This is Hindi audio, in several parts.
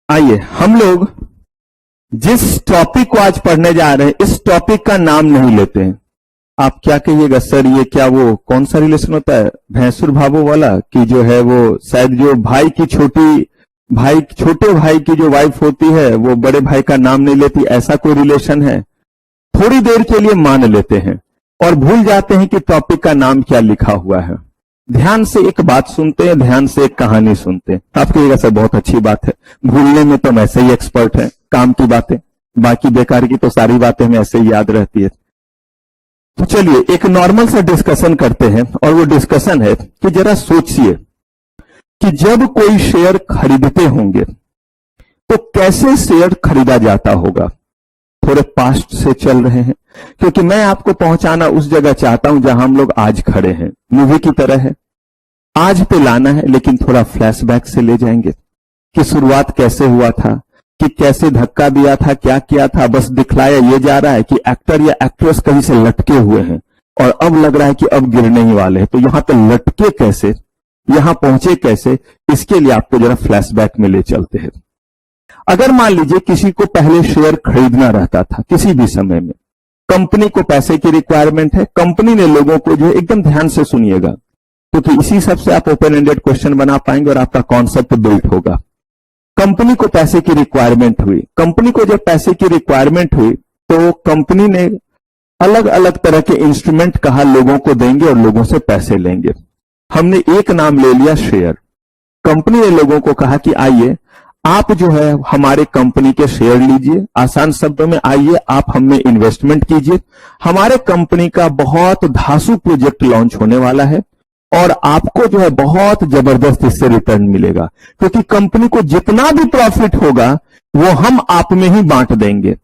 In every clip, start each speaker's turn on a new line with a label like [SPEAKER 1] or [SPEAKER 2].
[SPEAKER 1] आइए हम लोग जिस टॉपिक को आज पढ़ने जा रहे हैं इस टॉपिक का नाम नहीं लेते हैं। आप क्या कहिएगा सर, ये क्या वो कौन सा रिलेशन होता है भैंसुर भावों वाला कि जो है वो शायद जो छोटे भाई की जो वाइफ होती है वो बड़े भाई का नाम नहीं लेती, ऐसा कोई रिलेशन है। थोड़ी देर के लिए मान लेते हैं और भूल जाते हैं कि टॉपिक का नाम क्या लिखा हुआ है। ध्यान से एक बात सुनते हैं, ध्यान से एक कहानी सुनते हैं। आप कहिएगा सर बहुत अच्छी बात है, भूलने में तो हम ऐसे ही एक्सपर्ट हैं, काम की बातें, बाकी बेकार की तो सारी बातें हमें ऐसे ही याद रहती है। तो चलिए एक नॉर्मल सा डिस्कशन करते हैं, और वो डिस्कशन है कि जरा सोचिए कि जब कोई शेयर खरीदते होंगे तो कैसे शेयर खरीदा जाता होगा। थोड़े पास्ट से चल रहे हैं क्योंकि मैं आपको पहुंचाना उस जगह चाहता हूं जहां हम लोग आज खड़े हैं। मूवी की तरह है, आज पे लाना है लेकिन थोड़ा फ्लैशबैक से ले जाएंगे कि शुरुआत कैसे हुआ था, कि कैसे धक्का दिया था, क्या किया था। बस दिखलाया ये जा रहा है कि एक्टर या एक्ट्रेस कहीं से लटके हुए हैं और अब लग रहा है कि अब गिरने ही वाले हैं। तो यहां पे लटके कैसे, यहां पहुंचे कैसे, इसके लिए आपको जरा फ्लैशबैक में ले चलते हैं। अगर मान लीजिए किसी को पहले शेयर खरीदना रहता था, किसी भी समय में कंपनी को पैसे की रिक्वायरमेंट है, कंपनी ने लोगों को जो एकदम ध्यान से सुनिएगा क्योंकि इसी सबसे आप ओपन एंडेड क्वेश्चन बना पाएंगे और आपका कॉन्सेप्ट बिल्ड होगा। कंपनी को पैसे की रिक्वायरमेंट हुई, कंपनी को जब पैसे की रिक्वायरमेंट हुई तो कंपनी ने अलग अलग तरह के इंस्ट्रूमेंट कहा लोगों को देंगे और लोगों से पैसे लेंगे। हमने एक नाम ले लिया शेयर। कंपनी ने लोगों को कहा कि आइए आप जो है हमारे कंपनी के शेयर लीजिए, आसान शब्दों में आइए आप हमें इन्वेस्टमेंट कीजिए। हमारे कंपनी का बहुत धांसू प्रोजेक्ट लॉन्च होने वाला है और आपको जो है बहुत जबरदस्त इससे रिटर्न मिलेगा, क्योंकि कंपनी को जितना भी प्रॉफिट होगा वो हम आप में ही बांट देंगे।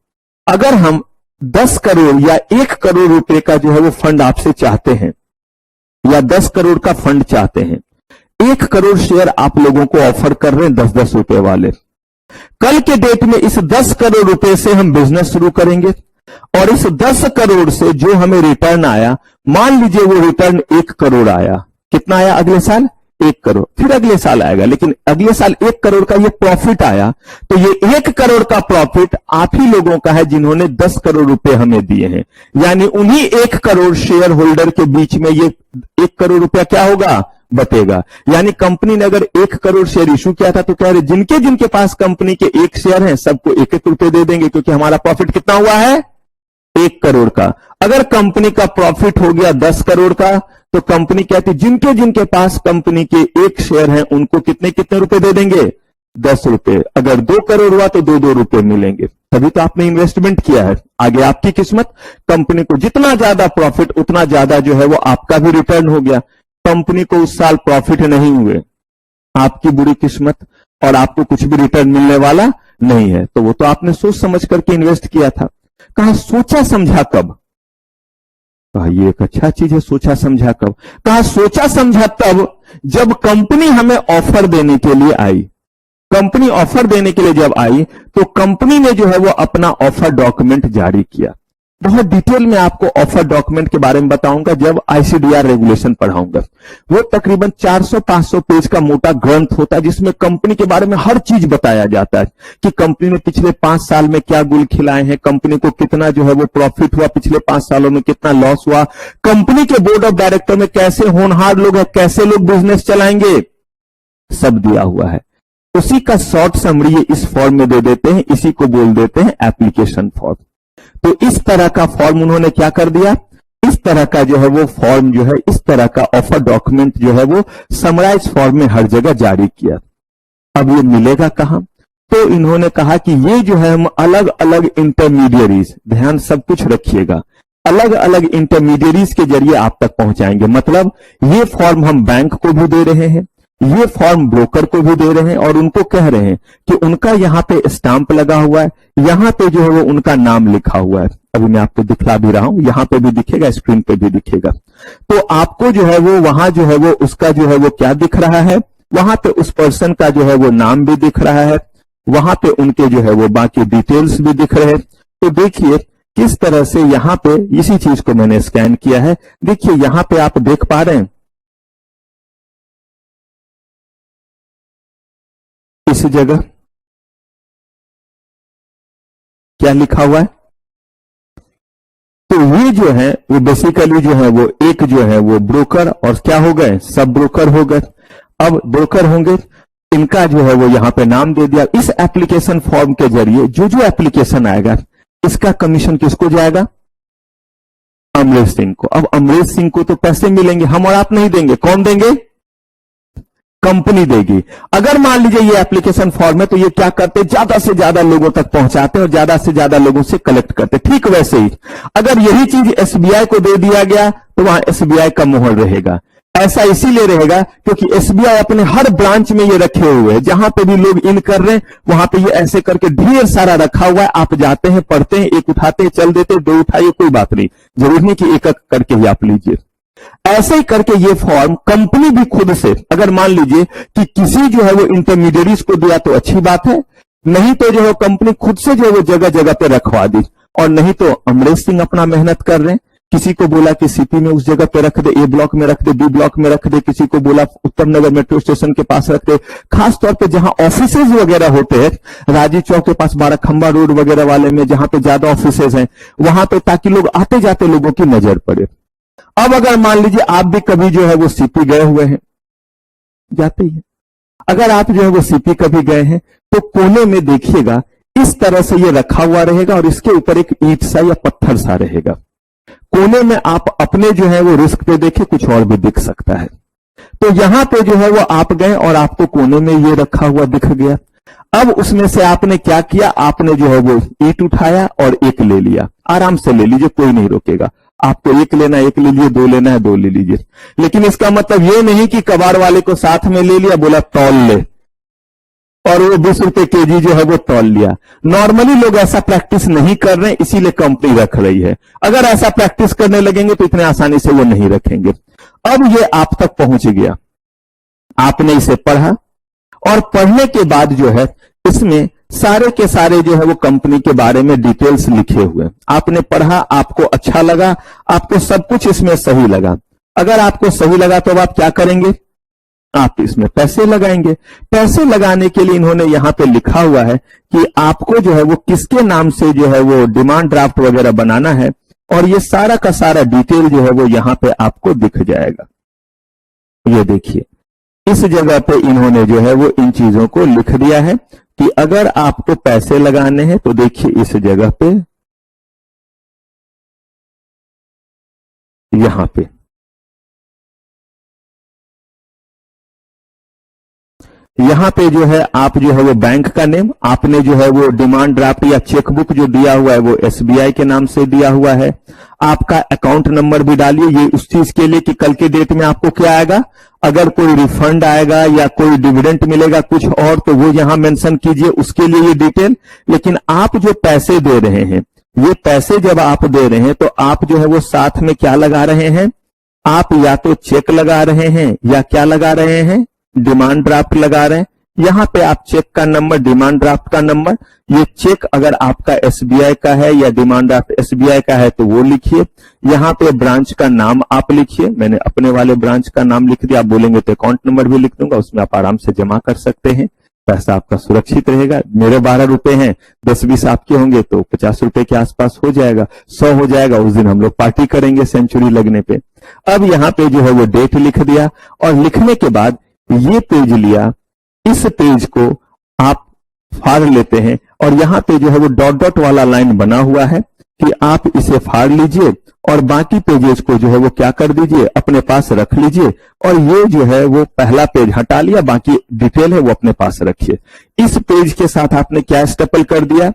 [SPEAKER 1] अगर हम 10 करोड़ या 1 करोड़ रुपए का जो है वो फंड आपसे चाहते हैं या 10 करोड़ का फंड चाहते हैं, 1 करोड़ शेयर आप लोगों को ऑफर कर रहे हैं 10-10 रुपए वाले। कल के डेट में इस 10 करोड़ रुपए से हम बिजनेस शुरू करेंगे और इस 10 करोड़ से जो हमें रिटर्न आया, मान लीजिए वो रिटर्न 1 करोड़ आया। कितना आया अगले साल? 1 करोड़। फिर अगले साल आएगा, लेकिन अगले साल 1 करोड़ का ये प्रॉफिट आया, तो ये 1 करोड़ का प्रॉफिट आप ही लोगों का है जिन्होंने 10 करोड़ रुपए हमें दिए हैं। यानी उन्हीं 1 करोड़ शेयर होल्डर के बीच में ये 1 करोड़ रुपया क्या होगा? बटेगा। यानी कंपनी ने अगर 1 करोड़ शेयर इशू किया था तो कह रहे जिनके जिनके पास कंपनी के 1 शेयर हैं सबको 1-1 रुपए दे देंगे, क्योंकि हमारा प्रॉफिट कितना हुआ है? 1 करोड़ का। अगर कंपनी का प्रॉफिट हो गया 10 करोड़ का तो कंपनी कहती जिनके जिनके पास कंपनी के 1 शेयर हैं उनको कितने कितने रुपए दे देंगे? 10 रुपए। अगर 2 करोड़ हुआ तो 2-2 रुपए मिलेंगे। तभी तो आपने इन्वेस्टमेंट किया है। आगे आपकी किस्मत, कंपनी को जितना ज्यादा प्रॉफिट उतना ज्यादा जो है वो आपका भी रिटर्न हो गया। कंपनी को उस साल प्रॉफिट नहीं हुए, आपकी बुरी किस्मत, और आपको कुछ भी रिटर्न मिलने वाला नहीं है। तो वो तो आपने सोच समझ करके इन्वेस्ट किया था। कहा सोचा समझा कब? कहा ये एक अच्छा चीज है, सोचा समझा कब। कहा सोचा समझा तब जब कंपनी हमें ऑफर देने के लिए आई। कंपनी ऑफर देने के लिए जब आई तो कंपनी ने जो है वो अपना ऑफर डॉक्यूमेंट जारी किया। बहुत डिटेल में आपको ऑफर डॉक्यूमेंट के बारे में बताऊंगा जब आईसीडीआर रेगुलेशन पढ़ाऊंगा। वो तकरीबन 400-500 पेज का मोटा ग्रंथ होता है जिसमें कंपनी के बारे में हर चीज बताया जाता है कि कंपनी ने पिछले 5 साल में क्या गुल खिलाए हैं, कंपनी को कितना जो है वो प्रॉफिट हुआ, पिछले 5 सालों में कितना लॉस हुआ, कंपनी के बोर्ड ऑफ डायरेक्टर में कैसे होनहार लोग हैं, कैसे लोग बिजनेस चलाएंगे, सब दिया हुआ है। उसी का शॉर्ट समरी ये इस फॉर्म में दे देते हैं, इसी को बोल देते हैं एप्लीकेशन फॉर्म। तो इस तरह का फॉर्म उन्होंने क्या कर दिया, इस तरह का जो है वो फॉर्म जो है, इस तरह का ऑफर डॉक्यूमेंट जो है वो समराइज फॉर्म में हर जगह जारी किया। अब ये मिलेगा कहां? तो इन्होंने कहा कि ये जो है हम अलग अलग इंटरमीडियरीज, ध्यान सब कुछ रखिएगा, अलग अलग इंटरमीडियरीज के जरिए आप तक पहुंचाएंगे। मतलब ये फॉर्म हम बैंक को भी दे रहे हैं, ये फॉर्म ब्रोकर को भी दे रहे हैं और उनको कह रहे हैं कि उनका यहां पे स्टाम्प लगा हुआ है, यहां पे जो है वो उनका नाम लिखा हुआ है। अभी मैं आपको दिखला भी रहा हूं, यहां पे भी दिखेगा, स्क्रीन पे भी दिखेगा। तो आपको जो है वो वहां जो है वो उसका जो है वो क्या दिख रहा है, वहां पे उस पर्सन का जो है वो नाम भी दिख रहा है, वहां पे उनके जो है वो बाकी डिटेल्स भी दिख रहे हैं। तो देखिए किस तरह से यहां पे इसी चीज को मैंने स्कैन किया है। देखिए यहां पे आप देख पा रहे हैं इस जगह क्या लिखा हुआ है? तो ये जो है वो बेसिकली जो है वो एक जो है वो ब्रोकर और क्या हो गए, सब ब्रोकर हो गए। अब ब्रोकर होंगे, इनका जो है वो यहां पे नाम दे दिया। इस एप्लीकेशन फॉर्म के जरिए जो जो एप्लीकेशन आएगा इसका कमीशन किसको जाएगा? अमरेश सिंह को। अब अमरेश सिंह को तो पैसे मिलेंगे, हम और आप नहीं देंगे, कौन देंगे? कंपनी देगी। अगर मान लीजिए ये एप्लीकेशन फॉर्म है तो ये क्या करते, ज्यादा से ज्यादा लोगों तक पहुंचाते और ज्यादा से ज्यादा लोगों से कलेक्ट करते। ठीक वैसे ही अगर यही चीज एसबीआई को दे दिया गया तो वहां एसबीआई का मोहर रहेगा। ऐसा इसीलिए रहेगा क्योंकि एसबीआई अपने हर ब्रांच में ये रखे हुए हैं, जहां पे भी लोग इन कर रहे हैं वहां पे ये ऐसे करके ढेर सारा रखा हुआ है। आप जाते हैं, पढ़ते हैं, एक उठाते हैं, चल देते, दो उठाइए, कोई बात नहीं, जरूरी नहीं कि एक एक करके ही आप लीजिए। ऐसे ही करके ये फॉर्म कंपनी भी खुद से, अगर मान लीजिए कि किसी जो है वो इंटरमीडिएरीज को दिया तो अच्छी बात है, नहीं तो जो है कंपनी खुद से जो है वो जगह जगह पे रखवा दी। और नहीं तो अमरेश सिंह अपना मेहनत कर रहे हैं, किसी को बोला कि सीपी में उस जगह पे रख दे, ए ब्लॉक में रख दे, बी ब्लॉक में रख दे, किसी को बोला उत्तम नगर मेट्रो स्टेशन के पास रख दे। खासतौर पे जहां ऑफिसेज वगैरह होते हैं, राजीव चौक के पास, बाराखंबा रोड वगैरह वाले में जहां पे ज्यादा ऑफिसेज हैं वहां पे, ताकि लोग आते जाते लोगों की नजर पड़े। अब अगर मान लीजिए आप भी कभी जो है वो सीपी गए हुए हैं, जाते ही है, अगर आप जो है वो सीपी कभी गए हैं तो कोने में देखिएगा इस तरह से ये रखा हुआ रहेगा और इसके ऊपर एक ईंट सा या पत्थर सा रहेगा। कोने में आप अपने जो है वो रिस्क पे देखें, कुछ और भी दिख सकता है। तो यहां पे जो है वो आप गए और आपको कोने में ये रखा हुआ दिख गया। अब उसमें से आपने क्या किया, आपने जो है वो ईंट उठाया और एक ले लिया। आराम से ले लीजिए, कोई नहीं रोकेगा। आपको एक लेना है एक ले लीजिए, दो लेना है दो ले लीजिए। लेकिन इसका मतलब ये नहीं कि कबाड़ वाले को साथ में ले लिया, बोला तौल ले, और वो 20 रुपए केजी जो है वो तौल लिया। नॉर्मली लोग ऐसा प्रैक्टिस नहीं कर रहे हैं, इसीलिए कंपनी रख रही है। अगर ऐसा प्रैक्टिस करने लगेंगे तो इतने आसानी से वो नहीं रखेंगे। अब ये आप तक पहुंच गया, आपने इसे पढ़ा और पढ़ने के बाद जो है इसमें सारे के सारे जो है वो कंपनी के बारे में डिटेल्स लिखे हुए। आपने पढ़ा, आपको अच्छा लगा, आपको सब कुछ इसमें सही लगा। अगर आपको सही लगा तो अब आप क्या करेंगे, आप इसमें पैसे लगाएंगे। पैसे लगाने के लिए इन्होंने यहां पे लिखा हुआ है कि आपको जो है वो किसके नाम से जो है वो डिमांड ड्राफ्ट वगैरह बनाना है, और ये सारा का सारा डिटेल जो है वो यहां पे आपको दिख जाएगा। ये देखिए, इस जगह पे इन्होंने जो है वो इन चीजों को लिख दिया है कि अगर आपको पैसे लगाने हैं तो देखिए इस जगह पे, यहां पे जो है आप जो है वो बैंक का नेम, आपने जो है वो डिमांड ड्राफ्ट या चेकबुक जो दिया हुआ है वो एसबीआई के नाम से दिया हुआ है। आपका अकाउंट नंबर भी डालिए, ये उस चीज के लिए कि कल के डेट में आपको क्या आएगा, अगर कोई रिफंड आएगा या कोई डिविडेंड मिलेगा कुछ और, तो वो यहां मेंशन कीजिए, उसके लिए ये डिटेल। लेकिन आप जो पैसे दे रहे हैं, ये पैसे जब आप दे रहे हैं तो आप जो है वो साथ में क्या लगा रहे हैं, आप या तो चेक लगा रहे हैं या क्या लगा रहे हैं, डिमांड ड्राफ्ट लगा रहे हैं। यहां पे आप चेक का नंबर, डिमांड ड्राफ्ट का नंबर, ये चेक अगर आपका एसबीआई का है या डिमांड ड्राफ्ट एसबीआई का है तो वो लिखिए। यहां पे ब्रांच का नाम आप लिखिए, मैंने अपने वाले ब्रांच का नाम लिख दिया। आप बोलेंगे तो अकाउंट नंबर भी लिख दूंगा, उसमें आप आराम से जमा कर सकते हैं, पैसा आपका सुरक्षित रहेगा। मेरे 12 रुपए हैं, 10-20 आपके होंगे तो 50 रुपए के आसपास हो जाएगा, 100 हो जाएगा। उस दिन हम लोग पार्टी करेंगे सेंचुरी लगने पे। अब यहां पे जो है वो डेट लिख दिया, और लिखने के बाद ये पेज लिया, इस पेज को आप फाड़ लेते हैं और यहां पे जो है वो डॉट डॉट वाला लाइन बना हुआ है कि आप इसे फाड़ लीजिए और बाकी पेजेस को जो है वो क्या कर दीजिए, अपने पास रख लीजिए। और ये जो है वो पहला पेज हटा लिया, बाकी डिटेल है वो अपने पास रखिए। इस पेज के साथ आपने क्या स्टेपल कर दिया,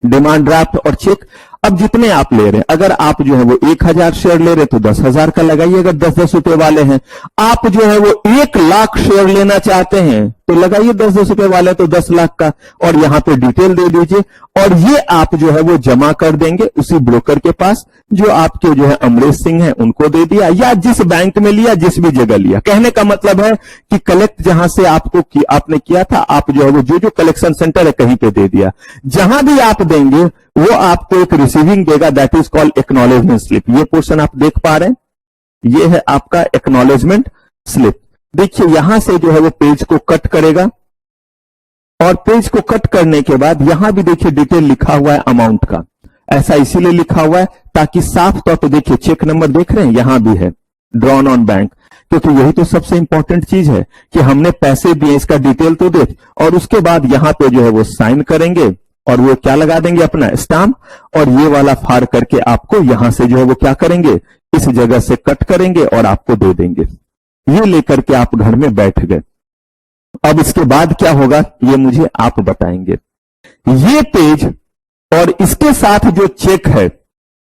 [SPEAKER 1] डिमांड ड्राफ्ट और चेक। अब जितने आप ले रहे हैं, अगर आप जो है वो 1000 शेयर ले रहे तो 10,000 का लगाइए। अगर 10-10 रुपए वाले हैं, आप जो है वो 1 लाख शेयर लेना चाहते हैं तो लगाइए, 10-10 रुपए वाले तो 10 लाख का, और यहां पे डिटेल दे दीजिए। और ये आप जो है वो जमा कर देंगे उसी ब्रोकर के पास जो आपके जो है अमरेश सिंह है उनको दे दिया, या जिस बैंक में लिया, जिस भी जगह लिया। कहने का मतलब है कि कलेक्ट जहां से आपने किया था, आप जो है वो जो कलेक्शन सेंटर है कहीं पे दे दिया। जहां भी आप देंगे वो आपको एक रिसीविंग देगा, that is called acknowledgement slip. ये पोर्शन आप देख पा रहे हैं, ये है आपका एक्नॉलेजमेंट स्लिप। देखिए यहां से जो है वो पेज को कट करेगा, और पेज को कट करने के बाद यहां भी देखिए डिटेल लिखा हुआ है अमाउंट का। ऐसा इसीलिए लिखा हुआ है ताकि साफ तौर पे देखिए चेक नंबर देख रहे हैं यहां भी है ड्रॉन ऑन बैंक, क्योंकि यही तो सबसे इंपॉर्टेंट चीज है कि हमने पैसे दिए, इसका डिटेल तो देख, और उसके बाद यहां पे जो है वो साइन करेंगे और वो क्या लगा देंगे अपना स्टाम्प, और ये वाला फाड़ करके आपको यहां से जो है वो क्या करेंगे इस जगह से कट करेंगे और आपको दे देंगे। ये लेकर के आप घर में बैठ गए। अब इसके बाद क्या होगा ये मुझे आप बताएंगे। ये पेज और इसके साथ जो चेक है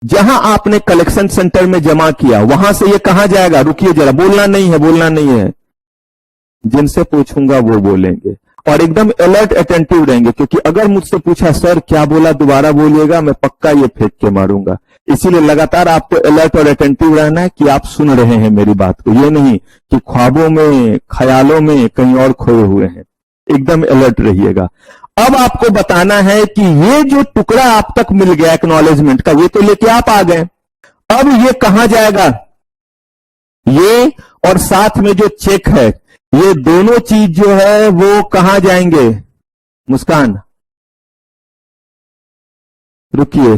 [SPEAKER 1] जहां आपने कलेक्शन सेंटर में जमा किया वहां से ये कहां जाएगा, रुकिए जरा, बोलना नहीं है, जिनसे पूछूंगा वो बोलेंगे और एकदम अलर्ट अटेंटिव रहेंगे, क्योंकि अगर मुझसे पूछा सर क्या बोला दोबारा बोलिएगा, मैं पक्का ये फेंक के मारूंगा। इसीलिए लगातार आपको अलर्ट और अटेंटिव रहना है कि आप सुन रहे हैं मेरी बात को, ये नहीं कि ख्वाबों में ख्यालों में कहीं और खोए हुए हैं। एकदम अलर्ट रहिएगा। अब आपको बताना है कि ये जो टुकड़ा आप तक मिल गया एक्नॉलेजमेंट का, ये तो लेके आप आ गए, अब ये कहां जाएगा, ये और साथ में जो चेक है, ये दोनों चीज जो है वो कहां जाएंगे। मुस्कान, रुकिए,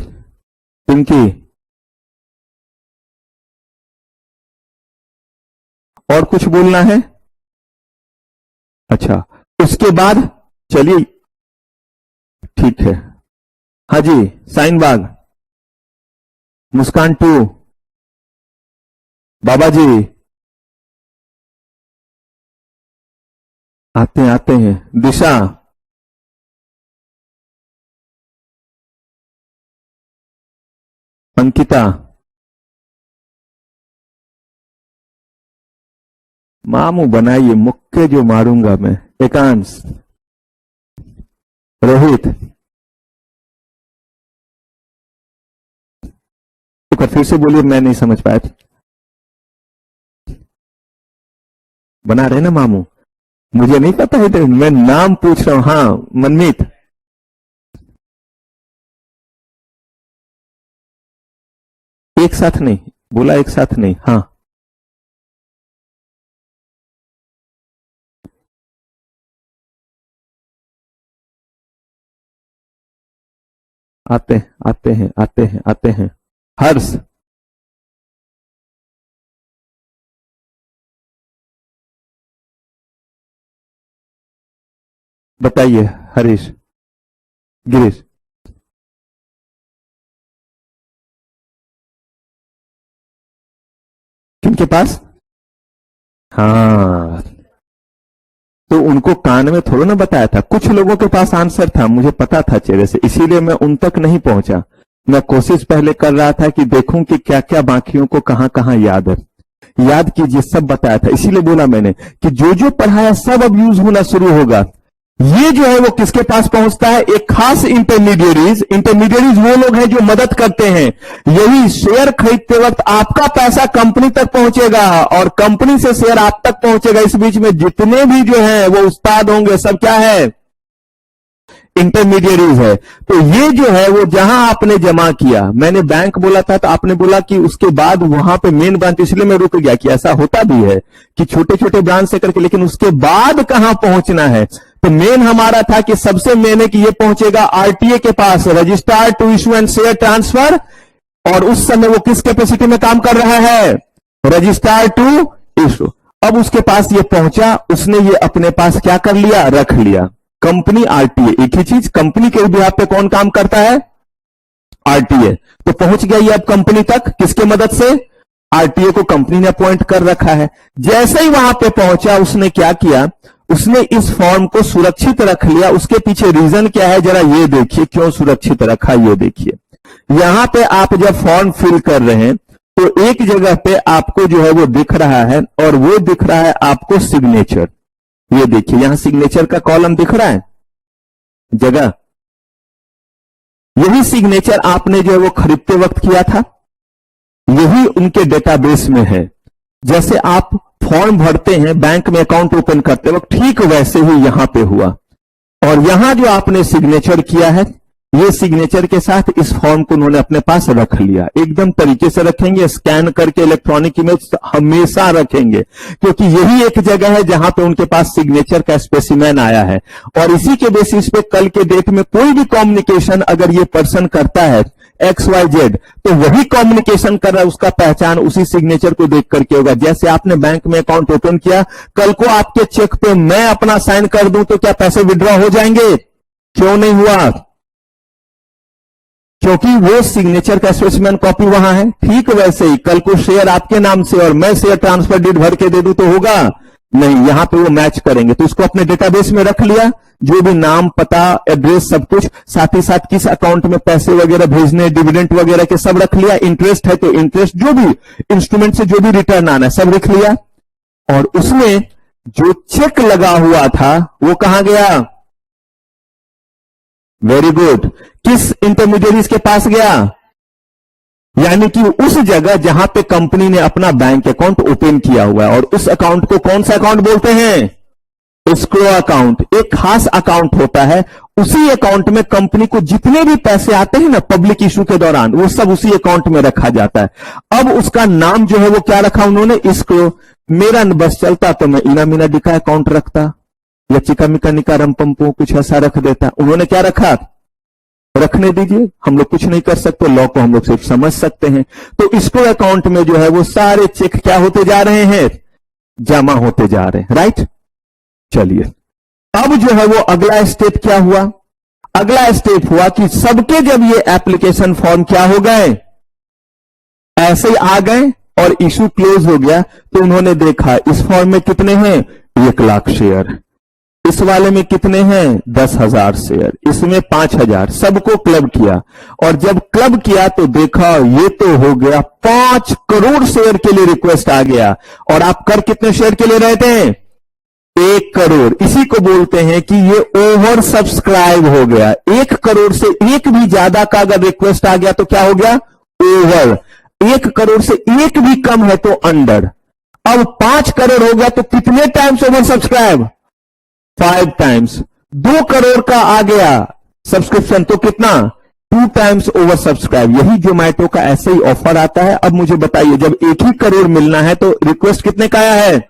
[SPEAKER 1] पिंकी, और कुछ बोलना है? अच्छा, उसके बाद चलिए ठीक है। हाँ जी, साइन बाग, मुस्कान 2, बाबा जी आते हैं, दिशा, अंकिता, मामू बनाइए, मुक्के जो मारूंगा मैं, एकांश, रोहित, तो फिर से बोलिए, मैं नहीं समझ पाया। बना रहे ना मामू, मुझे नहीं पता है तो मैं नाम पूछ रहा हूं। हाँ मनमीत, एक साथ नहीं बोला, एक साथ नहीं। हाँ आते हैं। हर्ष, बताइए। हरीश, गिरीश, किनके पास? हाँ, तो उनको कान में थोड़ा ना बताया था, कुछ लोगों के पास आंसर था, मुझे पता था चेहरे से, इसीलिए मैं उन तक नहीं पहुंचा। मैं कोशिश पहले कर रहा था कि देखूं कि क्या क्या बाकियों को कहां कहां याद है। याद कीजिए, सब बताया था, इसीलिए बोला मैंने कि जो जो पढ़ाया सब अब यूज होना शुरू होगा। ये जो है वो किसके पास पहुंचता है, एक खास इंटरमीडिएरीज वो लोग हैं जो मदद करते हैं। यही शेयर खरीदते वक्त आपका पैसा कंपनी तक पहुंचेगा और कंपनी से शेयर आप तक पहुंचेगा। इस बीच में जितने भी जो है वो उस्ताद होंगे, सब क्या है, इंटरमीडिएरीज है। तो ये जो है वो जहां आपने जमा किया, मैंने बैंक बोला था तो आपने बोला कि उसके बाद वहां पे मेन ब्रांच, इसलिए मैं रुक गया कि ऐसा होता भी है कि छोटे छोटे ब्रांच से करके, लेकिन उसके बाद कहां पहुंचना है। तो मेन हमारा था कि सबसे मेन है कि ये पहुंचेगा आरटीए के पास, registrar to issue and share transfer, और उस समय वो किस कैपेसिटी में काम कर रहा है, रजिस्ट्रार टू इशू। अब उसके पास ये पहुंचा, उसने ये अपने पास क्या कर लिया, रख लिया। कंपनी आरटीए, एक ही चीज, कंपनी के बिहाफ पे कौन काम करता है, आरटीए। तो पहुंच गया ये अब कंपनी तक, किसके मदद से, आरटीए को कंपनी ने अपॉइंट कर रखा है। जैसे ही वहां पे पहुंचा, उसने क्या किया, उसने इस फॉर्म को सुरक्षित रख लिया। उसके पीछे रीजन क्या है, जरा ये देखिए क्यों सुरक्षित रखा, ये देखिए। यहां पे आप जब फॉर्म फिल कर रहे हैं तो एक जगह पे आपको जो है वो दिख रहा है, और वो दिख रहा है आपको सिग्नेचर। ये देखिए यहां सिग्नेचर का कॉलम दिख रहा है जगह, यही सिग्नेचर आपने जो है वो खरीदते वक्त किया था, यही उनके डेटाबेस में है। जैसे आप फॉर्म भरते हैं बैंक में अकाउंट ओपन करते वक्त, ठीक वैसे ही यहां पे हुआ। और यहां जो आपने सिग्नेचर किया है, ये सिग्नेचर के साथ इस फॉर्म को उन्होंने अपने पास रख लिया। एकदम तरीके से रखेंगे, स्कैन करके इलेक्ट्रॉनिक इमेज हमेशा रखेंगे, क्योंकि यही एक जगह है जहां पे उनके पास सिग्नेचर का स्पेसिमेन आया है। और इसी के बेसिस पे कल के डेट में कोई भी कम्युनिकेशन अगर ये पर्सन करता है XYZ, तो वही कम्युनिकेशन कर रहा है, उसका पहचान उसी सिग्नेचर को देख करके होगा। जैसे आपने बैंक में अकाउंट ओपन किया, कल को आपके चेक पे मैं अपना साइन कर दूं तो क्या पैसे विड्रॉ हो जाएंगे? क्यों नहीं हुआ? क्योंकि वो सिग्नेचर का स्पेसिमेन कॉपी वहां है। ठीक वैसे ही कल को शेयर आपके नाम से और मैं शेयर ट्रांसफर डीड भर के दे दूं तो होगा नहीं, यहां पे वो मैच करेंगे। तो इसको अपने डेटाबेस में रख लिया, जो भी नाम, पता, एड्रेस, सब कुछ, साथ ही साथ किस अकाउंट में पैसे वगैरह भेजने, डिविडेंड वगैरह के सब रख लिया। इंटरेस्ट है तो इंटरेस्ट, जो भी इंस्ट्रूमेंट से जो भी रिटर्न आना है सब रख लिया। और उसमें जो चेक लगा हुआ था वो कहां गया? वेरी गुड, किस इंटरमीडियरीज के पास गया? यानी कि उस जगह जहां पे कंपनी ने अपना बैंक अकाउंट ओपन किया हुआ है। और उस अकाउंट को कौन सा अकाउंट बोलते हैं? Escrow account. एक खास अकाउंट होता है, उसी अकाउंट में कंपनी को जितने भी पैसे आते हैं ना पब्लिक इशू के दौरान, वो सब उसी अकाउंट में रखा जाता है। अब उसका नाम जो है वो क्या रखा उन्होंने? एस्क्रो। मेरा बस चलता तो मैं इना मीना डिका अकाउंट रखता, या चिका मिका निका रमपंपो कुछ ऐसा रख देता। उन्होंने क्या रखा? रखने दीजिए, हम लोग कुछ नहीं कर सकते, लॉ को हम लोग सिर्फ समझ सकते हैं। तो इसको अकाउंट में जो है वो सारे चेक क्या होते जा रहे हैं? जमा होते जा रहे हैं, राइट। चलिए, अब जो है वो अगला स्टेप क्या हुआ? अगला स्टेप हुआ कि सबके जब ये एप्लीकेशन फॉर्म क्या हो गए, ऐसे ही आ गए और इशू क्लोज हो गया। तो उन्होंने देखा इस फॉर्म में कितने हैं? 1 लाख शेयर, इस वाले में कितने हैं? 10,000 शेयर, इसमें 5,000, सबको क्लब किया। और जब क्लब किया तो देखा ये तो हो गया 5 करोड़ शेयर के लिए रिक्वेस्ट आ गया। और आप कर कितने शेयर के लिए रहे थे? 1 करोड़। इसी को बोलते हैं कि ये ओवर सब्सक्राइब हो गया। 1 करोड़ से एक भी ज्यादा का अगर रिक्वेस्ट आ गया तो क्या हो गया? ओवर। 1 करोड़ से एक भी कम है तो अंडर। अब 5 करोड़ हो गया तो कितने times over subscribe? 5 times. 2 crore का आ गया सब्सक्रिप्शन तो कितना? 2 टाइम्स ओवर सब्सक्राइब। यही जोमैटो का ऐसे ही ऑफर आता है। अब मुझे बताइए, जब 1 ही करोड़ मिलना है तो रिक्वेस्ट कितने का आया है?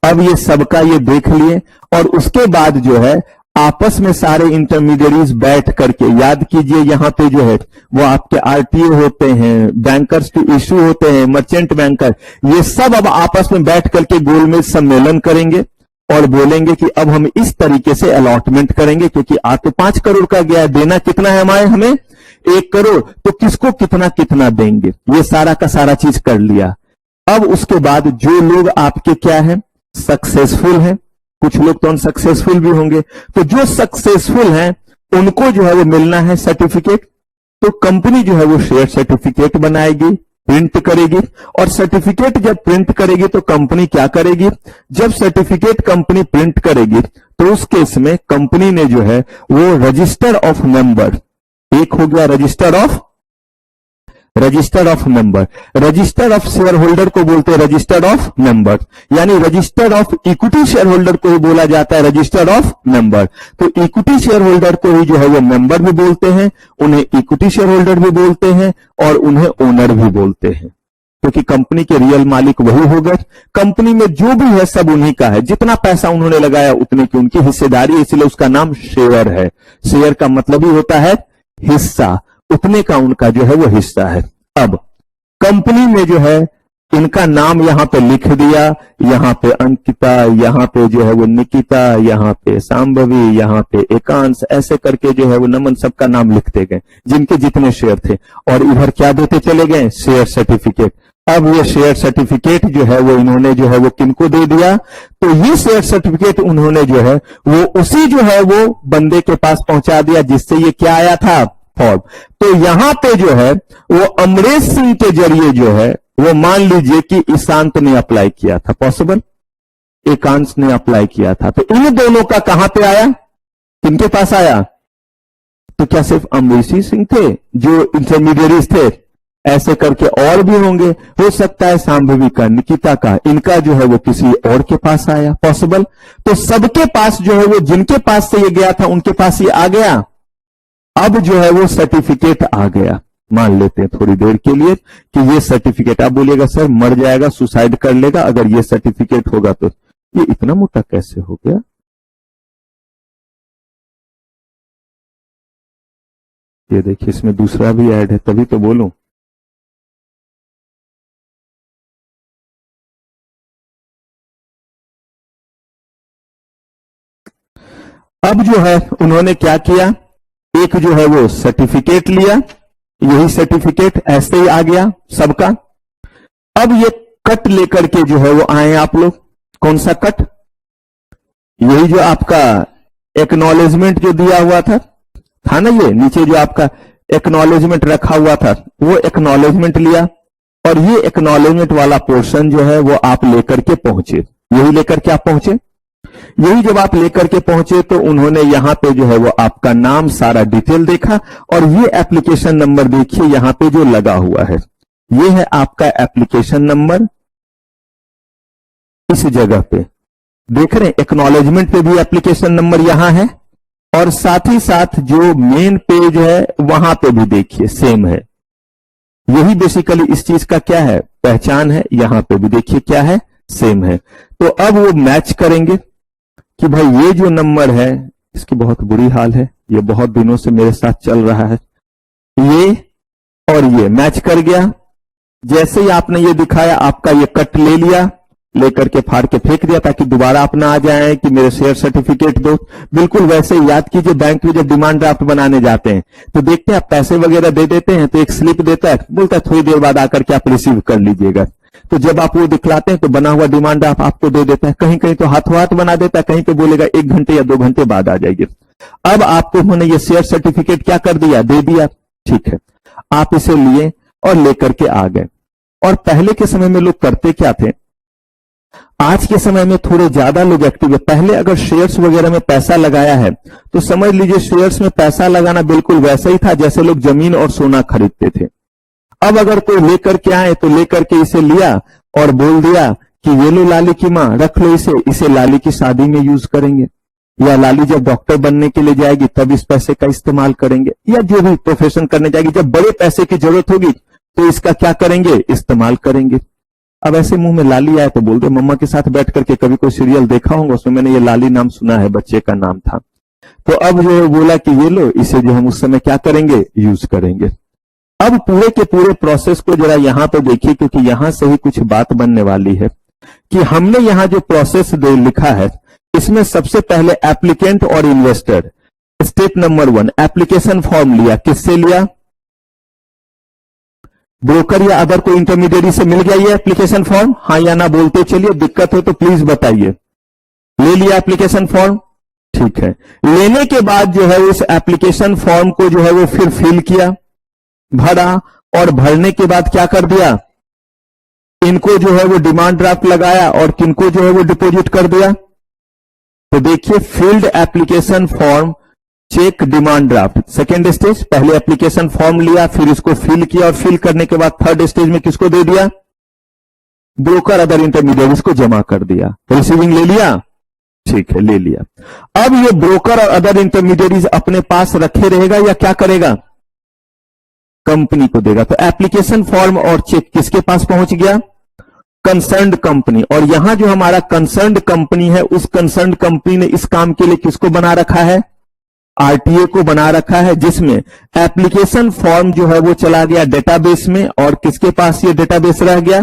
[SPEAKER 1] अब ये सबका ये देख लिए और उसके बाद जो है आपस में सारे इंटरमीडिएरीज बैठ करके, याद कीजिए यहां पे जो है वो आपके आरटीओ होते हैं, बैंकर्स टू इशू होते हैं, मर्चेंट बैंकर, ये सब अब आपस में बैठ करके गोलमेज सम्मेलन करेंगे और बोलेंगे कि अब हम इस तरीके से अलॉटमेंट करेंगे, क्योंकि आ तो 5 करोड़ का गया है, देना कितना है हमें 1 करोड़, तो किसको कितना कितना देंगे, ये सारा का सारा चीज कर लिया। अब उसके बाद जो लोग आपके क्या है, सक्सेसफुल हैं, कुछ लोग तो अनसक्सेसफुल भी होंगे, तो जो सक्सेसफुल हैं उनको जो है वो मिलना है सर्टिफिकेट। तो कंपनी जो है वो शेयर सर्टिफिकेट बनाएगी, प्रिंट करेगी, और सर्टिफिकेट जब प्रिंट करेगी तो कंपनी क्या करेगी, जब सर्टिफिकेट कंपनी प्रिंट करेगी तो उस केस में कंपनी ने जो है वो रजिस्टर ऑफ मेंबर, एक हो गया register of member, register of share holder को बोलते हैं रजिस्टर ऑफ मेंबर, यानी register of equity share holder को ही बोला जाता है रजिस्टर ऑफ मेंबर। तो इक्विटी शेयर होल्डर को ही जो है वो मेंबर भी बोलते हैं, उन्हें इक्विटी शेयर होल्डर भी बोलते हैं और उन्हें ओनर भी बोलते हैं, क्योंकि कंपनी के रियल मालिक वही हो गए। कंपनी में जो भी है सब उन्हीं का है, जितना पैसा उन्होंने लगाया उतने की उनकी हिस्सेदारी है, इसलिए उसका नाम शेयर है। शेयर का मतलब ही होता है हिस्सा, उतने का उनका जो है वो हिस्सा है। अब कंपनी में जो है इनका नाम यहां पे लिख दिया, यहां पे अंकिता, यहां पे जो है वो निकिता, यहां पे सांभवी, यहां पे एकांश, ऐसे करके जो है वो नमन सबका नाम लिखते गए जिनके जितने शेयर थे, और इधर क्या देते चले गए, शेयर सर्टिफिकेट। अब ये शेयर सर्टिफिकेट जो है वो इन्होंने जो है वो किनको दे दिया, तो ये शेयर सर्टिफिकेट उन्होंने जो है वो उसी जो है वो बंदे के पास पहुंचा दिया जिससे ये क्या आया था, फॉर्म। तो यहां पे जो है वो अमरेश सिंह के जरिए जो है वो मान लीजिए कि ईशांत ने अप्लाई किया था, पॉसिबल, एकांश ने अप्लाई किया था, तो इन दोनों का कहां पे आया, किनके पास आया, तो क्या सिर्फ अमरेश सिंह थे जो इंटरमीडिएरीज थे, ऐसे करके और भी होंगे, हो सकता है सांभवी का, निकिता का, इनका जो है वो किसी और के पास आया, पॉसिबल। तो सबके पास जो है वो जिनके पास से ये गया था उनके पास ये आ गया, अब जो है वो सर्टिफिकेट आ गया, मान लेते हैं थोड़ी देर के लिए कि ये सर्टिफिकेट, आप बोलिएगा सर मर जाएगा, सुसाइड कर लेगा अगर ये सर्टिफिकेट होगा तो। ये इतना मोटा कैसे हो गया? ये देखिए इसमें दूसरा भी ऐड है, तभी तो बोलूं। अब जो है उन्होंने क्या किया, एक जो है वो सर्टिफिकेट लिया, यही सर्टिफिकेट ऐसे ही आ गया सबका। अब ये कट लेकर के जो है वो आए आप लोग, कौन सा कट? यही जो आपका एक्नॉलेजमेंट जो दिया हुआ था ना, ये नीचे जो आपका एक्नॉलेजमेंट रखा हुआ था, वो एक्नॉलेजमेंट लिया और ये एक्नॉलेजमेंट वाला पोर्शन जो है वो आप लेकर के पहुंचे। यही लेकर के आप पहुंचे। यही जब आप लेकर के पहुंचे तो उन्होंने यहां पे जो है वो आपका नाम सारा डिटेल देखा और ये एप्लीकेशन नंबर देखिए यहां पे जो लगा हुआ है, ये है आपका एप्लीकेशन नंबर। इस जगह पे देख रहे हैं एक्नॉलेजमेंट पे भी एप्लीकेशन नंबर यहां है और साथ ही साथ जो मेन पेज है वहां पे भी देखिए सेम है। यही बेसिकली इस चीज का क्या है, पहचान है। यहां पे भी देखिए क्या है, सेम है। तो अब वो मैच करेंगे कि भाई ये जो नंबर है इसकी बहुत बुरी हाल है, ये बहुत दिनों से मेरे साथ चल रहा है, ये और ये मैच कर गया। जैसे ही आपने ये दिखाया आपका ये कट ले लिया, लेकर के फाड़ के फेंक दिया ताकि दोबारा आप ना आ जाए कि मेरे शेयर सर्टिफिकेट दो। बिल्कुल वैसे ही याद कीजिए, बैंक में जब डिमांड ड्राफ्ट बनाने जाते हैं तो देखते हैं आप पैसे वगैरह दे देते हैं तो एक स्लिप देता है, बोलता है थोड़ी देर बाद आकर के आप रिसीव कर लीजिएगा। तो जब आप वो दिखलाते हैं तो बना हुआ डिमांड ड्राफ्ट आपको दे देता है, कहीं कहीं तो हाथों हाथ बना देता है, कहीं पे बोलेगा 1 घंटे या 2 घंटे बाद आ जाएगी। अब आपको उन्होंने ये शेयर सर्टिफिकेट क्या कर दिया, दे दिया, ठीक है। आप इसे लिए और लेकर के आ गए। और पहले के समय में लोग करते क्या थे, आज के समय में थोड़े ज्यादा लोग एक्टिव है। पहले अगर शेयर्स वगैरह में पैसा लगाया है तो समझ लीजिए शेयर्स में पैसा लगाना बिल्कुल वैसा ही था जैसे लोग जमीन और सोना खरीदते थे। अब अगर कोई लेकर के आए तो लेकर के इसे लिया और बोल दिया कि ये लो लाली की मां, रख लो इसे लाली की शादी में यूज करेंगे, या लाली जब डॉक्टर बनने के लिए जाएगी तब इस पैसे का इस्तेमाल करेंगे, या जो भी प्रोफेशन करने जाएगी जब बड़े पैसे की जरूरत होगी तो इसका क्या करेंगे, इस्तेमाल करेंगे। अब ऐसे मुंह में लाली आए तो बोलते मम्मा के साथ बैठ करके कभी कोई सीरियल देखा होगा, उसमें मैंने ये लाली नाम सुना है, बच्चे का नाम था। तो अब जो है बोला कि ये लो, इसे जो हम उस समय क्या करेंगे, यूज करेंगे। अब पूरे के पूरे प्रोसेस को जरा यहां पे देखिए क्योंकि यहां से ही कुछ बात बनने वाली है कि हमने यहां जो प्रोसेस लिखा है इसमें सबसे पहले एप्लीकेंट और investor, step number 1 application form लिया। किससे लिया, ब्रोकर या अदर कोई इंटरमीडिएट से मिल गया ये एप्लीकेशन फॉर्म, हाँ या ना बोलते चलिए, दिक्कत हो तो प्लीज बताइए। ले लिया एप्लीकेशन फॉर्म, ठीक है। लेने के बाद जो है उस एप्लीकेशन फॉर्म को जो है वो फिर फिल किया, भरा, और भरने के बाद क्या कर दिया, इनको जो है वो डिमांड ड्राफ्ट लगाया और किनको जो है वो डिपॉजिट कर दिया। तो देखिए field application form, check demand draft, second stage. पहले एप्लीकेशन फॉर्म लिया, फिर इसको फिल किया और फिल करने के बाद थर्ड स्टेज में किसको दे दिया, ब्रोकर अदर इंटरमीडिएट को जमा कर दिया। रिसीविंग ले लिया, ठीक है, ले लिया। अब ये ब्रोकर और अदर इंटरमीडिएट अपने पास रखे रहेगा या क्या करेगा, कंपनी को देगा। तो एप्लीकेशन फॉर्म और चेक किसके पास पहुंच गया, कंसर्न्ड कंपनी। और यहां जो हमारा कंसर्न्ड कंपनी है उस कंसर्न्ड कंपनी ने इस काम के लिए किसको बना रखा है, आरटीए को बना रखा है, जिसमें एप्लीकेशन फॉर्म जो है वो चला गया डेटाबेस में और किसके पास ये डेटाबेस रह गया,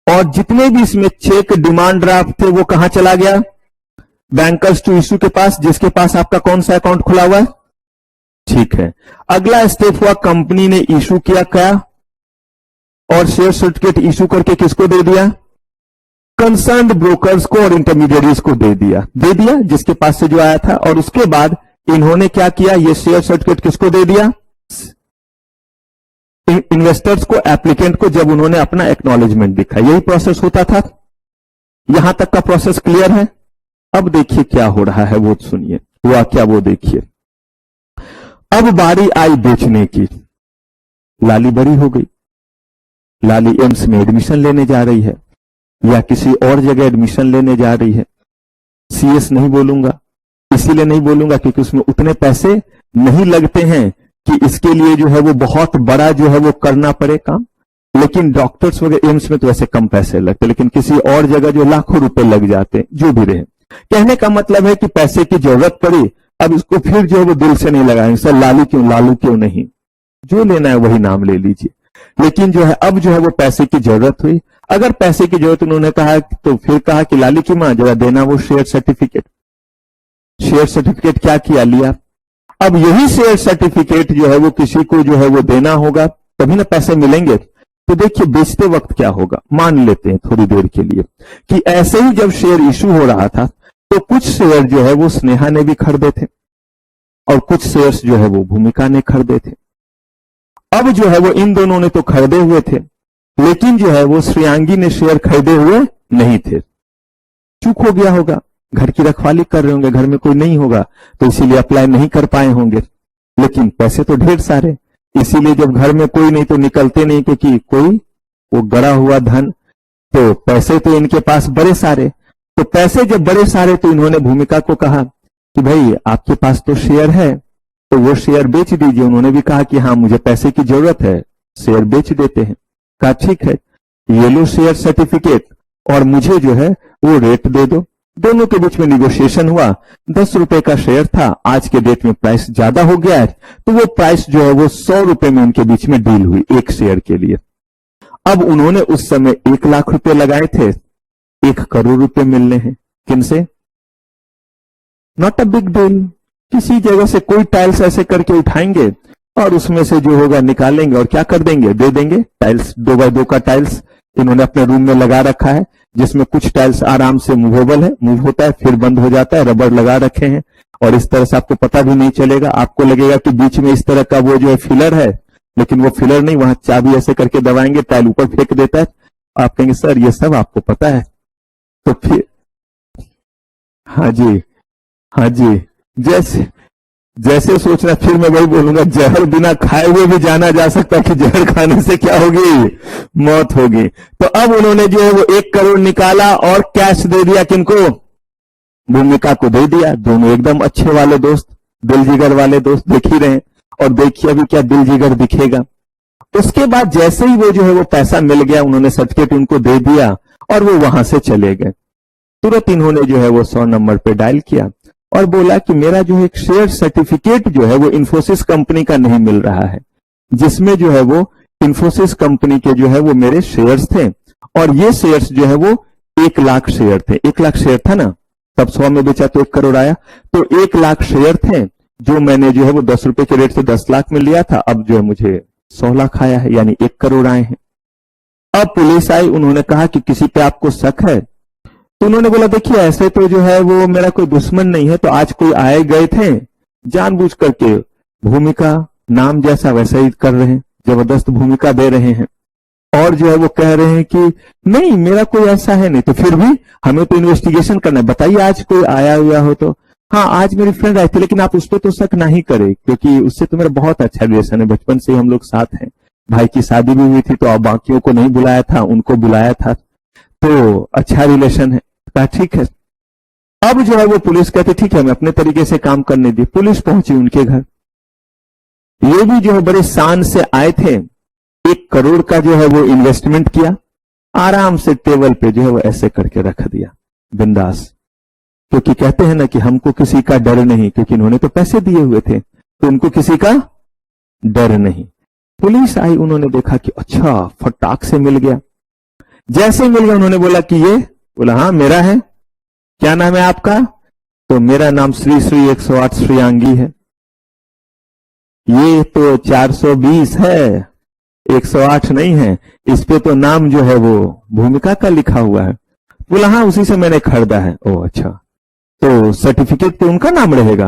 [SPEAKER 1] और जितने भी इसमें चेक डिमांड ड्राफ्ट थे वो कहां चला गया, बैंकर्स टू इश्यू के पास, जिसके पास आपका कौन सा अकाउंट खुला हुआ है, ठीक है। अगला स्टेप हुआ कंपनी ने इशू किया क्या, और शेयर सर्टिफिकेट इशू करके किसको दे दिया, कंसर्न्ड ब्रोकर्स को और इंटरमीडिएट्स को दे दिया जिसके पास से जो आया था। और उसके बाद इन्होंने क्या किया, ये शेयर सर्टिफिकेट किसको दे दिया, इन्वेस्टर्स को, एप्लीकेंट को, जब उन्होंने अपना एक्नॉलेजमेंट दिखा। यही प्रोसेस होता था। यहां तक का प्रोसेस क्लियर है। अब देखिए क्या हो रहा है वो सुनिए, हुआ क्या वो देखिए। अब बारी आई बेचने की। लाली बड़ी हो गई, लाली एम्स में एडमिशन लेने जा रही है या किसी और जगह एडमिशन लेने जा रही है। सीएस नहीं बोलूंगा, इसीलिए नहीं बोलूंगा क्योंकि उसमें उतने पैसे नहीं लगते हैं कि इसके लिए जो है वो बहुत बड़ा जो है वो करना पड़े काम। लेकिन डॉक्टर्स वगैरह एम्स में तो ऐसे कम पैसे लगते, लेकिन किसी और जगह जो लाखों रुपए लग जाते, जो भी रहे। कहने का मतलब है कि पैसे की जरूरत पड़ी, अब इसको फिर जो है वो दिल से नहीं लगाएंगे, सर लालू क्यों नहीं, जो लेना है वही नाम ले लीजिए। लेकिन जो है अब जो है वो पैसे की जरूरत हुई। अगर पैसे की जरूरत उन्होंने कहा तो फिर कहा कि लाली की मां जरा देना वो शेयर सर्टिफिकेट। शेयर सर्टिफिकेट क्या किया, लिया। अब यही शेयर सर्टिफिकेट जो है वो किसी को जो है वो देना होगा, तभी ना पैसे मिलेंगे। तो देखिए बेचते वक्त क्या होगा, मान लेते हैं थोड़ी देर के लिए कि ऐसे ही जब शेयर इशू हो रहा था तो कुछ शेयर जो है वो स्नेहा ने भी खरीदे थे और कुछ शेयर्स जो है वो भूमिका ने खरीदे थे। अब जो है वो इन दोनों ने तो खरीदे हुए थे, लेकिन जो है वो श्रेयांगी ने शेयर खरीदे हुए नहीं थे। चूक हो गया होगा, घर की रखवाली कर रहे होंगे, घर में कोई नहीं होगा तो इसीलिए अप्लाई नहीं कर पाए होंगे। लेकिन पैसे तो ढेर सारे, इसीलिए जब घर में कोई नहीं तो निकलते नहीं, क्योंकि कोई वो गड़ा हुआ धन, तो पैसे तो इनके पास बड़े सारे। तो पैसे जब बड़े सारे तो इन्होंने भूमिका को कहा कि भाई आपके पास तो शेयर है तो वो शेयर बेच दीजिए। उन्होंने भी कहा कि हाँ मुझे पैसे की जरूरत है, शेयर बेच देते हैं। कहा ठीक है, ये लो शेयर सर्टिफिकेट और मुझे जो है वो रेट दे दो। दोनों के बीच में निगोशिएशन हुआ। 10 रुपए का शेयर था, आज के डेट में प्राइस ज्यादा हो गया है, तो वो प्राइस जो है वो 100 रुपए में उनके बीच में डील हुई एक शेयर के लिए। अब उन्होंने उस समय 1 लाख रुपए लगाए थे, 1 करोड़ रुपए मिलने हैं। किनसे? Not a big deal. किसी जगह से कोई टाइल्स ऐसे करके उठाएंगे और उसमें से जो होगा निकालेंगे और क्या कर देंगे, दे देंगे। टाइल्स 2x2 का टाइल्स इन्होंने अपने रूम में लगा रखा है, जिसमें कुछ टाइल्स आराम से मूवेबल है, मूव होता है फिर बंद हो जाता है, रबर लगा रखे हैं और इस तरह से आपको पता भी नहीं चलेगा। आपको लगेगा कि बीच में इस तरह का वो जो है फिलर है, लेकिन वो फिलर नहीं, वहां चाबी ऐसे करके दबाएंगे टाइल ऊपर फेंक देता है। आप कहेंगे सर ये सब आपको पता है? तो फिर हाँ जी जैसे सोचना, फिर मैं वही बोलूंगा, जहर बिना खाए हुए भी जाना जा सकता है कि जहर खाने से क्या होगी, मौत होगी। तो अब उन्होंने जो है वो 1 करोड़ निकाला और कैश दे दिया। किनको? भूमिका को दे दिया। दोनों एकदम अच्छे वाले दोस्त, दिल जिगर वाले दोस्त, देख ही रहे हैं। और देखिए अभी क्या दिल जिगर दिखेगा। उसके बाद जैसे ही वो जो है वो पैसा मिल गया, उन्होंने सर्टिफिकेट उनको दे दिया और वो वहां से चले गए। तुरंत इन्होंने जो है वो 100 नंबर पे डायल किया और बोला कि मेरा जो एक शेयर सर्टिफिकेट जो है वो इन्फोसिस कंपनी का नहीं मिल रहा है, जिसमें जो है वो इन्फोसिस कंपनी के जो है वो मेरे शेयर्स थे और ये शेयर्स जो है वो 1 लाख शेयर थे। 1 लाख शेयर था ना, तब 100 में बेचा तो 1 करोड़ आया। तो 1 लाख शेयर थे जो मैंने जो है वो 10 रुपए के रेट से 10 लाख में लिया था। अब जो है मुझे 100 लाख आया है, यानी 1 करोड़ आए हैं। अब पुलिस आई, उन्होंने कहा कि किसी पे आपको शक है? तो उन्होंने बोला देखिए ऐसे तो जो है वो मेरा कोई दुश्मन नहीं है, तो आज कोई आए गए थे, जानबूझ करके भूमिका नाम जैसा वैसा ही कर रहे हैं, जबरदस्त भूमिका दे रहे हैं और जो है वो कह रहे हैं कि नहीं मेरा कोई ऐसा है नहीं। तो फिर भी हमें तो इन्वेस्टिगेशन करना है, बताइए आज कोई आया हुआ हो तो। हाँ आज मेरी फ्रेंड आई थी, लेकिन आप उस पर तो शक नहीं करे क्योंकि उससे तो मेरा बहुत अच्छा रिलेशन है, बचपन से ही हम लोग साथ हैं। भाई की शादी भी हुई थी तो अब बाकियों को नहीं बुलाया था, उनको बुलाया था, तो अच्छा रिलेशन है। कहा ठीक है। अब जो है वो पुलिस कहती ठीक है, मैं अपने तरीके से काम करने दी। पुलिस पहुंची उनके घर, ये भी जो है बड़े शान से आए थे। 1 करोड़ का जो है वो इन्वेस्टमेंट किया, आराम से टेबल पे जो है वो ऐसे करके रख दिया बिंदास, क्योंकि कहते हैं ना कि हमको किसी का डर नहीं, क्योंकि इन्होंने तो पैसे दिए हुए थे तो उनको किसी का डर नहीं। पुलिस आई, उन्होंने देखा कि अच्छा फटाक से मिल गया। जैसे मिल गया उन्होंने बोला कि ये, बोला हाँ मेरा है। क्या नाम है आपका? तो मेरा नाम श्री श्री 108 श्रेयांगी है। ये तो 420 है, 108 नहीं है, इस पे तो नाम जो है वो भूमिका का लिखा हुआ है। बोला हाँ उसी से मैंने खरीदा है। ओ अच्छा, तो सर्टिफिकेट पे उनका नाम रहेगा?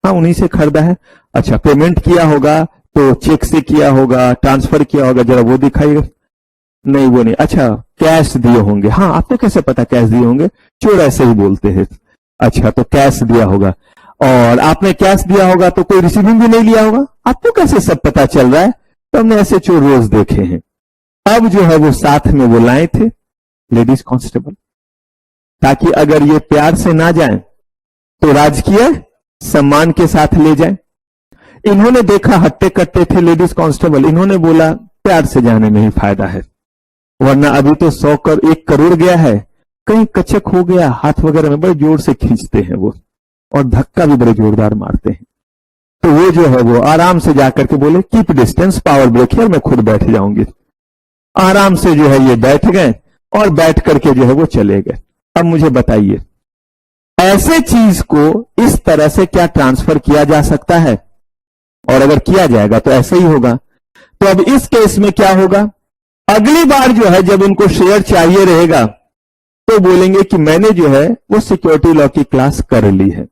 [SPEAKER 1] हाँ उन्हीं से खरीदा है। अच्छा पेमेंट किया होगा तो चेक से किया होगा, ट्रांसफर किया होगा, जरा वो दिखाइएगा। नहीं वो नहीं। अच्छा कैश दिए होंगे? हाँ आपको कैसे पता कैश दिए होंगे? चोर ऐसे ही बोलते हैं। अच्छा तो कैश दिया होगा, और आपने कैश दिया होगा तो कोई रिसीविंग भी नहीं लिया होगा, आपको कैसे सब पता चल रहा है? तो हमने ऐसे चोर रोज देखे हैं। अब जो है वो साथ में वो लाए थे लेडीज कांस्टेबल, ताकि अगर ये प्यार से ना जाए तो राजकीय सम्मान के साथ ले जाए। इन्होंने देखा हट्टे कट्टे थे लेडीज कांस्टेबल, इन्होंने बोला प्यार से जाने में ही फायदा है, वरना अभी तो 1 करोड़ गया है, कहीं कचक हो गया हाथ वगैरह में, बड़े जोर से खींचते हैं वो, और धक्का भी बड़े जोरदार मारते हैं। तो वो जो है वो आराम से जाकर के बोले कीप डिस्टेंस, पावर ब्रेक है, मैं खुद बैठ जाऊंगी। आराम से जो है ये बैठ गए और बैठ करके जो है वो चले गए। अब मुझे बताइए, ऐसे चीज को इस तरह से क्या ट्रांसफर किया जा सकता है? और अगर किया जाएगा तो ऐसे ही होगा। तो अब इस केस में क्या होगा, अगली बार जो है जब उनको शेयर चाहिए रहेगा तो बोलेंगे कि मैंने जो है वो सिक्योरिटी लॉ की क्लास कर ली है,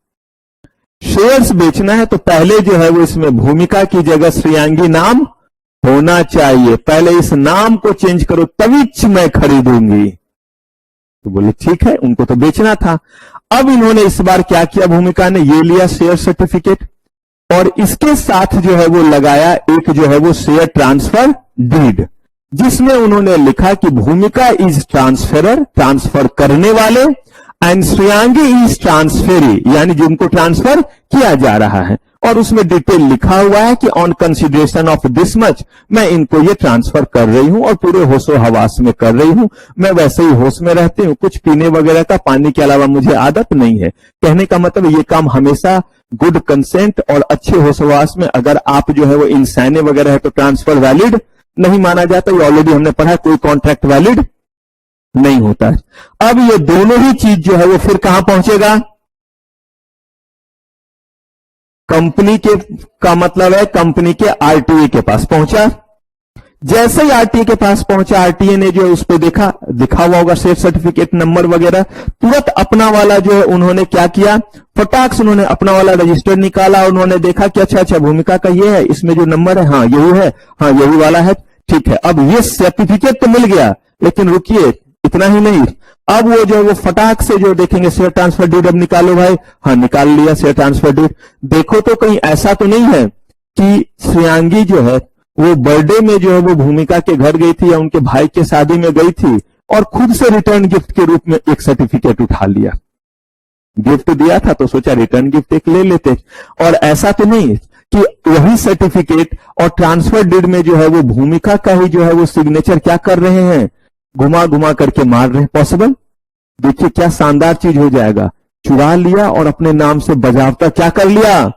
[SPEAKER 1] शेयर्स बेचना है तो पहले जो है वो इसमें भूमिका की जगह श्रेयांगी नाम होना चाहिए, पहले इस नाम को चेंज करो तभी मैं खरीदूंगी। तो बोले ठीक है, उनको तो बेचना था। अब इन्होंने इस बार क्या किया, भूमिका ने ये लिया शेयर सर्टिफिकेट और इसके साथ जो है वो लगाया एक जो है वो शेयर ट्रांसफर डीड, जिसमें उन्होंने लिखा कि भूमिका इज ट्रांसफरर, ट्रांसफर करने वाले, एंड श्रेयांगी इज ट्रांसफेरी, यानी जिनको ट्रांसफर किया जा रहा है। और उसमें डिटेल लिखा हुआ है कि on consideration of this much मैं इनको ये ट्रांसफर कर रही हूं और पूरे होशो हवास में कर रही हूं, मैं वैसे ही होश में रहती हूं, कुछ पीने वगैरह का पानी के अलावा मुझे आदत नहीं है। कहने का मतलब ये काम हमेशा गुड कंसेंट और अच्छे होश हवास में, अगर आप जो है वो इंसाने वगैरह है तो ट्रांसफर वैलिड नहीं माना जाता। ये ऑलरेडी हमने पढ़ा, कोई कॉन्ट्रैक्ट वैलिड नहीं होता है। अब ये दोनों ही चीज जो है वो फिर कहां पहुंचेगा, कंपनी के, का मतलब है कंपनी के आरटीए के पास पहुंचा। जैसे ही आरटीए के पास पहुंचा, आरटीए ने जो उस पर देखा, दिखा हुआ होगा शेयर सर्टिफिकेट नंबर वगैरह, तुरंत अपना वाला जो है उन्होंने क्या किया, फटाक से उन्होंने अपना वाला रजिस्टर निकाला। उन्होंने देखा कि अच्छा भूमिका का ये है, इसमें जो नंबर है हाँ यही है, हाँ यही वाला है, ठीक है। अब ये सर्टिफिकेट तो मिल गया, लेकिन रुकिए, इतना ही नहीं, अब वो जो वो फटाक से जो देखेंगे शेयर ट्रांसफर डीड, अब निकालो भाई, हाँ निकाल लिया शेयर ट्रांसफर डीड। देखो तो कहीं ऐसा तो नहीं है कि श्रेयांगी जो है वो बर्थडे में जो है वो भूमिका के घर गई थी या उनके भाई के शादी में गई थी और खुद से रिटर्न गिफ्ट के रूप में एक सर्टिफिकेट उठा लिया, गिफ्ट दिया था तो सोचा रिटर्न गिफ्ट एक ले लेते। और ऐसा तो नहीं कि वही सर्टिफिकेट और ट्रांसफर डीड में जो है वो भूमिका का ही जो है वो सिग्नेचर क्या कर रहे हैं, घुमा घुमा करके मार रहे हैं। पॉसिबल? देखिए क्या शानदार चीज हो जाएगा, चुरा लिया और अपने नाम से बजावता क्या कर लिया,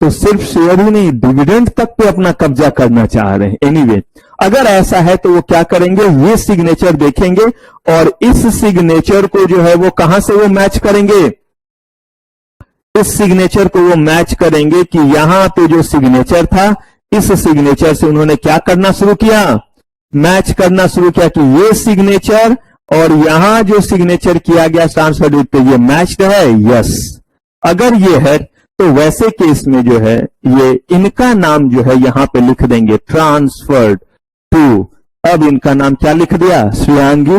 [SPEAKER 1] तो सिर्फ शेयर ही नहीं डिविडेंड तक पे अपना कब्जा करना चाह रहे हैं। एनीवे, अगर ऐसा है तो वो क्या करेंगे, ये सिग्नेचर देखेंगे और इस सिग्नेचर को जो है वो कहां से वो मैच करेंगे, इस सिग्नेचर को वो मैच करेंगे कि यहां पे जो सिग्नेचर था, इस सिग्नेचर से उन्होंने क्या करना शुरू किया, मैच करना शुरू किया कि ये सिग्नेचर और यहां जो सिग्नेचर किया गया ट्रांसफर डीड पे ये मैच्ड है। यस, अगर ये है तो वैसे केस में जो है ये इनका नाम जो है यहां पे लिख देंगे ट्रांसफर्ड टू, अब इनका नाम क्या लिख दिया, श्रेयांगी।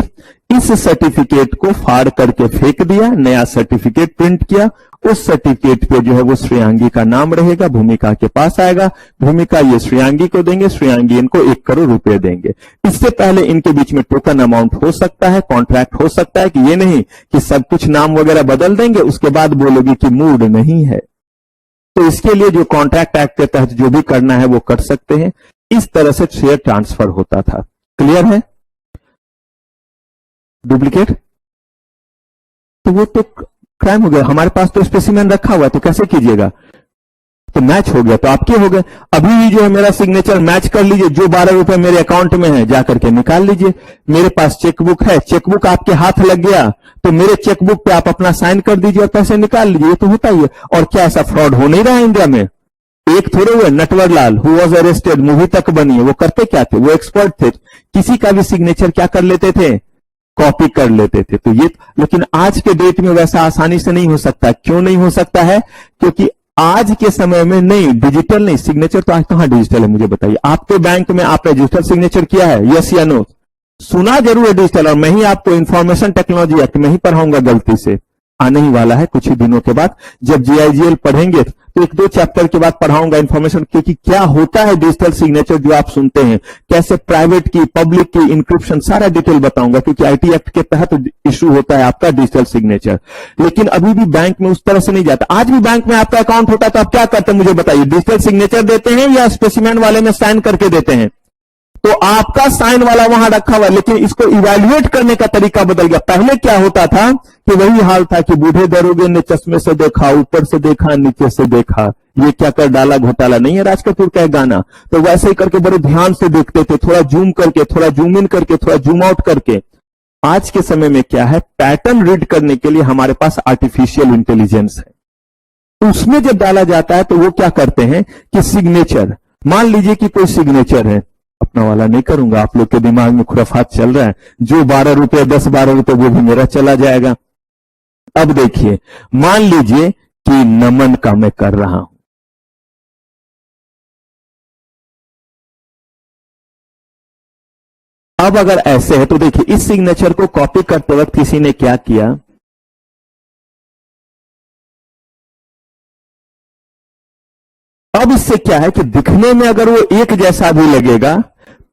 [SPEAKER 1] इस सर्टिफिकेट को फाड़ करके फेंक दिया, नया सर्टिफिकेट प्रिंट किया, उस सर्टिफिकेट पे जो है वो श्रेयांगी का नाम रहेगा, भूमिका के पास आएगा, भूमिका ये श्रेयांगी को देंगे, श्रेयांगी इनको 1 करोड़ रुपए देंगे। इससे पहले इनके बीच में टोकन अमाउंट हो सकता है, कॉन्ट्रैक्ट हो सकता है, कि ये नहीं कि सब कुछ नाम वगैरह बदल देंगे उसके बाद बोलोगी कि मूड नहीं है। तो इसके लिए जो कॉन्ट्रैक्ट एक्ट के तहत जो भी करना है वो कर सकते हैं। इस तरह से शेयर ट्रांसफर होता था। क्लियर है? डुप्लीकेट तो वो तो क्राइम हो गया, हमारे पास तो स्पेसिमेन रखा हुआ है, तो कैसे कीजिएगा, तो मैच हो गया तो आपके हो गए। अभी जो है मेरा सिग्नेचर मैच कर लीजिए, जो 12 रुपए मेरे अकाउंट में है जाकर के निकाल लीजिए। मेरे पास चेकबुक है, चेकबुक आपके हाथ लग गया तो मेरे चेकबुक पे आप अपना साइन कर दीजिए और पैसे निकाल लीजिए, ये तो होता ही है। और क्या ऐसा फ्रॉड हो नहीं रहा है इंडिया में? एक थोड़े हुए Natwar Lal who was arrested, movie तक बनी है, वो करते क्या थे, वो एक्सपर्ट थे, किसी का भी सिग्नेचर क्या कर लेते थे, कॉपी कर लेते थे। तो ये, लेकिन आज के डेट में वैसा आसानी से नहीं हो सकता। क्यों नहीं हो सकता है? क्योंकि आज के समय में नहीं, डिजिटल नहीं, सिग्नेचर तो आज कहां डिजिटल है, मुझे बताइए। आपके बैंक में आपने डिजिटल सिग्नेचर किया है, यस या नो? सुना जरूर है डिजिटल, और मैं ही आपको इंफॉर्मेशन टेक्नोलॉजी एक्ट में ही पढ़ाऊंगा गलती से। आने ही वाला है कुछ ही दिनों के बाद। जब जीआईजीएल पढ़ेंगे तो एक दो चैप्टर के बाद पढ़ाऊंगा इन्फॉर्मेशन कि क्या होता है डिजिटल सिग्नेचर जो आप सुनते हैं, कैसे प्राइवेट की, पब्लिक की, इंक्रिप्शन, सारा डिटेल बताऊंगा, क्योंकि आईटी एक्ट के तहत इशू होता है आपका डिजिटल सिग्नेचर। लेकिन अभी भी बैंक में उस तरह से नहीं जाता। आज भी बैंक में आपका अकाउंट होता है तो आप क्या करते हैं मुझे बताइए, डिजिटल सिग्नेचर देते हैं या स्पेसिमेन वाले में साइन करके देते हैं? तो आपका साइन वाला वहां रखा हुआ, लेकिन इसको इवैल्यूएट करने का तरीका बदल गया। पहले क्या होता था कि वही हाल था कि बूढ़े दरोगे ने चश्मे से देखा, ऊपर से देखा, नीचे से देखा, ये क्या कर डाला घोटाला, नहीं है राज कपूर का गाना? तो वैसे ही करके बड़े ध्यान से देखते थे, थोड़ा जूम करके, थोड़ा जूम इन करके, थोड़ा जूम आउट करके। आज के समय में क्या है, पैटर्न रीड करने के लिए हमारे पास आर्टिफिशियल इंटेलिजेंस है। उसमें जब डाला जाता है तो वो क्या करते हैं कि सिग्नेचर, मान लीजिए कि कोई सिग्नेचर है, अपना वाला नहीं करूंगा, आप लोग के दिमाग में खुराफात चल रहा है, जो 12 रुपए 10-12 रुपए वो भी मेरा चला जाएगा। अब देखिए, मान लीजिए कि नमन का मैं कर रहा हूं, अब अगर ऐसे है तो देखिए इस सिग्नेचर को कॉपी करते वक्त किसी ने क्या किया, अब इससे क्या है कि दिखने में अगर वो एक जैसा भी लगेगा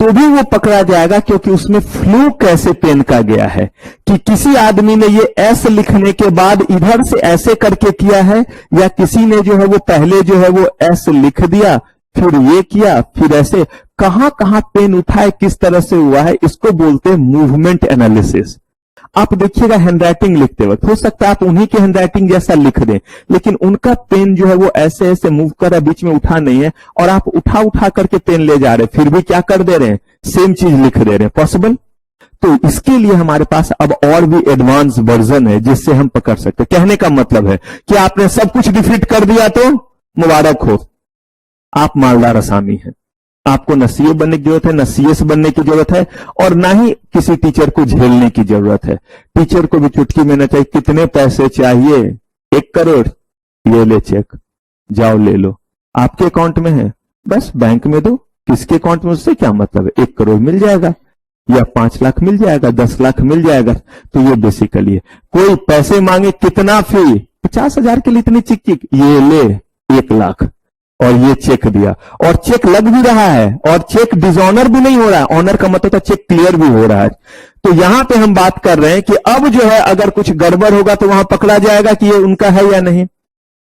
[SPEAKER 1] तो भी वो पकड़ा जाएगा, क्योंकि उसमें फ्लू कैसे पेन का गया है कि किसी आदमी ने ये एस लिखने के बाद इधर से ऐसे करके किया है, या किसी ने जो है वो पहले जो है वो एस लिख दिया, फिर ये किया, फिर ऐसे, कहां कहां पेन उठाए, किस तरह से हुआ है, इसको बोलते हैं मूवमेंट एनालिसिस। आप देखिएगा हैंडराइटिंग लिखते वक्त हो सकता है आप उन्हीं के हैंडराइटिंग जैसा लिख दें, लेकिन उनका पेन जो है वो ऐसे ऐसे मूव कर रहा है, बीच में उठा नहीं है, और आप उठा उठा करके पेन ले जा रहे हैं, फिर भी क्या कर दे रहे हैं, सेम चीज लिख दे रहे हैं। पॉसिबल? तो इसके लिए हमारे पास अब और भी एडवांस वर्जन है जिससे हम पकड़ सकते। कहने का मतलब है कि आपने सब कुछ डिफीट कर दिया तो मुबारक हो, आप मालदार असामी हैं। आपको न सीए बनने की जरूरत है, न सीएस बनने की जरूरत है, और ना ही किसी टीचर को झेलने की जरूरत है। टीचर को भी चुटकी में न चाहिए, कितने पैसे चाहिए, 1 करोड़, ये ले चेक, जाओ ले लो, आपके अकाउंट में है, बस बैंक में दो। किसके अकाउंट में, उससे क्या मतलब है, 1 करोड़ मिल जाएगा या 5 लाख मिल जाएगा, 10 लाख मिल जाएगा। तो ये बेसिकली है। कोई पैसे मांगे, कितना फी, 50,000 के लिए इतनी चिक चिक, ये ले 1 लाख, और ये चेक दिया, और चेक लग भी रहा है, और चेक डिसऑनर भी नहीं हो रहा है, ऑनर का मतलब है चेक क्लियर भी हो रहा है। तो यहां पे हम बात कर रहे हैं कि अब जो है अगर कुछ गड़बड़ होगा तो वहां पकड़ा जाएगा कि ये उनका है या नहीं।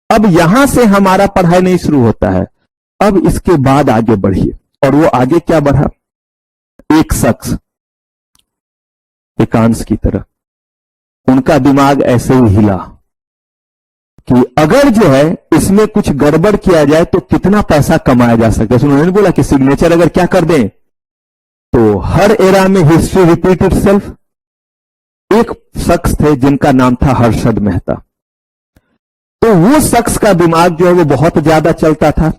[SPEAKER 1] अब यहां से हमारा पढ़ाई नहीं शुरू होता है, अब इसके बाद आगे बढ़िए। और वो आगे क्या बढ़ा, एक शख्स एकांश की तरह, उनका दिमाग ऐसे ही हिला कि अगर जो है इसमें कुछ गड़बड़ किया जाए तो कितना पैसा कमाया जा सकता है। उन्होंने बोला कि सिग्नेचर अगर क्या कर दें तो हर एरा में हिस्ट्री रिपीट इटसेल्फ। एक शख्स थे जिनका नाम था हर्षद मेहता, तो वो शख्स का दिमाग जो है वो बहुत ज्यादा चलता था।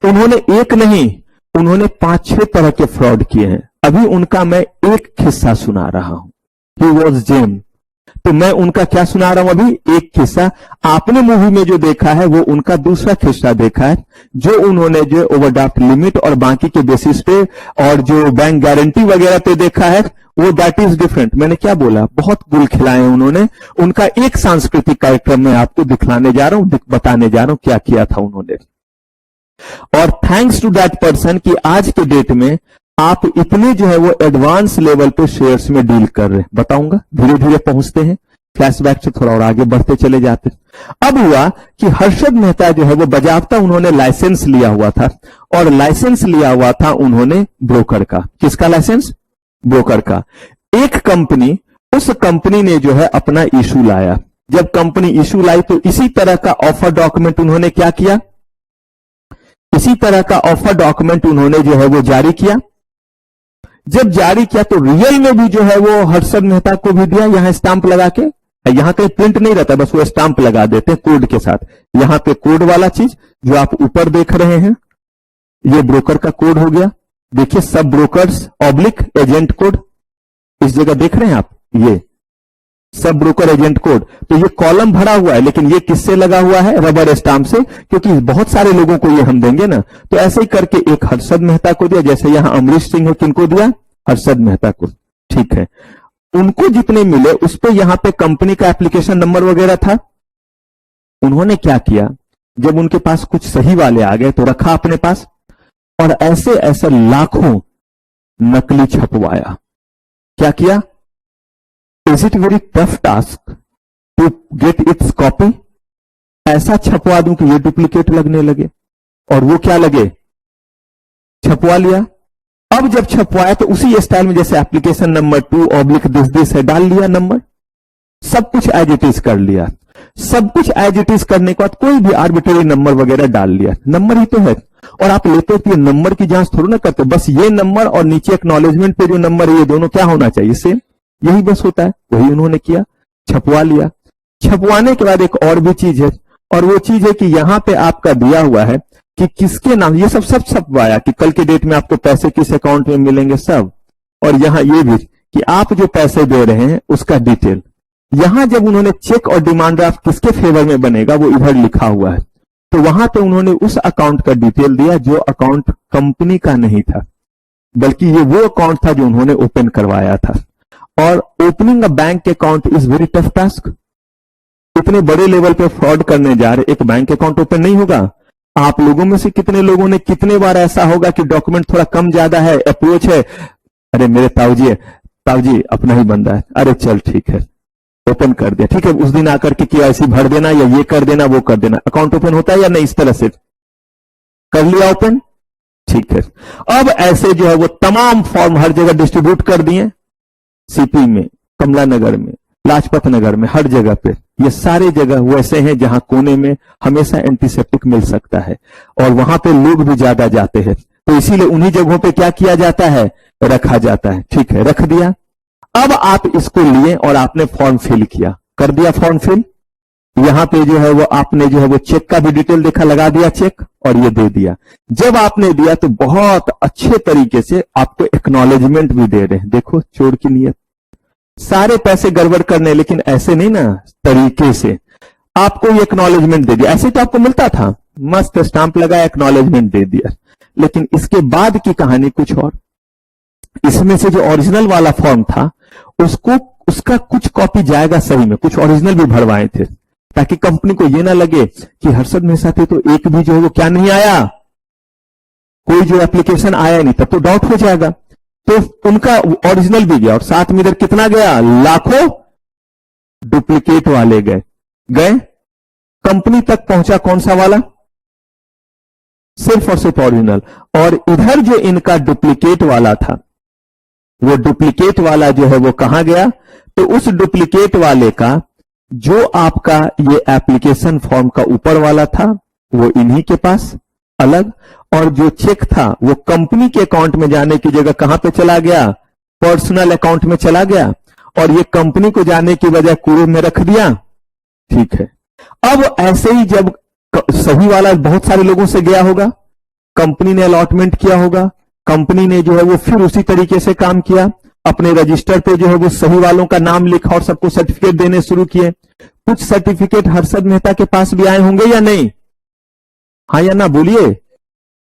[SPEAKER 1] उन्होंने एक नहीं, उन्होंने 5-6 तरह के फ्रॉड किए हैं। अभी उनका मैं एक किस्सा सुना रहा हूं, ही वॉज जेम। तो मैं उनका क्या सुना रहा हूं अभी, एक किस्सा। आपने मूवी में जो देखा है वो उनका दूसरा किस्सा देखा है, जो उन्होंने जो ओवरड्राफ्ट लिमिट और बाकी के बेसिस पे और जो बैंक गारंटी वगैरह पे देखा है वो दैट इज डिफरेंट। मैंने क्या बोला, बहुत गुल खिलाए उन्होंने। उनका एक सांस्कृतिक कार्यक्रम में आपको दिखलाने जा रहा हूं, बताने जा रहा हूं क्या किया था उन्होंने। और थैंक्स टू दैट पर्सन कि आज के डेट में आप इतने जो है वो एडवांस लेवल पे शेयर्स में डील कर रहे हैं। बताऊंगा, धीरे धीरे पहुंचते हैं, फ्लैशबैक से थोड़ा और आगे बढ़ते चले जाते हैं। अब हुआ कि हर्षद मेहता जो है वो बजाबता उन्होंने लाइसेंस लिया हुआ था, और लाइसेंस लिया हुआ था उन्होंने ब्रोकर का। किसका लाइसेंस, ब्रोकर का। एक कंपनी, उस कंपनी ने जो है अपना इशू लाया। जब कंपनी इशू लाई तो इसी तरह का ऑफर डॉक्यूमेंट उन्होंने क्या किया, इसी तरह का ऑफर डॉक्यूमेंट उन्होंने जो है वो जारी किया। जब जारी किया तो रियल में भी जो है वो हर्षद मेहता को भी दिया, यहां स्टांप लगा के। यहां कहीं प्रिंट नहीं रहता, बस वो स्टांप लगा देते हैं कोड के साथ। यहां पे कोड वाला चीज जो आप ऊपर देख रहे हैं, ये ब्रोकर का कोड हो गया। देखिए, सब ब्रोकर्स ऑब्लिक एजेंट कोड, इस जगह देख रहे हैं आप, ये सब ब्रोकर एजेंट कोड। तो ये कॉलम भरा हुआ है, लेकिन ये किससे लगा हुआ है, रबर स्टाम्प से, क्योंकि बहुत सारे लोगों को ये हम देंगे ना। तो ऐसे ही करके एक हर्षद मेहता को दिया, जैसे यहां अमरीश सिंह हो, किनको दिया, हर्षद मेहता को। ठीक है, उनको जितने मिले उस पे यहां पे कंपनी का एप्लीकेशन नंबर वगैरह था, उन्होंने क्या किया, जब उनके पास कुछ सही वाले आ गए तो रखा अपने पास, और ऐसे ऐसे लाखों नकली छपवाया। क्या किया? Is it very tough task to get its copy? ऐसा छपवा दूं कि ये डुप्लीकेट लगने लगे, और वो क्या लगे, छपवा लिया। अब जब छपवाया तो उसी स्टाइल में जैसे एप्लीकेशन नंबर 2/दिस है, डाल लिया नंबर, सब कुछ एज इट इज कर लिया। सब कुछ एज इट इज करने के बाद कोई भी आर्बिट्रेरी नंबर वगैरह डाल लिया, नंबर ही तो है। और आप लेते हो तो ये नंबर की जांच थोड़ा ना करते, बस ये नंबर और नीचे एक्नॉलेजमेंट पे जो नंबर है ये दोनों क्या होना चाहिए, सेम, यही बस होता है। वही उन्होंने किया, छपवा लिया। छपवाने के बाद एक और भी चीज है, और वो चीज है कि यहां पे आपका दिया हुआ है कि किसके नाम, ये सब छपवाया कि कल के डेट में आपको पैसे किस अकाउंट में मिलेंगे सब, और यहां ये भी कि आप जो पैसे दे रहे हैं उसका डिटेल। यहां जब उन्होंने चेक और डिमांड ड्राफ्ट किसके फेवर में बनेगा वो इधर लिखा हुआ है, तो वहां पे उन्होंने उस अकाउंट का डिटेल दिया जो अकाउंट कंपनी का नहीं था, बल्कि ये वो अकाउंट था जो उन्होंने ओपन करवाया था। और opening a bank account is very tough task. इतने बड़े लेवल पे फ्रॉड करने जा रहे, एक बैंक अकाउंट ओपन नहीं होगा। आप लोगों में से कितने लोगों ने, कितने बार ऐसा होगा कि डॉक्यूमेंट थोड़ा कम ज्यादा है, अप्रोच है, अरे मेरे ताऊजी अपना ही बंदा है, अरे चल ठीक है ओपन कर दिया, ठीक है उस दिन आकर के KYC भर देना या ये कर देना वो कर देना, अकाउंट ओपन होता है या नहीं? इस तरह से कर लिया ओपन, ठीक है। अब ऐसे जो है वो तमाम फॉर्म हर जगह डिस्ट्रीब्यूट कर दिए, CP में, कमला नगर में, लाजपत नगर में, हर जगह पे। ये सारे जगह वैसे हैं जहां कोने में हमेशा एंटीसेप्टिक मिल सकता है, और वहां पे लोग भी ज्यादा जाते हैं, तो इसीलिए उन्हीं जगहों पे क्या किया जाता है, रखा जाता है। ठीक है, रख दिया। अब आप इसको लिए और आपने फॉर्म फिल किया, कर दिया फॉर्म फिल। यहां पे जो है वो आपने जो है वो चेक का भी डिटेल देखा, लगा दिया चेक, और ये दे दिया। जब आपने दिया तो बहुत अच्छे तरीके से आपको एक्नॉलेजमेंट भी दे रहे हैं, देखो चोर की नीयत, सारे पैसे गड़बड़ करने, लेकिन ऐसे नहीं ना, तरीके से आपको ये एक्नॉलेजमेंट दे दिया। ऐसे तो आपको मिलता था, मस्त स्टांप लगाया, एक्नॉलेजमेंट दे दिया। लेकिन इसके बाद की कहानी कुछ और। इसमें से जो ओरिजिनल वाला फॉर्म था उसका कुछ कॉपी जाएगा सही में, कुछ ओरिजिनल भी भरवाए थे, ताकि कंपनी को ये ना लगे कि हर्षद मेहता थे तो एक भी जो है वो क्या नहीं आया, कोई जो एप्लीकेशन आया नहीं, तब तो डाउट हो जाएगा। तो उनका ओरिजिनल भी गया, और साथ में इधर कितना गया, लाखों डुप्लीकेट वाले गए। कंपनी तक पहुंचा कौन सा वाला, सिर्फ और सिर्फ ओरिजिनल। और इधर जो इनका डुप्लीकेट वाला था, वो डुप्लीकेट वाला जो है वो कहां गया, तो उस डुप्लीकेट वाले का जो आपका ये एप्लीकेशन फॉर्म का ऊपर वाला था वो इन्हीं के पास अलग, और जो चेक था वो कंपनी के अकाउंट में जाने की जगह कहां पे चला गया, पर्सनल अकाउंट में चला गया, और ये कंपनी को जाने की बजाय कूड़े में रख दिया। ठीक है, अब ऐसे ही जब सही वाला बहुत सारे लोगों से गया होगा, कंपनी ने अलॉटमेंट किया होगा, कंपनी ने जो है वो फिर उसी तरीके से काम किया, अपने रजिस्टर पे जो है वो सही वालों का नाम लिखा और सबको सर्टिफिकेट देने शुरू किए। कुछ सर्टिफिकेट हर्षद मेहता के पास भी आए होंगे या नहीं, हाँ या ना बोलिए,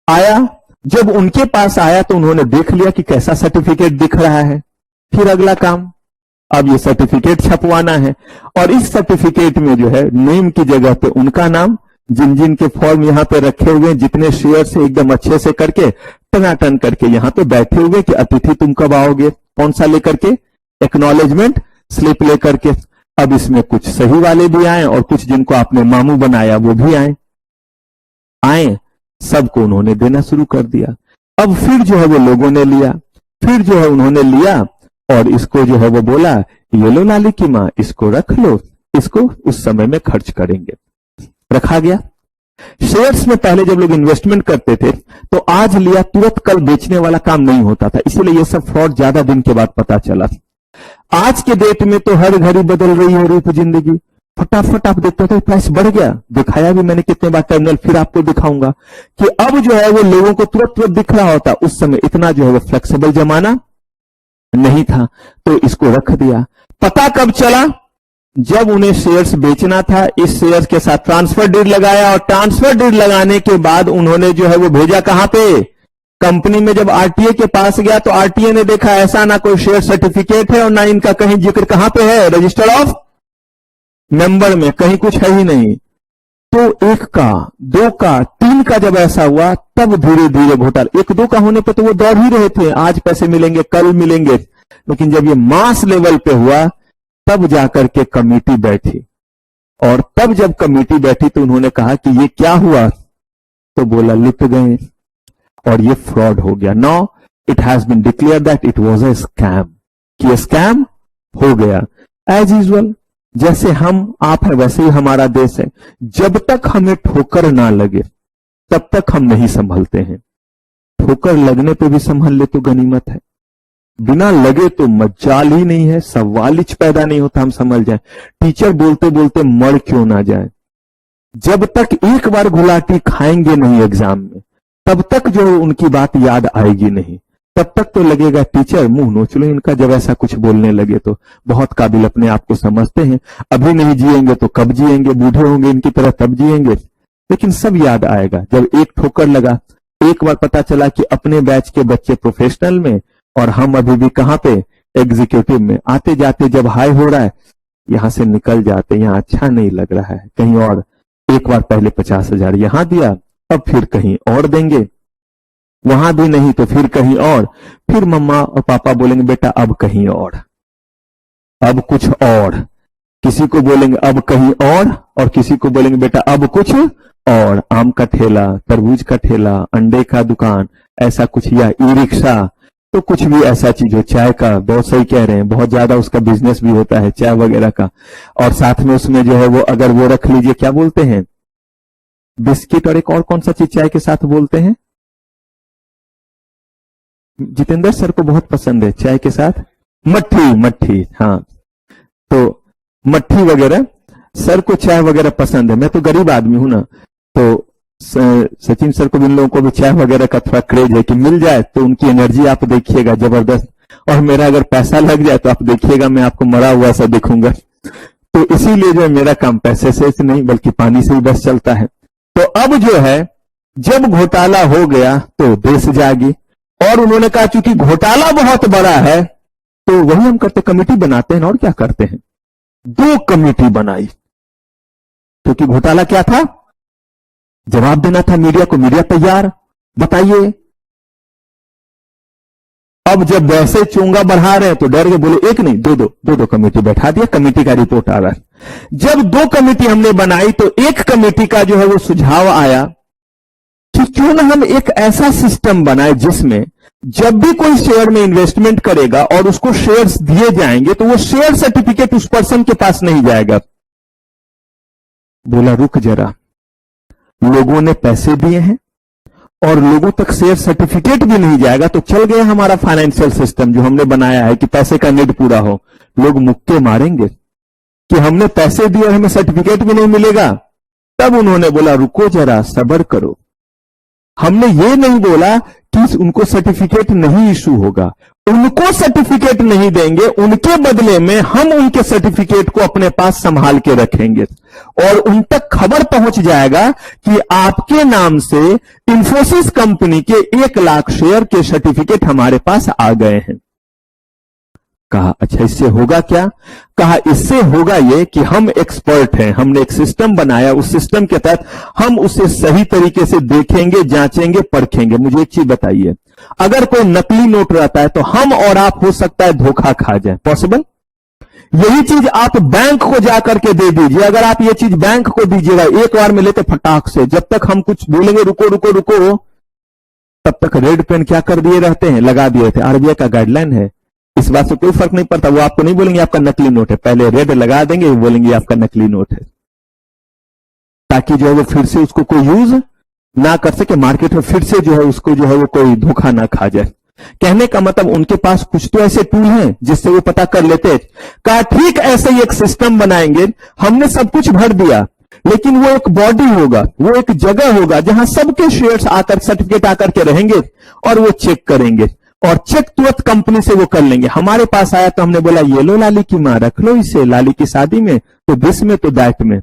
[SPEAKER 1] आया। जब उनके पास आया तो उन्होंने देख लिया कि कैसा सर्टिफिकेट दिख रहा है। फिर अगला काम, अब ये सर्टिफिकेट छपवाना है, और इस सर्टिफिकेट में जो है नेम की जगह पे उनका नाम, जिन जिन के फॉर्म यहां पे रखे हुए, जितने शेयर से एकदम अच्छे से करके टनाटन करके यहां पे बैठे हुए कि अतिथि तुम कब आओगे, कौन सा लेकर के, एक्नॉलेजमेंट स्लिप लेकर के। अब इसमें कुछ सही वाले भी आए और कुछ जिनको आपने मामू बनाया वो भी आए, सबको उन्होंने देना शुरू कर दिया। अब फिर जो है वो लोगों ने लिया, फिर जो है उन्होंने लिया और इसको जो है वो बोला, ये लो लाली की मां, इसको रख लो, इसको उस समय में खर्च करेंगे। रखा गया। शेयर्स में पहले जब लोग इन्वेस्टमेंट करते थे तो आज लिया तुरंत कल बेचने वाला काम नहीं होता था, इसीलिए ये सब फ्रॉड ज्यादा दिन के बाद पता चला। आज के डेट में तो हर घड़ी बदल रही है रूप जिंदगी, फटाफट आप देखते हो प्राइस बढ़ गया, दिखाया भी मैंने कितने बार टर्मिनल, फिर आपको दिखाऊंगा कि अब जो है वो लोगों को तुरंत दिख रहा होता। उस समय इतना जो है वो फ्लेक्सिबल जमाना नहीं था, तो इसको रख दिया। पता कब चला, जब उन्हें शेयर्स बेचना था, इस शेयर्स के साथ ट्रांसफर डीड लगाया, और ट्रांसफर डीड लगाने के बाद उन्होंने जो है वो भेजा कहां पे, कंपनी में। जब आरटीए के पास गया तो आरटीए ने देखा ऐसा ना कोई शेयर सर्टिफिकेट है और ना इनका कहीं जिक्र कहां पे है, रजिस्टर ऑफ मेंबर में, कहीं कुछ है ही नहीं। तो 1 का, 2 का, 3 का जब ऐसा हुआ तब धीरे धीरे घोटाला, 1-2 का होने पे तो वो दौड़ ही रहे थे, आज पैसे मिलेंगे कल मिलेंगे, लेकिन जब ये मास लेवल पे हुआ तब जाकर के कमेटी बैठी, और तब जब कमेटी बैठी तो उन्होंने कहा कि ये क्या हुआ, तो बोला लुट गए और ये फ्रॉड हो गया। Now it has been declare that it was a scam, कि स्कैम हो गया। एज यूजुअल जैसे हम आप है वैसे ही हमारा देश है, जब तक हमें ठोकर ना लगे तब तक हम नहीं संभलते हैं। ठोकर लगने पे भी संभल ले तो गनीमत है, बिना लगे तो मजाल ही नहीं है, सवाल ही पैदा नहीं होता हम संभल जाए। टीचर बोलते बोलते मर क्यों ना जाए, जब तक एक बार गुलाटी खाएंगे नहीं एग्जाम में तब तक जो उनकी बात याद आएगी नहीं, तब तक तो लगेगा टीचर मुंह नोच लो इनका, जब ऐसा कुछ बोलने लगे तो। बहुत काबिल अपने आप को समझते हैं, अभी नहीं जिएंगे तो कब जिएंगे, बूढ़े होंगे इनकी तरह तब जिएंगे, लेकिन सब याद आएगा जब एक ठोकर लगा। एक बार पता चला कि अपने बैच के बच्चे प्रोफेशनल में और हम अभी भी कहां पे, एग्जीक्यूटिव में। आते जाते जब हाई हो रहा है यहां से निकल जाते, यहां अच्छा नहीं लग रहा है, कहीं और। एक बार पहले 50,000 यहां दिया, अब फिर कहीं और देंगे, वहां भी नहीं तो फिर कहीं और, फिर मम्मा और पापा बोलेंगे बेटा अब कहीं और, अब कुछ और, किसी को बोलेंगे अब कहीं और किसी को बोलेंगे बेटा अब कुछ और। आम का ठेला, तरबूज का ठेला, अंडे का दुकान, ऐसा कुछ, या ई रिक्शा, तो कुछ भी ऐसा चीज हो, चाय का, बहुत सही कह रहे हैं, बहुत ज्यादा उसका बिजनेस भी होता है चाय वगैरह का, और साथ में उसमें जो है वो अगर वो रख लीजिए, क्या बोलते हैं, बिस्किट, और एक और कौन सा चीज चाय के साथ बोलते हैं, जितेंद्र सर को बहुत पसंद है चाय के साथ, मट्ठी, हाँ, तो मट्ठी वगैरह, सर को चाय वगैरह पसंद है। मैं तो गरीब आदमी हूं ना, तो सचिन सर को भी, इन लोगों को भी चाय वगैरह का थोड़ा क्रेज है कि मिल जाए तो उनकी एनर्जी आप देखिएगा जबरदस्त, और मेरा अगर पैसा लग जाए तो आप देखिएगा मैं आपको मरा हुआ सा दिखूंगा। तो इसीलिए जो है मेरा काम पैसे से नहीं बल्कि पानी से ही बस चलता है। तो अब जो है जब घोटाला हो गया तो देश जागी, और उन्होंने कहा चूंकि घोटाला बहुत बड़ा है तो वही हम करते, कमेटी बनाते हैं, और क्या करते हैं, 2 कमेटी बनाई, क्योंकि घोटाला क्या था, जवाब देना था मीडिया को, मीडिया तैयार, बताइए। अब जब वैसे चोंगा बढ़ा रहे हैं तो डर के बोले एक नहीं दो कमेटी बैठा दिया, कमेटी का रिपोर्ट आ रहा है। जब 2 कमेटी हमने बनाई तो एक कमेटी का जो है वो सुझाव आया कि क्यों ना हम एक ऐसा सिस्टम बनाए जिसमें जब भी कोई शेयर में इन्वेस्टमेंट करेगा और उसको शेयर्स दिए जाएंगे तो वो शेयर सर्टिफिकेट उस पर्सन के पास नहीं जाएगा। बोला रुक जरा, लोगों ने पैसे दिए हैं और लोगों तक शेयर सर्टिफिकेट भी नहीं जाएगा तो चल गया हमारा फाइनेंशियल सिस्टम जो हमने बनाया है कि पैसे का नीड पूरा हो। लोग मुक्के मारेंगे कि हमने पैसे दिए और हमें सर्टिफिकेट भी नहीं मिलेगा। तब उन्होंने बोला रुको जरा, सब्र करो। हमने ये नहीं बोला कि उनको सर्टिफिकेट नहीं इशू होगा, उनको सर्टिफिकेट नहीं देंगे, उनके बदले में हम उनके सर्टिफिकेट को अपने पास संभाल के रखेंगे और उन तक खबर पहुंच जाएगा कि आपके नाम से इंफोसिस कंपनी के 1 लाख शेयर के सर्टिफिकेट हमारे पास आ गए हैं। कहा अच्छा इससे होगा क्या? कहा इससे होगा ये कि हम एक्सपर्ट हैं, हमने एक सिस्टम बनाया, उस सिस्टम के तहत हम उसे सही तरीके से देखेंगे, जांचेंगे, परखेंगे। मुझे एक चीज बताइए, अगर कोई नकली नोट रहता है तो हम और आप हो सकता है धोखा खा जाए, पॉसिबल? यही चीज आप बैंक को जाकर के दे दीजिए, अगर आप ये चीज बैंक को दीजिएगा एक बार में लेते फटाक से, जब तक हम कुछ बोलेंगे रुको रुको रुको, तब तक रेड पेन क्या कर दिए रहते हैं, लगा दिए थे। आरबीआई का गाइडलाइन है, इस बात से कोई फर्क नहीं पड़ता। वो आपको नहीं बोलेंगे आपका नकली नोट है, पहले रेड लगा देंगे, वो बोलेंगे आपका नकली नोट है, ताकि जो है वो फिर से उसको कोई यूज ना कर सके, मार्केट में फिर से जो है उसको जो है वो कोई धोखा ना खा जाए। कहने का मतलब उनके पास कुछ तो ऐसे टूल हैं जिससे वो पता कर लेते हैं। कहा ठीक ऐसे ही एक सिस्टम बनाएंगे, हमने सब कुछ भर दिया, लेकिन वो एक बॉडी होगा, वो एक जगह होगा जहां सबके शेयर्स आकर सर्टिफिकेट आकर के रहेंगे और वो चेक करेंगे और चेक तुरंत कंपनी से वो कर लेंगे। हमारे पास आया तो हमने बोला ये लो लाली की मां, रख लो इसे, लाली की शादी में तो दिस में तो दैट में।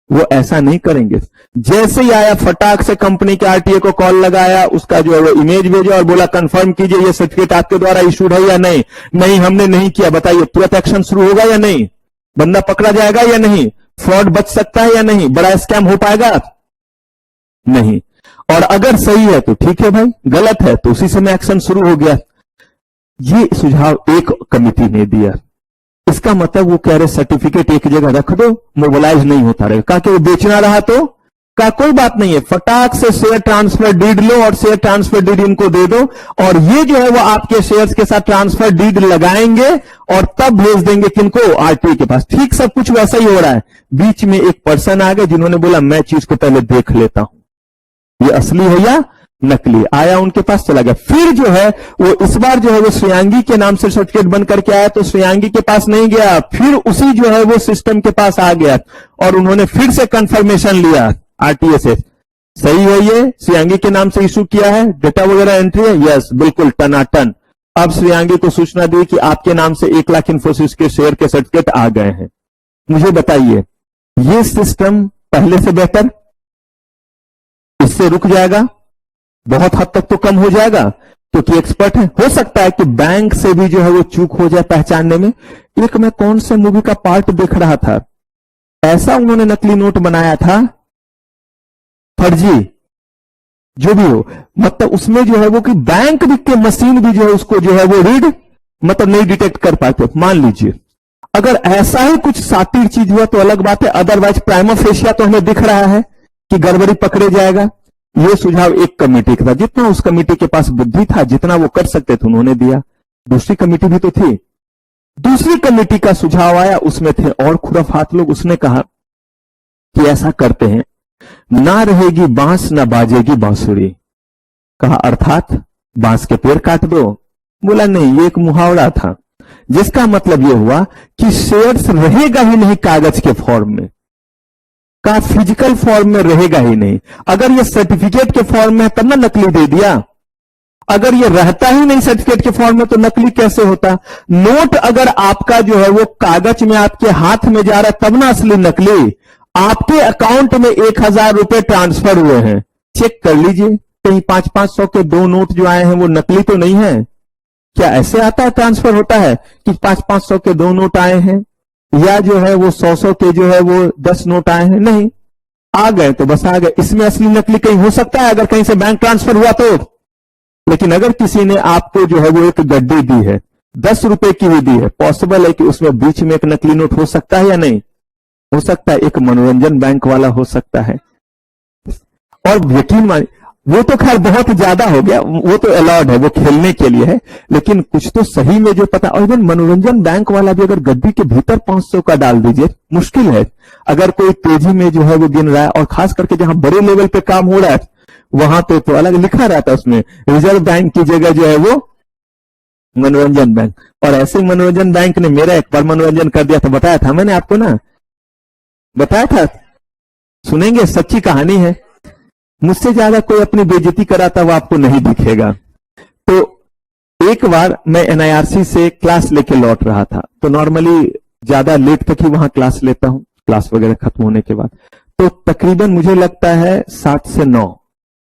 [SPEAKER 1] वो ऐसा नहीं करेंगे। जैसे ही आया फटाक से कंपनी के आरटीए को कॉल लगाया, उसका जो है वो इमेज भेजा और बोला कंफर्म कीजिए ये सर्टिफिकेट आपके द्वारा इशूड है या नहीं। नहीं हमने नहीं किया, बताइए तुरंत एक्शन शुरू होगा या नहीं? बंदा पकड़ा जाएगा या नहीं? फ्रॉड बच सकता है या नहीं? बड़ा स्कैम हो पाएगा? नहीं। और अगर सही है तो ठीक है भाई, गलत है तो उसी समय एक्शन शुरू हो गया। ये सुझाव एक कमिटी ने दिया। इसका मतलब वो कह रहे सर्टिफिकेट एक जगह रख दो, मोबिलाइज नहीं होता रहेगा। कहा कि वो बेचना रहा तो का कोई बात नहीं है, फटाक से शेयर ट्रांसफर डीड लो और शेयर ट्रांसफर डीड इनको दे दो, और ये जो है वो आपके शेयर्स के साथ ट्रांसफर डीड लगाएंगे और तब भेज देंगे किनको? आरटीआई के पास। ठीक सब कुछ वैसा ही हो रहा है। बीच में एक पर्सन आ गए जिन्होंने बोला मैं चीज को पहले देख लेता हूं, ये असली है या नकली। आया उनके पास, चला गया। फिर जो है वो इस बार जो है वो श्रेयांगी के नाम से सर्टिफिकेट बन करके आया, तो श्रेयांगी के पास नहीं गया, फिर उसी जो है वो सिस्टम के पास आ गया और उन्होंने फिर से कंफर्मेशन लिया आरटीए से, सही है ये श्रेयांगी के नाम से इशू किया है, डेटा वगैरह एंट्री है, यस बिल्कुल टनाटन। अब श्रेयांगी को सूचना दी कि आपके नाम से 1 लाख इंफोसिस के शेयर के सर्टिफिकेट आ गए हैं। मुझे बताइए, ये सिस्टम पहले से बेहतर? इससे रुक जाएगा, बहुत हद तक तो कम हो जाएगा क्योंकि एक्सपर्ट है। हो सकता है कि बैंक से भी जो है वो चूक हो जाए पहचानने में। एक मैं कौन से मूवी का पार्ट देख रहा था, ऐसा उन्होंने नकली नोट बनाया था, फर्जी जो भी हो, मतलब उसमें जो है वो कि बैंक भी के मशीन भी जो है उसको जो है वो रीड मतलब नहीं डिटेक्ट कर पाते। मान लीजिए अगर ऐसा ही कुछ सातिर चीज हुआ तो अलग बात है, अदरवाइज प्राइमा फेशिया तो हमें दिख रहा है कि गड़बड़ी पकड़े जाएगा। ये सुझाव एक कमेटी का था, जितना उस कमेटी के पास बुद्धि था, जितना वो कर सकते थे उन्होंने दिया। दूसरी कमेटी भी तो थी, दूसरी कमेटी का सुझाव आया, उसमें थे और खुराफात लोग। उसने कहा कि ऐसा करते हैं, ना रहेगी बांस ना बाजेगी बांसुरी। कहा अर्थात बांस के पेड़ काट दो? बोला नहीं, ये एक मुहावरा था, जिसका मतलब यह हुआ कि शेयर्स रहेगा ही नहीं कागज के फॉर्म में, का फिजिकल फॉर्म में रहेगा ही नहीं। अगर ये सर्टिफिकेट के फॉर्म में है तब ना नकली दे दिया, अगर ये रहता ही नहीं सर्टिफिकेट के फॉर्म में तो नकली कैसे होता? नोट अगर आपका जो है वो कागज में आपके हाथ में जा रहा है तब ना असली नकली। आपके अकाउंट में 1000 रुपए ट्रांसफर हुए हैं, चेक कर लीजिए कहीं 500-500 के 2 नोट जो आए हैं वो नकली तो नहीं है। क्या ऐसे आता है, ट्रांसफर होता है कि 500-500 के 2 नोट आए हैं, या जो है वो 100-100 के जो है वो 10 नोट आए हैं? नहीं, आ गए तो बस आ गए। इसमें असली नकली कहीं हो सकता है अगर कहीं से बैंक ट्रांसफर हुआ तो। लेकिन अगर किसी ने आपको जो है वो एक गड्डी दी है, 10 रुपए की भी दी है, पॉसिबल है कि उसमें बीच में एक नकली नोट हो सकता है या नहीं? हो सकता है, एक मनोरंजन बैंक वाला हो सकता है। और यकीन मान, वो तो खैर बहुत ज्यादा हो गया, वो तो अलाउड है, वो खेलने के लिए है, लेकिन कुछ तो सही में जो पता। और इवन मनोरंजन बैंक वाला भी अगर गड्डी के भीतर 500 का डाल दीजिए, मुश्किल है। अगर कोई तेजी में जो है वो गिन रहा है, और खास करके जहां बड़े लेवल पे काम हो रहा है वहां तो अलग लिखा रहता है उसमें, रिजर्व बैंक की जगह जो है वो मनोरंजन बैंक। और ऐसे ही मनोरंजन बैंक ने मेरा एक बार मनोरंजन कर दिया था, बताया था मैंने आपको ना, बताया था, सुनेंगे, सच्ची कहानी है। मुझसे ज्यादा कोई अपनी बेइज्जती कराता वो आपको नहीं दिखेगा। तो एक बार मैं एनआईआरसी से क्लास लेके लौट रहा था, तो नॉर्मली ज्यादा लेट तक ही वहां क्लास लेता हूं, क्लास वगैरह खत्म होने के बाद। तो तकरीबन मुझे लगता है 7 से 9,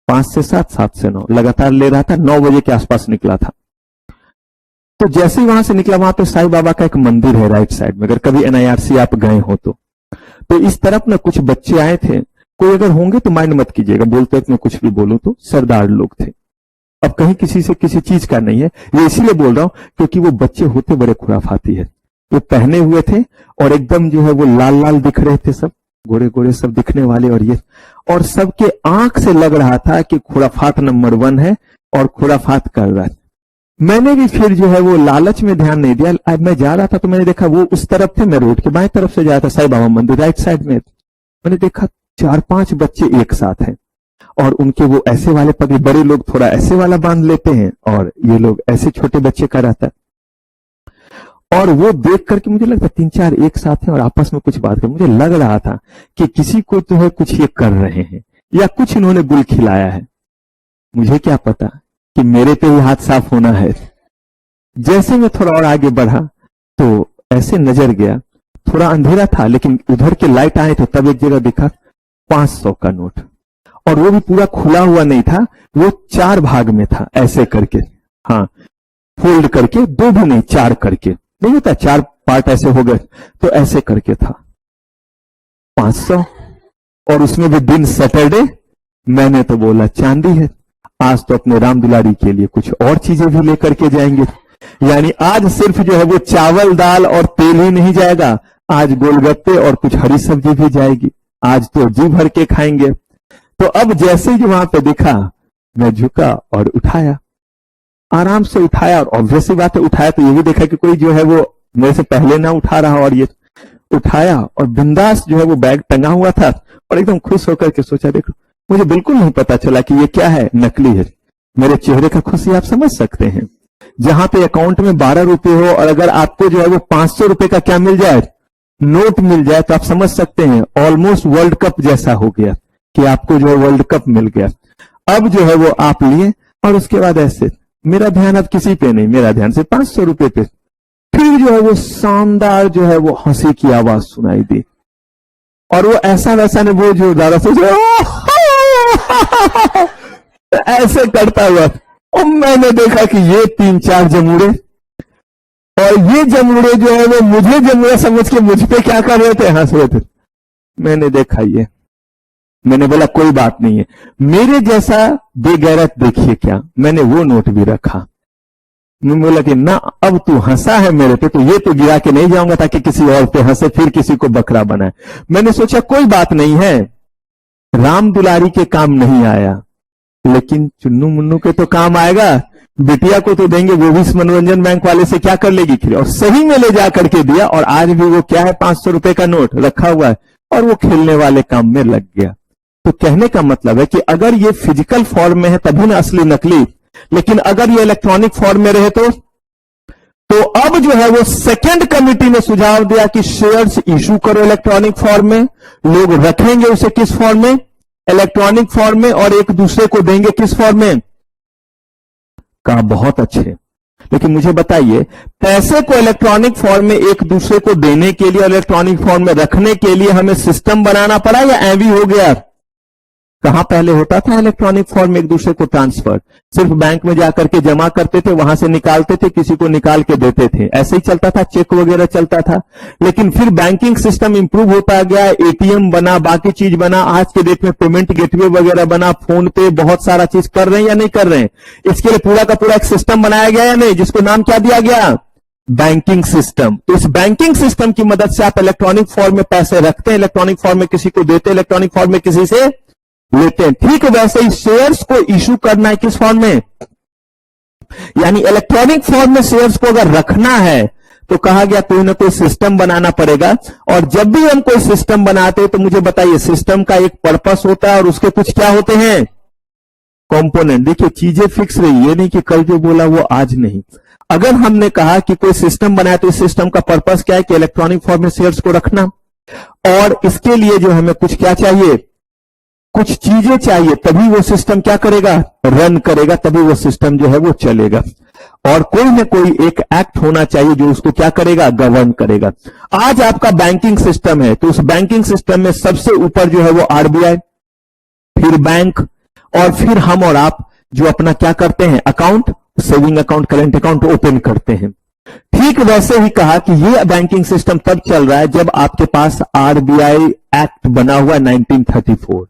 [SPEAKER 1] 5 से 7, 7 से 9 लगातार ले रहा था। 9 बजे के आसपास निकला था। तो जैसे ही वहां से निकला, वहां पे साईं बाबा का एक मंदिर है राइट साइड में, अगर कभी एनआईआरसी आप गए हो तो इस तरफ ना कुछ बच्चे आए थे। कोई अगर होंगे तो माइंड मत कीजिएगा, बोलते मैं कुछ भी बोलूं तो सरदार लोग थे। अब कहीं किसी से किसी चीज का नहीं है, ये इसीलिए बोल रहा हूं क्योंकि वो बच्चे होते बड़े खुराफाती है। वो पहने हुए थे और एकदम जो है वो लाल लाल दिख रहे थे, सब गोरे गोरे सब दिखने वाले, और ये, और सबके आंख से लग रहा था कि खुराफात नंबर 1 है और खुराफात कर रहा है। मैंने भी फिर जो है वो लालच में ध्यान नहीं दिया। अब मैं जा रहा था तो मैंने देखा वो उस तरफ थे, मैं रोड के बाएं तरफ से जा रहा था, साईं बाबा मंदिर राइट साइड में। मैंने देखा 4-5 बच्चे एक साथ हैं, और उनके वो ऐसे वाले पगड़ी, बड़े लोग थोड़ा ऐसे वाला बांध लेते हैं और ये लोग ऐसे छोटे बच्चे का रहता है। और वो देख करके मुझे लगता 3-4 एक साथ हैं और आपस में कुछ बात कर, मुझे लग रहा था कि किसी को तो है कुछ ये कर रहे हैं या कुछ इन्होंने गुल खिलाया है। मुझे क्या पता कि मेरे पे ही हाथ साफ होना है। जैसे मैं थोड़ा और आगे बढ़ा तो ऐसे नजर गया, थोड़ा अंधेरा था लेकिन उधर के लाइट आए तो तब एक जगह दिखा 500 का नोट, और वो भी पूरा खुला हुआ नहीं था, वो 4 भाग में था ऐसे करके, हाँ फोल्ड करके, 2 भी नहीं 4 करके, नहीं होता 4 पार्ट ऐसे हो गए, तो ऐसे करके था। 500, और उसमें भी दिन सैटरडे। मैंने तो बोला चांदी है, आज तो अपने राम दुलारी के लिए कुछ और चीजें भी लेकर के जाएंगे। यानी आज सिर्फ जो है वो चावल दाल और तेल ही नहीं जाएगा, आज गोलगप्पे और कुछ हरी सब्जी भी जाएगी, आज तो जी भर के खाएंगे। तो अब जैसे ही वहां पे दिखा, मैं झुका और उठाया, आराम से उठाया, और ऑब्वियस सी बात है उठाया तो ये भी देखा कि कोई जो है वो मेरे से पहले ना उठा रहा, और ये उठाया और बिंदास जो है वो बैग टंगा हुआ था, और एकदम खुश होकर के सोचा देखो, मुझे बिल्कुल नहीं पता चला कि ये क्या है, नकली है। मेरे चेहरे का खुशी आप समझ सकते हैं। जहां पे अकाउंट में 12 रुपए हो और अगर आपको जो है वो 500 रुपए का क्या मिल जाए, नोट मिल जाए, तो आप समझ सकते हैं ऑलमोस्ट वर्ल्ड कप जैसा हो गया कि आपको जो है वर्ल्ड कप मिल गया। अब जो है वो आप लिए, और उसके बाद ऐसे मेरा ध्यान अब किसी पे नहीं, मेरा ध्यान से 500 रुपए पे। फिर जो है वो शानदार जो है वो हंसी की आवाज सुनाई दी, और वो ऐसा वैसा ने वो जो ज्यादा से ऐसे करता हुआ, और मैंने देखा कि ये 3-4 जमुड़े, और ये जमुड़े जो है वो मुझे जमुड़ा समझ के मुझ पे क्या कर रहे थे, हंस रहे थे। मैंने देखा ये, मैंने बोला कोई बात नहीं है, मेरे जैसा बेगैरत देखिए क्या, मैंने वो नोट भी रखा। मैं बोला कि ना, अब तू हंसा है मेरे पे तो ये तो गिरा के नहीं जाऊंगा ताकि किसी और पे हंसे, फिर किसी को बकरा बनाए। मैंने सोचा कोई बात नहीं है, राम दुलारी के काम नहीं आया, लेकिन चुन्नू मुन्नू के तो काम आएगा। बिटिया को तो देंगे, वो भी मनोरंजन बैंक वाले से क्या कर लेगी फिर, और सही में ले जा करके दिया, और आज भी वो क्या है 500 रुपए का नोट रखा हुआ है, और वो खेलने वाले काम में लग गया। तो कहने का मतलब है कि अगर ये फिजिकल फॉर्म में है तभी ना असली नकली, लेकिन अगर ये इलेक्ट्रॉनिक फॉर्म में रहे तो अब जो है वो सेकंड कमिटी ने सुझाव दिया कि शेयर्स इशू करो इलेक्ट्रॉनिक फॉर्म में, लोग रखेंगे उसे किस फॉर्म में, इलेक्ट्रॉनिक फॉर्म में, और एक दूसरे को देंगे किस फॉर्म में। कहा बहुत अच्छे, लेकिन मुझे बताइए पैसे को इलेक्ट्रॉनिक फॉर्म में एक दूसरे को देने के लिए, इलेक्ट्रॉनिक फॉर्म में रखने के लिए हमें सिस्टम बनाना पड़ा या एवी हो गया? कहां पहले होता था इलेक्ट्रॉनिक फॉर्म में एक दूसरे को ट्रांसफर, सिर्फ बैंक में जाकर के जमा करते थे, वहां से निकालते थे, किसी को निकाल के देते थे, ऐसे ही चलता था, चेक वगैरह चलता था। लेकिन फिर बैंकिंग सिस्टम इंप्रूव होता गया, एटीएम बना, बाकी चीज बना, आज के डेट में पेमेंट गेटवे वगैरह बना, फोन पे, बहुत सारा चीज कर रहे हैं या नहीं कर रहे हैं। इसके लिए पूरा का पूरा एक सिस्टम बनाया गया या नहीं, जिसको नाम क्या दिया गया, बैंकिंग सिस्टम। तो इस बैंकिंग सिस्टम की मदद से आप इलेक्ट्रॉनिक फॉर्म में पैसे रखते हैं, इलेक्ट्रॉनिक फॉर्म में किसी को देते हैं, इलेक्ट्रॉनिक फॉर्म में किसी से लेते हैं। ठीक वैसे ही शेयर्स को इशू करना है किस फॉर्म में, यानी इलेक्ट्रॉनिक फॉर्म में शेयर्स को अगर रखना है तो कहा गया कोई ना कोई सिस्टम बनाना पड़ेगा। और जब भी हम कोई सिस्टम बनाते हैं तो मुझे बताइए सिस्टम का एक पर्पस होता है और उसके कुछ क्या होते हैं, कंपोनेंट। देखिए चीजें फिक्स रही, ये नहीं कि कल जो बोला वो आज नहीं। अगर हमने कहा कि कोई सिस्टम बनाया तो इस सिस्टम का पर्पस क्या है कि इलेक्ट्रॉनिक फॉर्म में शेयर्स को रखना, और इसके लिए जो हमें कुछ क्या चाहिए, कुछ चीजें चाहिए, तभी वो सिस्टम क्या करेगा, रन करेगा, तभी वो सिस्टम जो है वो चलेगा। और कोई ना कोई एक एक्ट होना चाहिए जो उसको क्या करेगा, गवर्न करेगा। आज आपका बैंकिंग सिस्टम है तो उस बैंकिंग सिस्टम में सबसे ऊपर जो है वो आरबीआई, फिर बैंक, और फिर हम और आप जो अपना क्या करते हैं, account, saving account, current account open करते हैं। ठीक वैसे ही कहा कि ये बैंकिंग सिस्टम तब चल रहा है जब आपके पास आरबीआई एक्ट बना हुआ 1934,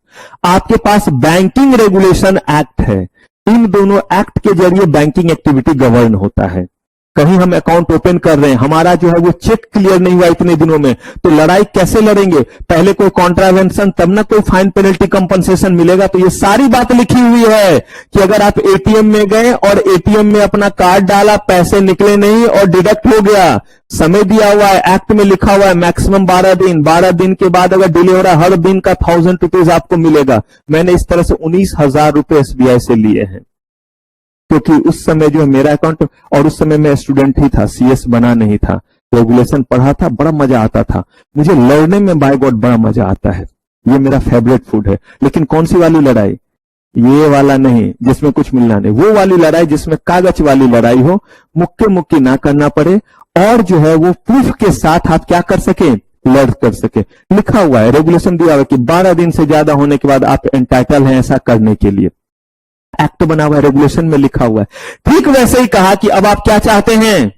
[SPEAKER 1] आपके पास बैंकिंग रेगुलेशन एक्ट है। इन दोनों एक्ट के जरिए बैंकिंग एक्टिविटी गवर्न होता है। कहीं हम अकाउंट ओपन कर रहे हैं, हमारा जो है वो चेक क्लियर नहीं हुआ इतने दिनों में, तो लड़ाई कैसे लड़ेंगे, पहले कोई कॉन्ट्रावेंशन तब ना कोई फाइन पेनल्टी कंपनसेशन मिलेगा। तो ये सारी बात लिखी हुई है कि अगर आप एटीएम में गए और एटीएम में अपना कार्ड डाला, पैसे निकले नहीं और डिडक्ट हो गया, समय दिया हुआ है, एक्ट में लिखा हुआ है मैक्सिमम 12 दिन, 12 दिन के बाद अगर डिले हो रहा है हर दिन का 1000 रुपीज आपको मिलेगा। मैंने इस तरह से 19,000 रुपए एसबीआई से लिए हैं, क्योंकि उस समय जो मेरा अकाउंट, और उस समय मैं स्टूडेंट ही था, सीएस बना नहीं था, रेगुलेशन पढ़ा था, बड़ा मजा आता था मुझे लड़ने में, बाय गॉड बड़ा मजा आता है, ये मेरा फेवरेट फूड है। लेकिन कौन सी वाली लड़ाई, ये वाला नहीं जिसमें कुछ मिलना नहीं, वो वाली लड़ाई जिसमें कागज वाली लड़ाई हो, मुक्के मुक्की ना करना पड़े, और जो है वो प्रूफ के साथ आप क्या कर सके, लड़ कर सके। लिखा हुआ है, रेगुलेशन दिया हुआ है कि 12 दिन से ज्यादा होने के बाद आप एंटाइटल हैं ऐसा करने के लिए, एक्ट बना हुआ है, रेगुलेशन में लिखा हुआ है। ठीक वैसे ही कहा कि अब आप क्या चाहते हैं,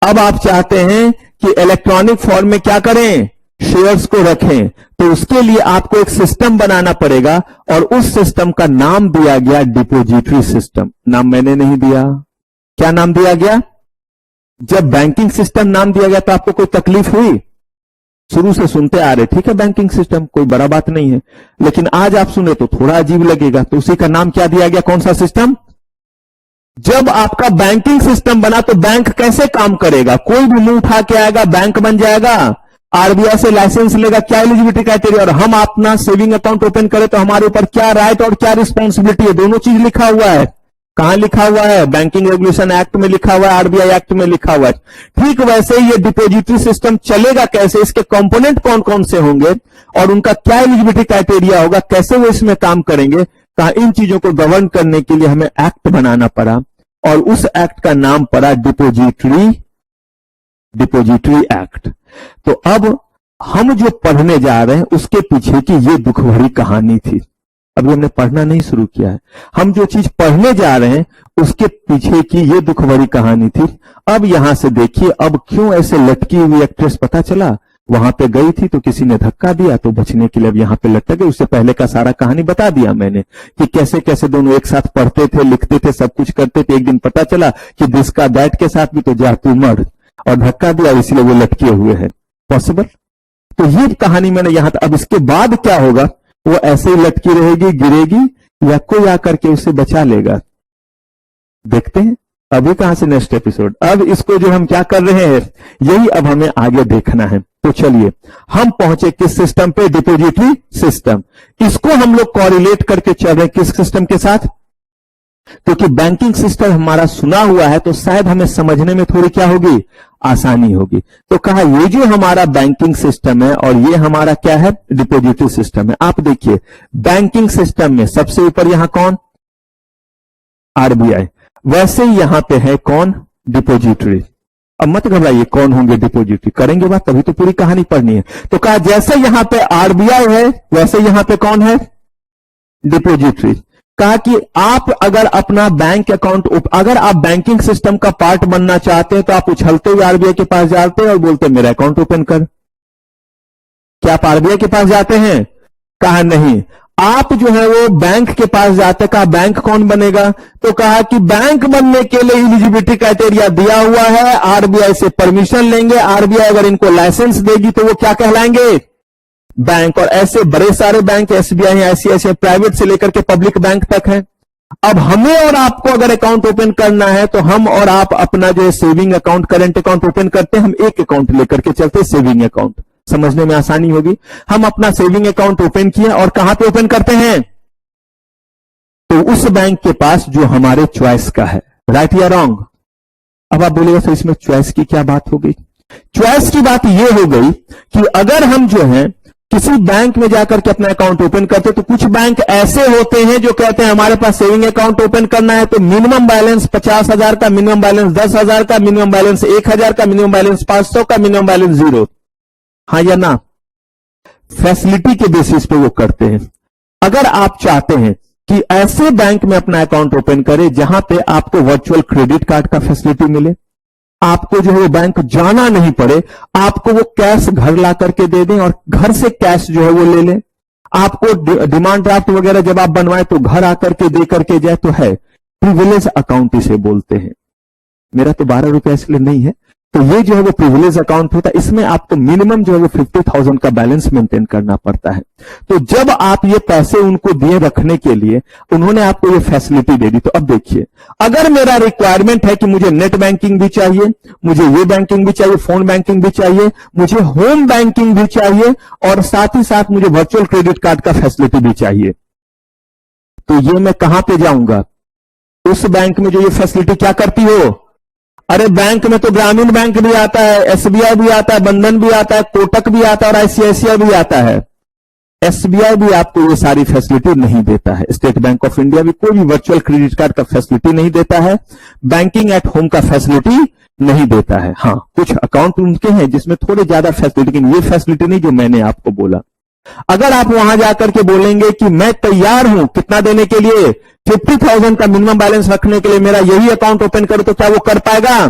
[SPEAKER 1] अब आप चाहते हैं कि इलेक्ट्रॉनिक फॉर्म में क्या करें, शेयर्स को रखें, तो उसके लिए आपको एक सिस्टम बनाना पड़ेगा और उस सिस्टम का नाम दिया गया डिपोजिटरी सिस्टम। नाम मैंने नहीं दिया। क्या नाम दिया गया? जब बैंकिंग सिस्टम नाम दिया गया तो आपको कोई तकलीफ हुई? शुरू से सुनते आ रहे, ठीक है, बैंकिंग सिस्टम कोई बड़ा बात नहीं है, लेकिन आज आप सुने तो थोड़ा अजीब लगेगा। तो उसी का नाम क्या दिया गया? कौन सा सिस्टम? जब आपका बैंकिंग सिस्टम बना तो बैंक कैसे काम करेगा? कोई भी मुंह उठा के आएगा, बैंक बन जाएगा, आरबीआई से लाइसेंस लेगा, क्या एलिजिबिलिटी क्राइटेरिया, और हम अपना सेविंग अकाउंट ओपन करें तो हमारे ऊपर क्या राइट और क्या रिस्पॉन्सिबिलिटी है, दोनों चीज लिखा हुआ है। कहां लिखा हुआ है? बैंकिंग रेगुलेशन एक्ट में लिखा हुआ है, आरबीआई एक्ट में लिखा हुआ है। ठीक वैसे ही ये डिपोजिटरी सिस्टम चलेगा कैसे, इसके कंपोनेंट कौन कौन से होंगे और उनका क्या एलिजिबिलिटी क्राइटेरिया होगा, कैसे वो इसमें काम करेंगे, कहा इन चीजों को गवर्न करने के लिए हमें एक्ट बनाना पड़ा और उस एक्ट का नाम पड़ा डिपोजिटरी एक्ट। तो अब हम जो पढ़ने जा रहे हैं उसके पीछे की ये दुख भरी कहानी थी। अभी हमने पढ़ना नहीं शुरू किया है, हम जो चीज पढ़ने जा रहे हैं उसके पीछे की ये दुख भरी कहानी थी। अब यहां से देखिए, अब क्यों ऐसे लटकी हुई एक्ट्रेस पता चला? वहां पे गई थी तो किसी ने धक्का दिया तो बचने के लिए अब यहां पे लटक गई। उससे पहले का सारा कहानी बता दिया मैंने कि कैसे कैसे दोनों एक साथ पढ़ते थे, लिखते थे, सब कुछ करते थे। एक दिन पता चला कि जिसका दैट के साथ भी तो जा तू मर, और धक्का दिया इसलिए वो लटके हुए हैं। पॉसिबल? तो ये कहानी मैंने यहां तक। अब इसके बाद क्या होगा? वो ऐसे ही लटकी रहेगी, गिरेगी, या कोई आकर के उसे बचा लेगा? देखते हैं अभी कहां से नेक्स्ट एपिसोड। अब इसको जो हम क्या कर रहे हैं, यही अब हमें आगे देखना है। तो चलिए हम पहुंचे किस सिस्टम पे? Depository system. इसको हम लोग कोरिलेट करके चल रहे हैं किस सिस्टम के साथ? क्योंकि बैंकिंग सिस्टम हमारा सुना हुआ है तो शायद हमें समझने में थोड़ी क्या होगी, आसानी होगी। तो कहा ये जो हमारा बैंकिंग सिस्टम है और ये हमारा क्या है, डिपोजिटरी सिस्टम है। आप देखिए बैंकिंग सिस्टम में सबसे ऊपर यहां कौन? आरबीआई। वैसे ही यहां पे है कौन? डिपोजिटरी। अब मत घबराइए कौन होंगे डिपोजिटरी, करेंगे बात, तभी तो पूरी कहानी पढ़नी है। तो कहा जैसे यहां पे आरबीआई है वैसे यहां पे कौन है? डिपोजिटरी। कहा कि आप अगर अपना बैंक अकाउंट, अगर आप बैंकिंग सिस्टम का पार्ट बनना चाहते हैं तो आप उछलते हुए आरबीआई के पास जाते हैं और बोलते हैं मेरा अकाउंट ओपन कर। क्या आप आरबीआई के पास जाते हैं? कहा नहीं, आप जो है वो बैंक के पास जाते। कहा बैंक कौन बनेगा? तो कहा कि बैंक बनने के लिए एलिजिबिलिटी क्राइटेरिया दिया हुआ है, आरबीआई से परमिशन लेंगे, आरबीआई अगर इनको लाइसेंस देगी तो वो क्या कहलाएंगे? बैंक। और ऐसे बड़े सारे बैंक, एसबीआई है, आईसीआईसीआई, प्राइवेट से लेकर के पब्लिक बैंक तक है। अब हमें और आपको अगर अकाउंट ओपन करना है तो हम और आप अपना जो है saving account, current account open करते हैं, हम एक अकाउंट लेकर के चलते, सेविंग अकाउंट, समझने में आसानी होगी। हम अपना सेविंग अकाउंट ओपन किया और कहां पे ओपन करते हैं? तो उस बैंक के पास जो हमारे चॉइस का है। राइट या रॉन्ग? अब आप बोलेगा सर इसमें चॉइस की क्या बात हो गई? चॉइस की बात यह हो गई कि अगर हम जो है किसी बैंक में जाकर के अपना अकाउंट ओपन करते, तो कुछ बैंक ऐसे होते हैं जो कहते हैं हमारे पास सेविंग अकाउंट ओपन करना है तो मिनिमम बैलेंस 50,000 का, मिनिमम बैलेंस 10,000 का, मिनिमम बैलेंस 1,000 का, मिनिमम बैलेंस 500 का, मिनिमम बैलेंस 0। हाँ या ना? फैसिलिटी के बेसिस पे वो करते हैं। अगर आप चाहते हैं कि ऐसे बैंक में अपना अकाउंट ओपन करें जहां पे आपको वर्चुअल क्रेडिट कार्ड का फैसिलिटी मिले, आपको जो है वो बैंक जाना नहीं पड़े, आपको वो कैश घर ला करके दे दें और घर से कैश जो है वो ले लें, आपको डिमांड ड्राफ्ट वगैरह जब आप बनवाए तो घर आकर के दे करके जाए, तो है प्रिविलेज अकाउंट इसे बोलते हैं। मेरा तो 12 रुपया इसलिए नहीं है, तो ये जो है वो प्रिविलेज अकाउंट होता है। इसमें आपको मिनिमम जो है वो 50,000 का बैलेंस मेंटेन करना पड़ता है। तो जब आप ये पैसे उनको दिए रखने के लिए, उन्होंने आपको ये फैसिलिटी दे दी। तो अब देखिए, अगर मेरा रिक्वायरमेंट है कि मुझे नेट बैंकिंग भी चाहिए, मुझे ये बैंकिंग भी चाहिए, फोन बैंकिंग भी चाहिए, मुझे होम बैंकिंग भी चाहिए और साथ ही साथ मुझे वर्चुअल क्रेडिट कार्ड का फैसिलिटी भी चाहिए, तो ये मैं कहां पे जाऊंगा? उस बैंक में जो ये फैसिलिटी क्या करती हो? अरे बैंक में तो ग्रामीण बैंक भी आता है, एसबीआई भी आता है, बंधन भी आता है, कोटक भी आता है और आईसीआईसीआई भी आता है। एसबीआई भी आपको ये सारी फैसिलिटी नहीं देता है। स्टेट बैंक ऑफ इंडिया भी कोई भी वर्चुअल क्रेडिट कार्ड का फैसिलिटी नहीं देता है, बैंकिंग एट होम का फैसिलिटी नहीं देता है। हाँ, कुछ अकाउंट उनके हैं जिसमें थोड़े ज्यादा फैसिलिटी, लेकिन ये फैसिलिटी नहीं जो मैंने आपको बोला। अगर आप वहां जाकर के बोलेंगे कि मैं तैयार हूं कितना देने के लिए, 50,000 का मिनिमम बैलेंस रखने के लिए, मेरा यही अकाउंट ओपन करो, तो क्या वो कर पाएगा?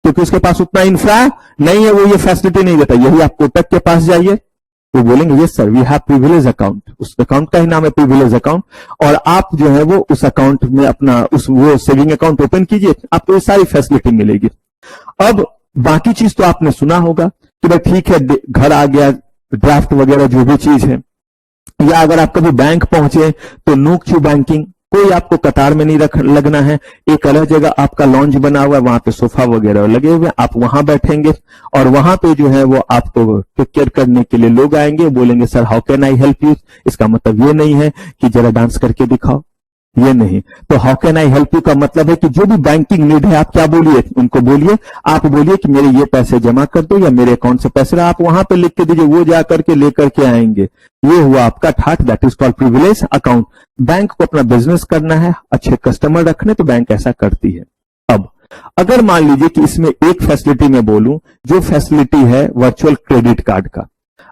[SPEAKER 1] क्योंकि उसके पास उतना इंफ्रा नहीं है, वो ये फैसिलिटी नहीं देता। यही आप कोटक के पास जाइए तो बोलेंगे ये sir we have privilege account, उस अकाउंट का ही नाम है प्रिविलेज अकाउंट, और आप जो है वो उस अकाउंट में अपना वो सेविंग अकाउंट ओपन कीजिए, आपको ये सारी फैसिलिटी मिलेगी। अब बाकी चीज तो आपने सुना होगा कि भाई ठीक है घर आ गया, ड्राफ्ट वगैरह जो भी चीज है, या अगर आप कभी बैंक पहुंचे तो नोक चू बैंकिंग, कोई आपको कतार में नहीं लगना है, एक अलग जगह आपका लॉन्ज बना हुआ है, वहां पे सोफा वगैरह लगे हुए, आप वहां बैठेंगे और वहां पे जो है वो आपको टेक केयर करने के लिए लोग आएंगे, बोलेंगे sir how can I help you. इसका मतलब ये नहीं है कि जरा डांस करके दिखाओ, ये नहीं। तो how can I help you का मतलब है कि जो भी बैंकिंग नीड है आप क्या बोलिए, उनको बोलिए, आप बोलिए कि मेरे ये पैसे जमा कर दो या मेरे अकाउंट से पैसे, आप वहां पे लिख के दीजिए, वो जा करके लेकर के आएंगे। ये हुआ आपका ठाट, that is called privilege account. Bank को अपना बिजनेस करना है, अच्छे कस्टमर रखने, तो बैंक ऐसा करती है। अब अगर मान लीजिए कि इसमें एक फैसिलिटी में बोलूं, जो फैसिलिटी है वर्चुअल क्रेडिट कार्ड का।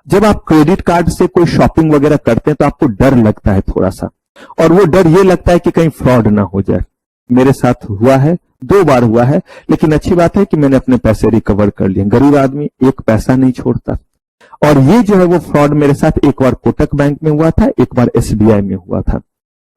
[SPEAKER 1] जब आप क्रेडिट कार्ड से कोई शॉपिंग वगैरह करते हैं तो आपको डर लगता है थोड़ा सा, और वो डर ये लगता है कि कहीं फ्रॉड ना हो जाए। मेरे साथ हुआ है, 2 बार हुआ है, लेकिन अच्छी बात है कि मैंने अपने पैसे रिकवर कर लिए। गरीब आदमी एक पैसा नहीं छोड़ता। और ये जो है वो फ्रॉड मेरे साथ एक बार कोटक बैंक में हुआ था, एक बार एसबीआई में हुआ था,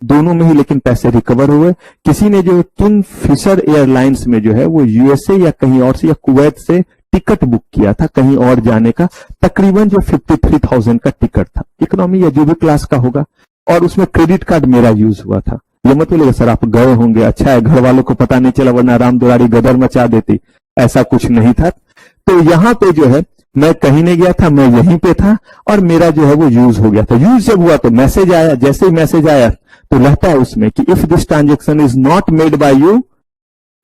[SPEAKER 1] दोनों में ही लेकिन पैसे रिकवर हुए। किसी ने जो किंग फिशर एयरलाइंस में जो है वो यूएसए या कहीं और से या कुवैत से टिकट बुक किया था कहीं और जाने का, तकरीबन जो 53,000 का टिकट था, इकोनॉमी या जो भी क्लास का होगा, और उसमें क्रेडिट कार्ड मेरा यूज हुआ था। ये मत बोलिएगा सर आप गए होंगे, अच्छा है घर वालों को पता नहीं चला वरना राम दुलारी गदर मचा देती, ऐसा कुछ नहीं था। तो यहां पे जो है मैं कहीं नहीं गया था, मैं यहीं पे था और मेरा जो है वो यूज हो गया था। यूज जब हुआ तो मैसेज आया, जैसे ही मैसेज आया तो रहता है उसमें कि if this transaction is not made by you,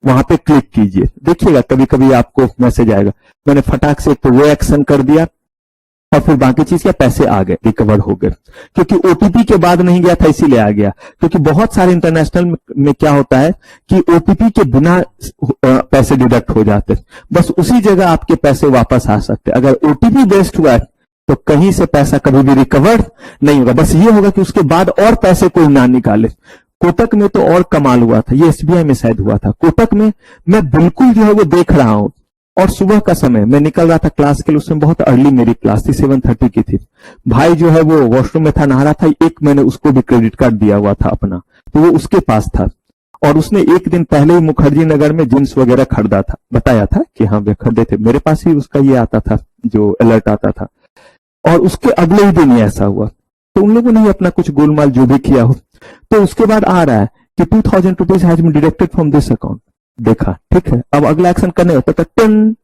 [SPEAKER 1] वहां पे क्लिक कीजिए। देखिएगा कभी कभी आपको मैसेज आएगा। मैंने फटाक से तो वो एक्शन कर दिया और फिर बाकी चीज के पैसे आ गए, रिकवर हो गए, क्योंकि ओटीपी के बाद नहीं गया था इसीलिए आ गया। क्योंकि बहुत सारे इंटरनेशनल में क्या होता है कि ओटीपी के बिना पैसे डिडक्ट हो जाते, बस उसी जगह आपके पैसे वापस आ सकते। अगर ओटीपी बेस्ड हुआ है तो कहीं से पैसा कभी भी रिकवर नहीं होगा, बस ये होगा कि उसके बाद और पैसे कोई ना निकाले। कोटक में तो और कमाल हुआ था, ये एसबीआई में शायद हुआ था। कोटक में मैं बिल्कुल जो है वो देख रहा हूं, और सुबह का समय मैं निकल रहा था क्लास के लिए, उसमें बहुत अर्ली मेरी क्लास थी, 7:30 की थी। भाई जो है वो वॉशरूम में था, नहा रहा था, एक मैंने उसको भी क्रेडिट कार्ड दिया हुआ था अपना, तो वो उसके पास था, और उसने एक दिन पहले ही मुखर्जी नगर में जींस वगैरह खरीदा था, बताया था कि हाँ वे खरीदे थे, मेरे पास ही उसका ये आता था जो अलर्ट आता था, और उसके अगले ही दिन ही ऐसा हुआ। तो उन लोगों ने ही अपना कुछ गोलमाल जो भी किया हो, तो उसके बाद आ रहा है कि 2000 rupees has been deducted from this account. देखा ठीक है, अब अगला एक्शन करने होता था 10,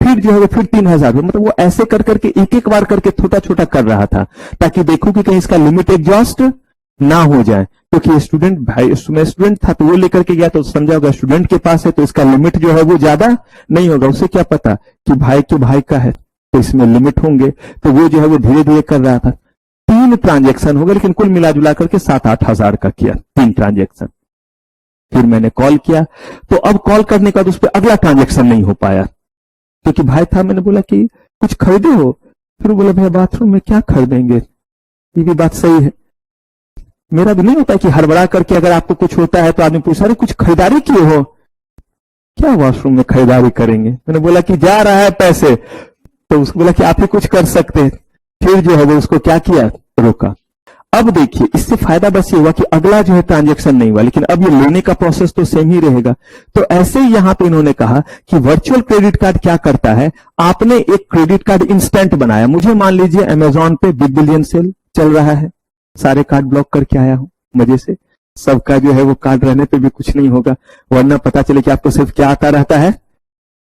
[SPEAKER 1] फिर जो है वो फिर 3000, मतलब वो ऐसे कर करके एक एक बार करके छोटा छोटा कर रहा था, ताकि देखो कि कहीं इसका लिमिट एग्जॉस्ट ना हो जाए। क्योंकि स्टूडेंट भाई, मैं स्टूडेंट था तो वो लेकर के गया, तो समझा होगा स्टूडेंट के पास है तो इसका लिमिट जो है वो ज्यादा नहीं होगा। उसे क्या पता कि भाई के भाई का है तो इसमें लिमिट होंगे, तो वो जो है वो धीरे धीरे कर रहा था। 3 ट्रांजेक्शन हो गए, लेकिन कुल मिला जुला करके 7-8 हजार का किया 3 ट्रांजेक्शन। फिर मैंने कॉल किया, तो अब कॉल करने के बाद उस पर अगला ट्रांजेक्शन नहीं हो पाया, क्योंकि भाई था। मैंने बोला कि कुछ खरीदे हो? फिर बोला भैया बाथरूम में क्या खरीदेंगे। ये भी बात सही है, मेरा भी नहीं होता कि हड़बड़ा करके अगर आपको कुछ होता है तो आदमी पूछा अरे कुछ खरीदारी किए हो क्या, वॉशरूम में खरीदारी करेंगे। मैंने बोला कि जा रहा है पैसे, तो उसको बोला कि आप ही कुछ कर सकते हैं। फिर जो है वो उसको क्या किया, रोका। अब देखिए इससे फायदा बस ये हुआ कि अगला जो है ट्रांजेक्शन नहीं हुआ, लेकिन अब ये लेने का प्रोसेस तो सेम ही रहेगा। तो ऐसे ही यहां पे इन्होंने कहा कि वर्चुअल क्रेडिट कार्ड क्या करता है, आपने एक क्रेडिट कार्ड इंस्टेंट बनाया। मुझे मान लीजिए अमेजॉन पे बिग बिलियन सेल चल रहा है, सारे कार्ड ब्लॉक करके आया हूं मजे से, सबका जो है वो कार्ड रहने पे भी कुछ नहीं होगा, वरना पता चले कि आपको सिर्फ क्या आता रहता है,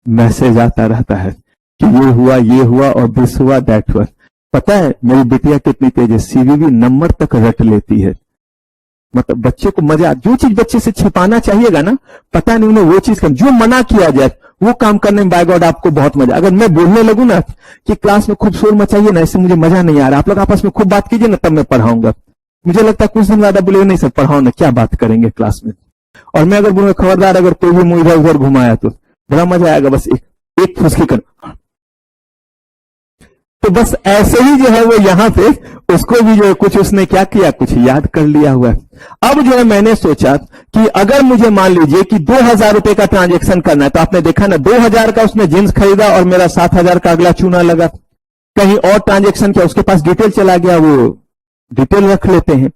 [SPEAKER 1] मैसेज आता रहता है कि ये हुआ और दिस हुआ दैट हुआ। पता है मेरी बिटिया कितनी तेज है, सीवीवी नंबर तक रट लेती है। मतलब बच्चे को मजा, जो चीज बच्चे से छिपाना चाहिएगा ना, पता नहीं उन्हें वो चीज कर, जो मना किया जाए वो काम करने में बाय गॉड आपको बहुत मजा। अगर मैं बोलने लगूं ना कि क्लास में खूब शोर मचाइए ना, इससे मुझे मजा नहीं आ रहा, आप लोग आपस में खूब बात कीजिए ना, तब मैं पढ़ाऊंगा। मुझे लगता है कुछ दिन ज्यादा बोले नहीं सर पढ़ाओ ना, क्या बात करेंगे क्लास में। और मैं अगर बोलूंगा खबरदार अगर कोई भी मुंह इधर उधर घुमाया तो बड़ा मजा आएगा, बस एक फुसकी कर। तो बस ऐसे ही जो है वो यहां पे उसको भी जो है कुछ उसने क्या किया, कुछ याद कर लिया हुआ है। अब जो है मैंने सोचा कि अगर मुझे मान लीजिए कि 2,000 रुपए का ट्रांजेक्शन करना है, तो आपने देखा ना 2,000 का उसने जींस खरीदा और मेरा 7,000 का अगला चूना लगा। कहीं और ट्रांजेक्शन किया, उसके पास डिटेल चला गया, वो डिटेल रख लेते हैं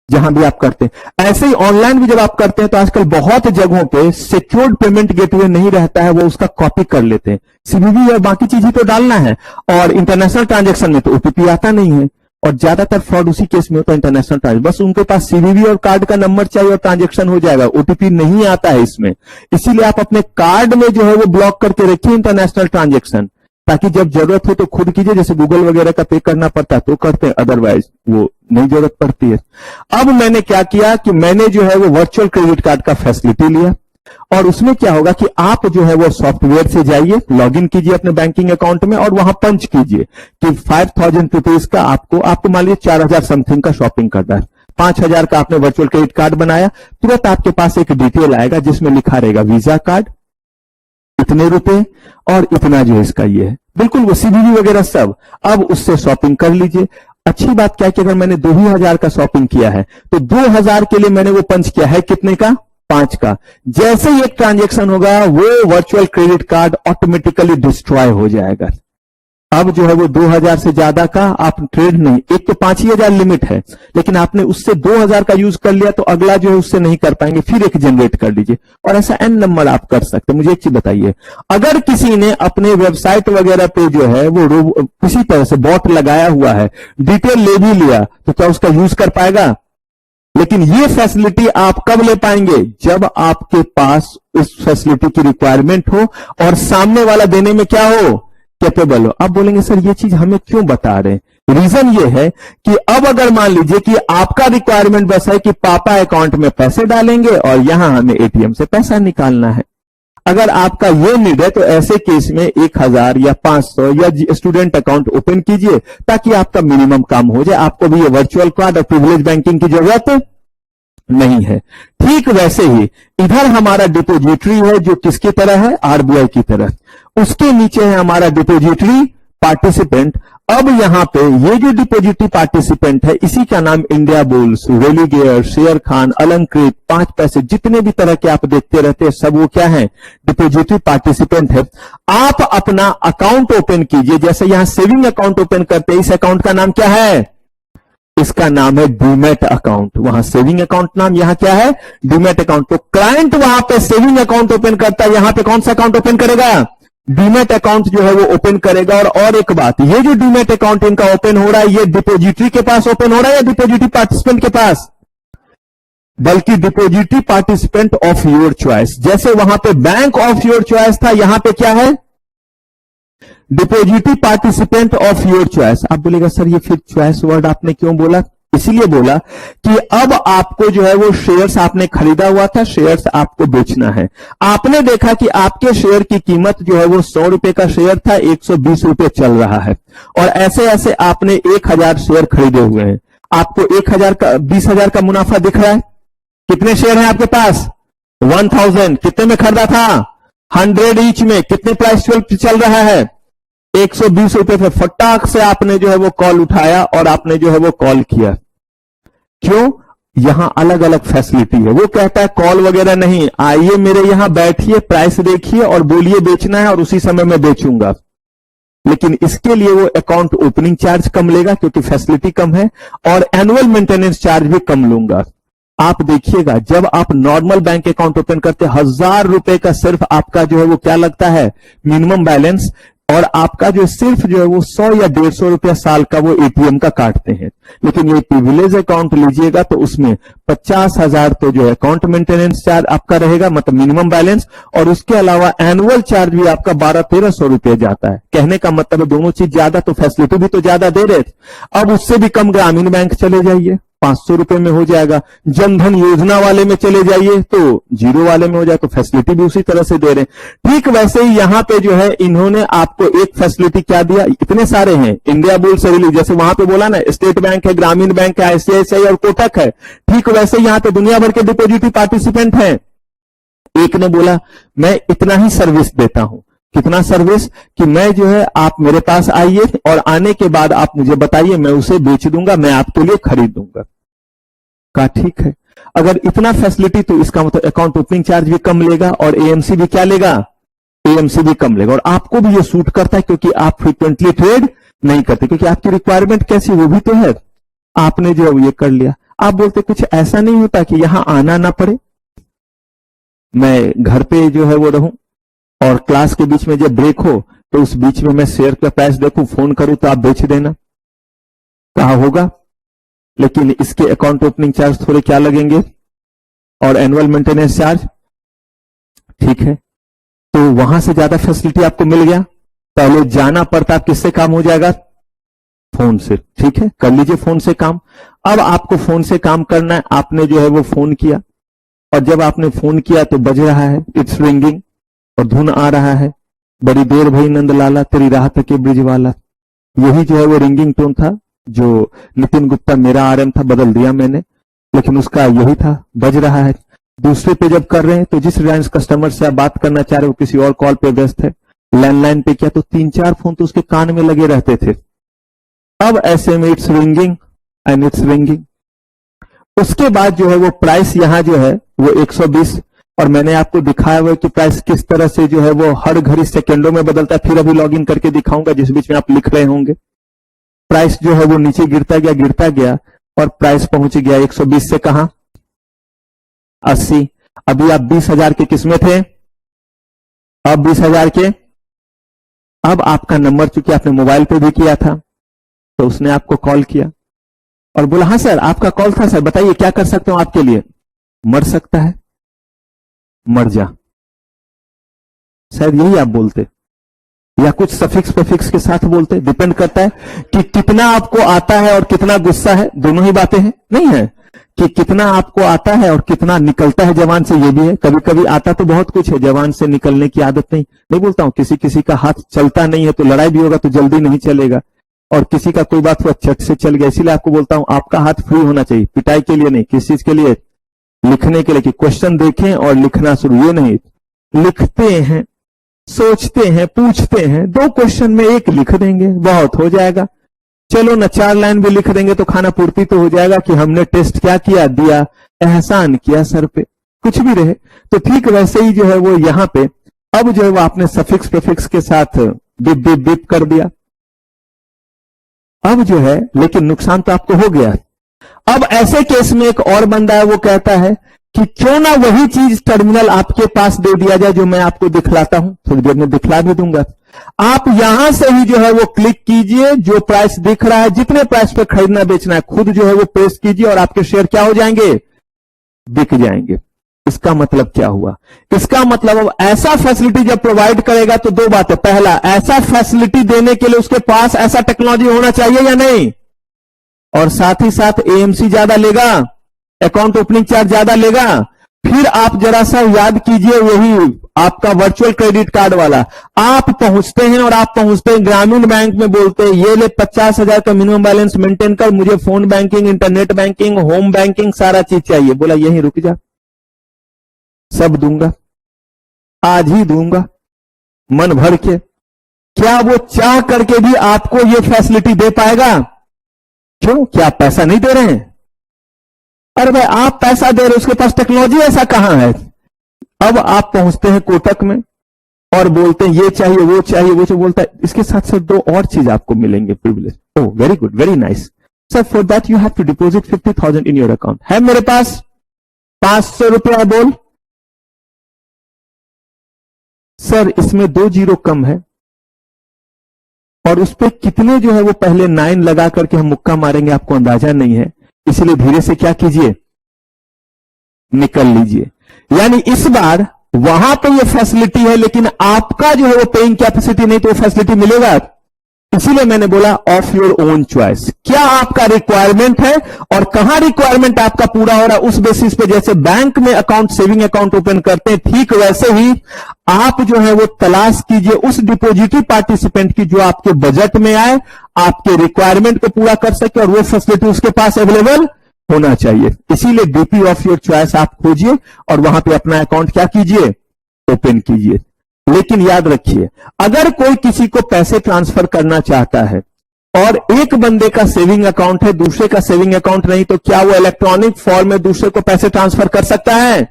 [SPEAKER 1] जहां भी आप करते हैं। ऐसे ही ऑनलाइन भी जब आप करते हैं तो आजकल बहुत जगहों पे सिक्योर्ड पेमेंट गेटवे नहीं रहता है, वो उसका कॉपी कर लेते हैं। सीवीवी और बाकी चीजें तो डालना है, और इंटरनेशनल ट्रांजैक्शन में तो ओटीपी आता नहीं है, और ज्यादातर फ्रॉड उसी केस में होता है इंटरनेशनल ट्रांजैक्शन। बस उनके पास सीवीवी और कार्ड का नंबर चाहिए और ट्रांजैक्शन हो जाएगा, ओटीपी नहीं आता है इसमें। इसीलिए आप अपने कार्ड में जो है वो ब्लॉक करके रखिए इंटरनेशनल ट्रांजैक्शन, ताकि जब जरूरत हो तो खुद कीजिए। जैसे गूगल वगैरह का पे करना पड़ता है तो करते हैं, अदरवाइज वो नहीं जरूरत पड़ती है। अब मैंने क्या किया कि मैंने जो है वो वर्चुअल क्रेडिट कार्ड का फैसिलिटी लिया, और उसमें क्या होगा कि आप जो है वो सॉफ्टवेयर से जाइए, लॉगिन कीजिए अपने बैंकिंग अकाउंट में, और वहां पंच कीजिए कि 5,000 रुपीज का आपको मान लीजिए 4,000 समथिंग का शॉपिंग करना है, 5,000 का आपने वर्चुअल क्रेडिट कार्ड बनाया, तुरंत आपके पास एक डिटेल आएगा जिसमें लिखा रहेगा वीजा कार्ड, इतने रुपए और इतना जो इसका ये है, बिल्कुल वो सीवीवी वगैरह सब। अब उससे शॉपिंग कर लीजिए। अच्छी बात क्या है कि अगर मैंने 2,000 का शॉपिंग किया है तो 2,000 के लिए मैंने वो पंच किया है, कितने का, 5 का। जैसे ही एक ट्रांजैक्शन होगा वो virtual credit card automatically destroy हो जाएगा। अब जो है वो 2,000 से ज्यादा का आप ट्रेड नहीं, एक तो 5,000 लिमिट है, लेकिन आपने उससे 2,000 का यूज कर लिया तो अगला जो है उससे नहीं कर पाएंगे, फिर एक जनरेट कर लीजिए, और ऐसा एन नंबर आप कर सकते हैं। मुझे एक चीज बताइए, अगर किसी ने अपने वेबसाइट वगैरह पे जो है वो किसी तरह से बॉट लगाया हुआ है, डिटेल ले भी लिया, तो क्या उसका यूज कर पाएगा? लेकिन ये फैसिलिटी आप कब ले पाएंगे? जब आपके पास उस फैसिलिटी की रिक्वायरमेंट हो और सामने वाला देने में क्या हो, कैपेबल हो। आप बोलेंगे सर ये चीज हमें क्यों बता रहे हैं? रीजन ये है कि अब अगर मान लीजिए कि आपका रिक्वायरमेंट बस है कि पापा अकाउंट में पैसे डालेंगे और यहां हमें एटीएम से पैसा निकालना है, अगर आपका ये नीड है तो ऐसे केस में 1,000 या 500 या स्टूडेंट अकाउंट ओपन कीजिए, ताकि आपका मिनिमम काम हो जाए, आपको भी ये वर्चुअल कार्ड और प्रिविलेज बैंकिंग की जरूरत नहीं है। ठीक वैसे ही इधर हमारा डिपोजिटरी है जो किसकी तरह है, आरबीआई की तरह। उसके नीचे है हमारा डिपोजिटरी पार्टिसिपेंट। अब यहां पे ये जो डिपोजिटरी पार्टिसिपेंट है इसी का नाम India bulls, Religare, share Khan, अलंकृत, 5 पैसे, जितने भी तरह के आप देखते रहते हैं सब वो क्या है, डिपोजिटरी पार्टिसिपेंट है। आप अपना अकाउंट ओपन कीजिए, जैसे यहां सेविंग अकाउंट ओपन करते हैं, इस अकाउंट का नाम क्या है, इसका नाम है डीमैट अकाउंट। वहां सेविंग अकाउंट नाम, यहां क्या है, डीमैट अकाउंट। तो क्लाइंट वहां पे सेविंग अकाउंट ओपन करता है, यहां पे कौन सा अकाउंट ओपन करेगा, डीमैट अकाउंट जो है वो ओपन करेगा। और एक बात, ये जो डीमैट अकाउंट इनका ओपन हो रहा है ये डिपोजिटरी के पास ओपन हो रहा है या डिपोजिटरी पार्टिसिपेंट के पास, बल्कि depository participant of your choice. जैसे वहां पे बैंक ऑफ योर चॉइस था, यहां पे क्या है, depository participant of your choice. आप बोलेगा सर ये फिर चॉइस वर्ड आपने क्यों बोला? इसीलिए बोला कि अब आपको जो है वो शेयर्स आपने खरीदा हुआ था, शेयर्स आपको बेचना है। आपने देखा कि आपके शेयर की कीमत जो है वो 100 रुपए का शेयर था, 120 रुपए चल रहा है, और ऐसे ऐसे आपने 1,000 शेयर खरीदे हुए हैं। आपको 1,000 का 20,000 का मुनाफा दिख रहा है। कितने शेयर हैं आपके पास, 1,000। कितने में खरीदा था, 100 ईच में। कितने प्राइस चल रहा है, 120 रुपए पे। फटाक से आपने जो है वो कॉल उठाया और आपने जो है वो कॉल किया। क्यों? यहां अलग अलग फैसिलिटी है। वो कहता है कॉल वगैरह नहीं, आइए मेरे यहां बैठिए, प्राइस देखिए और बोलिए बेचना है और उसी समय मैं बेचूंगा। लेकिन इसके लिए वो अकाउंट ओपनिंग चार्ज कम लेगा क्योंकि फैसिलिटी कम है, और एनुअल मेंटेनेंस चार्ज भी कम लूंगा। आप देखिएगा जब आप नॉर्मल बैंक अकाउंट ओपन करते 1,000 रुपए का सिर्फ आपका जो है वो क्या लगता है, मिनिमम बैलेंस, और आपका जो सिर्फ जो है वो 100 या 150 रुपया साल का वो एटीएम का काटते हैं। लेकिन ये प्रिविलेज अकाउंट लीजिएगा तो उसमें 50,000 तो जो है अकाउंट मेंटेनेंस चार्ज आपका रहेगा, मतलब मिनिमम बैलेंस, और उसके अलावा एनुअल चार्ज भी आपका 1,200-1,300 रुपये जाता है। कहने का मतलब है दोनों चीज ज्यादा, तो फैसिलिटी भी तो ज्यादा दे रहे थे। अब उससे भी कम ग्रामीण बैंक चले जाइए, 500 रुपए में हो जाएगा। जनधन योजना वाले में चले जाइए तो 0 वाले में हो जाए, तो फैसिलिटी भी उसी तरह से दे रहे हैं। ठीक वैसे ही यहां पे जो है इन्होंने आपको एक फैसिलिटी क्या दिया, इतने सारे हैं, इंडिया बुल्स से रिलीज, जैसे वहां पे बोला ना स्टेट बैंक है, ग्रामीण बैंक है, आईसीआईसीआई और कोटक है। ठीक वैसे यहां पे दुनिया भर के डिपोजिटरी पार्टिसिपेंट हैं। एक ने बोला मैं इतना ही सर्विस देता हूं, कितना सर्विस, कि मैं जो है आप मेरे पास आइए और आने के बाद आप मुझे बताइए, मैं उसे बेच दूंगा, मैं आपके लिए खरीद दूंगा। कहा ठीक है, अगर इतना फैसिलिटी तो इसका मतलब अकाउंट ओपनिंग चार्ज भी कम लेगा और एएमसी भी क्या लेगा, एएमसी भी कम लेगा। और आपको भी ये सूट करता है क्योंकि आप फ्रिक्वेंटली ट्रेड नहीं करते, क्योंकि आपकी रिक्वायरमेंट कैसी वो भी तो है। आपने जो ये कर लिया, आप बोलते कुछ ऐसा नहीं होता कि यहां आना ना पड़े, मैं घर पे जो है वो रहूं और क्लास के बीच में जब ब्रेक हो तो उस बीच में मैं शेयर का प्राइस देखूं, फोन करूं तो आप बेच देना। कहा होगा, लेकिन इसके अकाउंट ओपनिंग चार्ज थोड़े क्या लगेंगे और एनुअल मेंटेनेंस चार्ज, ठीक है। तो वहां से ज्यादा फैसिलिटी आपको मिल गया। पहले जाना पड़ता, किससे काम हो जाएगा, फोन से, ठीक है, कर लीजिए फोन से काम। अब आपको फोन से काम करना है, आपने जो है वो फोन किया और जब आपने फोन किया तो बज रहा है, इट्स रिंगिंग, और धुन आ रहा है, बड़ी देर भई नंद लाला तेरी राह के ब्रिज वाला। यही जो है वो रिंगिंग टोन था जो नितिन गुप्ता मेरा आरएम था, बदल दिया मैंने, लेकिन उसका यही था, बज रहा है। दूसरे पे जब कर रहे हैं तो जिस रिलायंस कस्टमर से आप बात करना चाह रहे हो किसी और कॉल पे व्यस्त है, लैंडलाइन पे किया तो 3-4 फोन तो उसके कान में लगे रहते थे। अब ऐसे में it's ringing and it's ringing. उसके बाद जो है वो प्राइस यहां जो है वो 120, और मैंने आपको दिखाया हुआ कि प्राइस किस तरह से जो है वो हर घड़ी सेकंडों में बदलता है। फिर अभी लॉग इन करके दिखाऊंगा जिस बीच में आप लिख रहे होंगे। प्राइस जो है वो नीचे गिरता गया और प्राइस पहुंच गया 120 से कहां, 80। अभी आप 20,000 के किसमें थे, अब 20,000 के। अब आपका नंबर चूंकि आपने मोबाइल पे भी किया था तो उसने आपको कॉल किया और बोला हाँ सर आपका कॉल था सर, बताइए क्या कर सकता हूं आपके लिए। मर सकता है, मर जा, शायद यही आप बोलते, या कुछ सफिक्स प्रीफिक्स के साथ बोलते, डिपेंड करता है कि कितना आपको आता है और कितना गुस्सा है। दोनों ही बातें हैं, नहीं है कि कितना आपको आता है और कितना निकलता है जवान से, ये भी है। कभी कभी आता तो बहुत कुछ है, जवान से निकलने की आदत नहीं बोलता हूं, किसी किसी का हाथ चलता नहीं है तो लड़ाई भी होगा तो जल्दी नहीं चलेगा, और किसी का कोई बात हुआ चट से चल गया। इसीलिए आपको बोलता हूं आपका हाथ फ्री होना चाहिए, पिटाई के लिए नहीं, किस चीज के लिए, लिखने के लिए, कि क्वेश्चन देखें और लिखना शुरू। ये नहीं, लिखते हैं, सोचते हैं, पूछते हैं, 2 क्वेश्चन में 1 लिख देंगे, बहुत हो जाएगा। चलो ना 4 लाइन भी लिख देंगे तो खाना पूर्ति तो हो जाएगा कि हमने टेस्ट क्या किया, दिया, एहसान किया सर पे, कुछ भी रहे। तो ठीक वैसे ही जो है वो यहां पे अब जो है वो आपने सफिक्स प्रीफिक्स के साथ बिप बिप बिप कर दिया। अब जो है, लेकिन नुकसान तो आपको हो गया। अब ऐसे केस में एक और बंदा है, वो कहता है कि क्यों ना वही चीज टर्मिनल आपके पास दे दिया जाए जो मैं आपको दिखलाता हूं, थोड़ी देर में दिखला भी दूंगा। आप यहां से ही जो है वो क्लिक कीजिए, जो प्राइस दिख रहा है, जितने प्राइस पे खरीदना बेचना है खुद जो है वो पेस्ट कीजिए और आपके शेयर क्या हो जाएंगे, बिक जाएंगे। इसका मतलब क्या हुआ, इसका मतलब अब ऐसा फैसिलिटी जब प्रोवाइड करेगा तो 2 बातें, पहला ऐसा फैसिलिटी देने के लिए उसके पास ऐसा टेक्नोलॉजी होना चाहिए या नहीं, और साथ ही साथ एएमसी ज्यादा लेगा, अकाउंट ओपनिंग चार्ज ज्यादा लेगा। फिर आप जरा सा याद कीजिए वही आपका वर्चुअल क्रेडिट कार्ड वाला, आप पहुंचते हैं और आप पहुंचते हैं ग्रामीण बैंक में, बोलते हैं ये ले 50,000 का मिनिमम बैलेंस मेंटेन कर, मुझे phone banking, internet banking, home banking सारा चीज चाहिए। बोला यहीं रुक जा, सब दूंगा, आज ही दूंगा, मन भर के। क्या वो चाह करके भी आपको ये फैसिलिटी दे पाएगा? क्यों, क्या आप पैसा नहीं दे रहे हैं? अरे भाई आप पैसा दे रहे, उसके पास टेक्नोलॉजी ऐसा कहां है। अब आप पहुंचते हैं कोटक में और बोलते हैं ये चाहिए वो चाहिए, वो जो बोलता है, इसके साथ साथ 2 और चीज आपको मिलेंगे privilege. Oh very good, very nice sir, for that you have to deposit 50,000 in your account. है मेरे पास 500 रुपया, बोल सर इसमें 2 जीरो कम है और उस पर कितने जो है वो पहले 9 लगा करके हम मुक्का मारेंगे आपको अंदाजा नहीं है, इसलिए धीरे से क्या कीजिए, निकल लीजिए। यानी इस बार वहां पे ये फैसिलिटी है लेकिन आपका जो है वो पेइंग कैपेसिटी नहीं, तो वो फैसिलिटी मिलेगा। इसीलिए मैंने बोला ऑफ योर ओन चॉइस, क्या आपका रिक्वायरमेंट है और कहां रिक्वायरमेंट आपका पूरा हो रहा है, उस बेसिस पे जैसे बैंक में अकाउंट, सेविंग अकाउंट ओपन करते हैं, ठीक वैसे ही आप जो है वो तलाश कीजिए उस डिपोजिटरी पार्टिसिपेंट की जो आपके बजट में आए, आपके रिक्वायरमेंट को पूरा कर सके और वो फैसिलिटी उसके पास अवेलेबल होना चाहिए। इसीलिए डीपी ऑफ योर चॉइस आप खोजिए और वहां पे अपना अकाउंट क्या कीजिए, ओपन कीजिए। लेकिन याद रखिए, अगर कोई किसी को पैसे ट्रांसफर करना चाहता है और एक बंदे का सेविंग अकाउंट है, दूसरे का सेविंग अकाउंट नहीं, तो क्या वो इलेक्ट्रॉनिक फॉर्म में दूसरे को पैसे ट्रांसफर कर सकता है?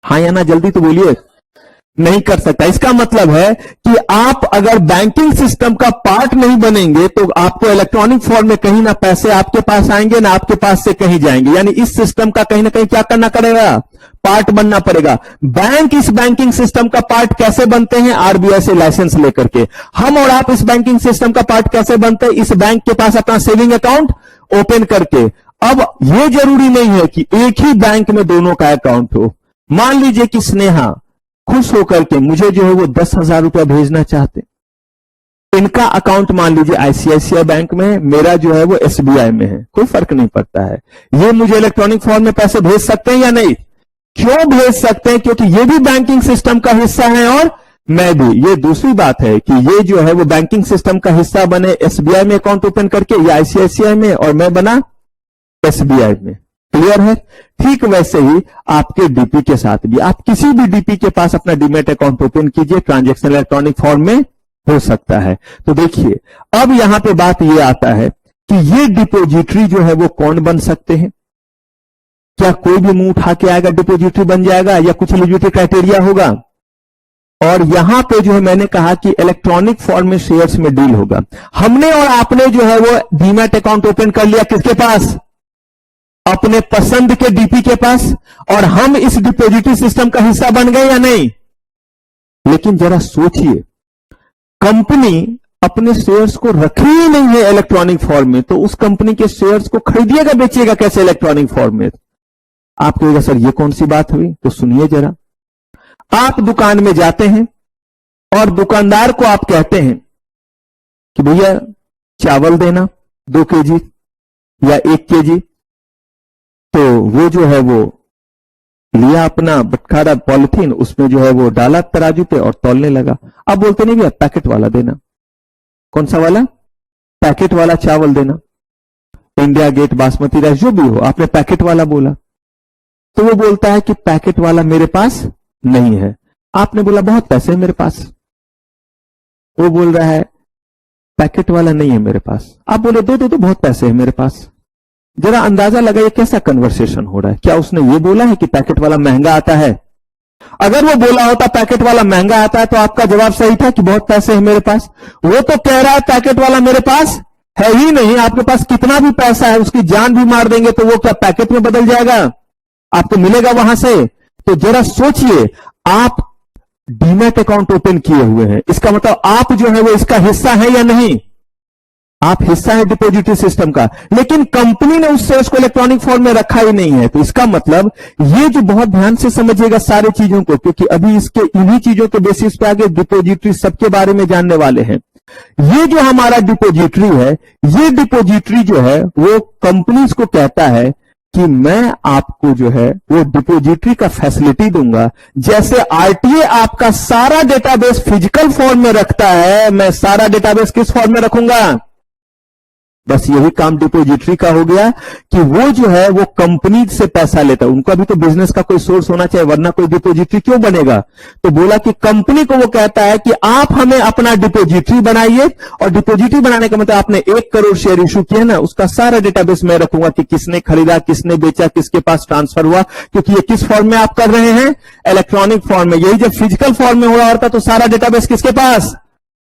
[SPEAKER 1] हाँ या ना, जल्दी तो बोलिए। नहीं कर सकता। इसका मतलब है कि आप अगर बैंकिंग सिस्टम का पार्ट नहीं बनेंगे तो आपको इलेक्ट्रॉनिक फॉर्म में कहीं ना पैसे आपके पास आएंगे ना आपके पास से कहीं जाएंगे। यानी इस सिस्टम का कहीं ना कहीं क्या करना पड़ेगा? पार्ट बनना पड़ेगा। बैंक इस बैंकिंग सिस्टम का पार्ट कैसे बनते हैं? आरबीआई से लाइसेंस लेकर के। हम और आप इस बैंकिंग सिस्टम का पार्ट कैसे बनते हैं? इस बैंक के पास अपना सेविंग अकाउंट ओपन करके। अब यह जरूरी नहीं है कि एक ही बैंक में दोनों का अकाउंट हो। मान लीजिए कि स्नेहा खुश होकर के मुझे जो है वो 10,000 रुपया भेजना चाहते, इनका अकाउंट मान लीजिए आईसीआईसीआई बैंक में है, मेरा जो है वो एसबीआई में है, कोई फर्क नहीं पड़ता है। ये मुझे इलेक्ट्रॉनिक फॉर्म में पैसे भेज सकते हैं या नहीं? क्यों भेज सकते हैं? क्योंकि ये भी बैंकिंग सिस्टम का हिस्सा है और मैं भी। ये दूसरी बात है कि ये जो है वो बैंकिंग सिस्टम का हिस्सा बने एसबीआई में अकाउंट ओपन करके या आईसीआईसीआई में, और मैं बना एसबीआई में। क्लियर है? ठीक वैसे ही आपके डीपी के साथ भी, आप किसी भी डीपी के पास अपना डीमेट अकाउंट ओपन कीजिए, ट्रांजैक्शन इलेक्ट्रॉनिक फॉर्म में हो सकता है। तो देखिए, अब यहां पे बात यह आता है कि ये डिपोजिटरी जो है वो कौन बन सकते हैं? क्या कोई भी मुंह उठा के आएगा डिपोजिटरी बन जाएगा या कुछ एलिजिबिलिटी क्राइटेरिया होगा? और यहां पे जो है मैंने कहा कि इलेक्ट्रॉनिक फॉर्म में शेयर्स में डील होगा। हमने और आपने जो है वो डीमेट अकाउंट ओपन कर लिया किसके पास? अपने पसंद के डीपी के पास, और हम इस डिपोजिटरी सिस्टम का हिस्सा बन गए या नहीं? लेकिन जरा सोचिए, कंपनी अपने शेयर्स को रखी ही नहीं है इलेक्ट्रॉनिक फॉर्म में, तो उस कंपनी के शेयर्स को खरीदिएगा बेचिएगा कैसे इलेक्ट्रॉनिक फॉर्म में? आप कहेगा सर ये कौन सी बात हुई? तो सुनिए जरा। आप दुकान में जाते हैं और दुकानदार को आप कहते हैं कि भैया चावल देना 2 केजी या 1 केजी, तो वो जो है वो लिया अपना बटखारा पॉलिथीन, उसमें जो है वो डाला तराजू पे और तौलने लगा। अब बोलते नहीं भैया पैकेट वाला देना। कौन सा वाला? पैकेट वाला चावल देना, इंडिया गेट बासमती राइस जो भी हो, आपने पैकेट वाला बोला। तो वो बोलता है कि पैकेट वाला मेरे पास नहीं है। आपने बोला बहुत पैसे है मेरे पास। वो बोल रहा है पैकेट वाला नहीं है मेरे पास। आप बोले दो बहुत पैसे है मेरे पास। जरा अंदाजा लगाइए कैसा कन्वर्सेशन हो रहा है। क्या उसने ये बोला है कि पैकेट वाला महंगा आता है? अगर वो बोला होता पैकेट वाला महंगा आता है तो आपका जवाब सही था कि बहुत पैसे है मेरे पास। वो तो कह रहा है पैकेट वाला मेरे पास है ही नहीं। आपके पास कितना भी पैसा है, उसकी जान भी मार देंगे तो वो क्या पैकेट में बदल जाएगा? आपको मिलेगा वहां से? तो जरा सोचिए, आप डीमैट अकाउंट ओपन किए हुए हैं, इसका मतलब आप जो है वो इसका हिस्सा है या नहीं? आप हिस्सा है डिपोजिटरी सिस्टम का, लेकिन कंपनी ने उस शेयर्स को इलेक्ट्रॉनिक फॉर्म में रखा ही नहीं है। तो इसका मतलब ये जो, बहुत ध्यान से समझिएगा सारी चीजों को, क्योंकि अभी इसके इन्हीं चीजों के बेसिस पे आगे डिपोजिटरी सबके बारे में जानने वाले हैं। ये जो हमारा डिपोजिटरी है, ये डिपोजिटरी जो है वो कंपनीज को कहता है कि मैं आपको जो है वो डिपोजिटरी का फैसिलिटी दूंगा। जैसे आरटीए आपका सारा डेटाबेस फिजिकल फॉर्म में रखता है, मैं सारा डेटाबेस किस फॉर्म में रखूंगा? बस यही काम डिपोजिटरी का हो गया कि वो जो है वो कंपनी से पैसा लेता है। उनका भी तो बिजनेस का कोई सोर्स होना चाहिए, वरना कोई डिपोजिटरी क्यों बनेगा? तो बोला कि कंपनी को वो कहता है कि आप हमें अपना डिपोजिटरी बनाइए, और डिपोजिटरी बनाने का मतलब आपने 1 करोड़ शेयर इशू किया ना, उसका सारा डेटाबेस मैं रखूंगा कि किसने खरीदा, किसने बेचा, किसके पास ट्रांसफर हुआ। क्योंकि ये किस फॉर्म में आप कर रहे हैं? इलेक्ट्रॉनिक फॉर्म में। यही जब फिजिकल फॉर्म में हो रहा होता तो सारा डेटाबेस किसके पास?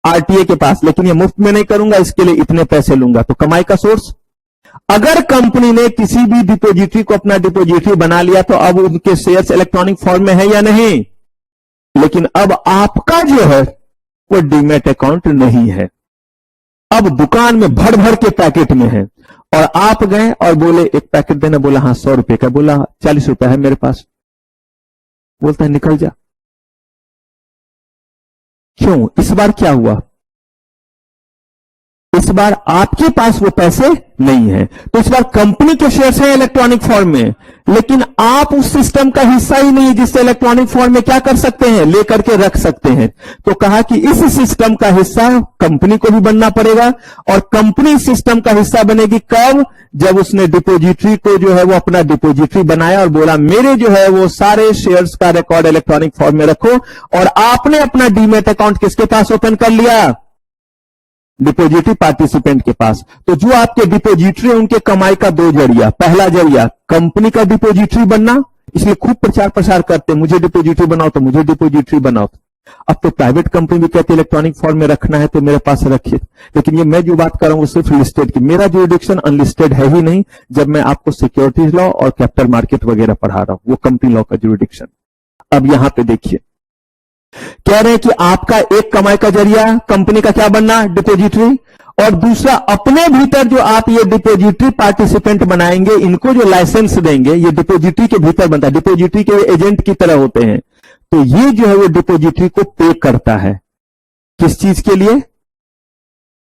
[SPEAKER 1] आरटीए के पास। लेकिन ये मुफ्त में नहीं करूंगा, इसके लिए इतने पैसे लूंगा। तो कमाई का सोर्स। अगर कंपनी ने किसी भी डिपोजिटरी को अपना डिपोजिटरी बना लिया तो अब उनके शेयर्स इलेक्ट्रॉनिक फॉर्म में है या नहीं? लेकिन अब आपका जो है वो डीमैट अकाउंट नहीं है। अब दुकान में भर भर के पैकेट में है, और आप गए और बोले 1 पैकेट देना। बोला हाँ 100 रुपए का। बोला 40 रुपए है मेरे पास। बोलता है निकल जा। क्यों? इस बार क्या हुआ? इस बार आपके पास वो पैसे नहीं है, तो इस बार कंपनी के शेयर्स हैं इलेक्ट्रॉनिक फॉर्म में, लेकिन आप उस सिस्टम का हिस्सा ही नहीं है जिससे इलेक्ट्रॉनिक फॉर्म में क्या कर सकते हैं, लेकर के रख सकते हैं। तो कहा कि इस सिस्टम का हिस्सा कंपनी को भी बनना पड़ेगा, और कंपनी सिस्टम का हिस्सा बनेगी कब, जब उसने डिपोजिटरी को जो है वो अपना डिपोजिटरी बनाया और बोला मेरे जो है वो सारे शेयर्स का रिकॉर्ड इलेक्ट्रॉनिक फॉर्म में रखो, और आपने अपना डीमैट अकाउंट किसके पास ओपन कर लिया, डिपोजिटरी पार्टिसिपेंट के पास। तो जो आपके डिपोजिटरी उनके कमाई का दो जरिया, पहला जरिया कंपनी का डिपोजिटरी बनना, इसलिए खूब प्रचार प्रसार करते मुझे डिपोजिटरी बनाओ तो मुझे डिपोजिटरी बनाओ। अब तो प्राइवेट कंपनी भी कहती है इलेक्ट्रॉनिक फॉर्म में रखना है तो मेरे पास रखिए, लेकिन ये मैं जो बात कर रहा हूं वो सिर्फ लिस्टेड की, मेरा जुरिडिक्शन अनलिस्टेड है ही नहीं। जब मैं आपको सिक्योरिटीज लॉ और कैपिटल मार्केट वगैरह पढ़ा रहा हूं, वो कंपनी लॉ का जुरिडिक्शन। अब यहां पे देखिए कह रहे हैं कि आपका एक कमाई का जरिया कंपनी का क्या बनना, डिपोजिटरी, और दूसरा अपने भीतर जो आप ये डिपोजिटरी पार्टिसिपेंट बनाएंगे, इनको जो लाइसेंस देंगे, ये डिपोजिटरी के भीतर बनता है, डिपोजिटरी के एजेंट की तरह होते हैं। तो ये जो है वो डिपोजिटरी को पे करता है, किस चीज के लिए,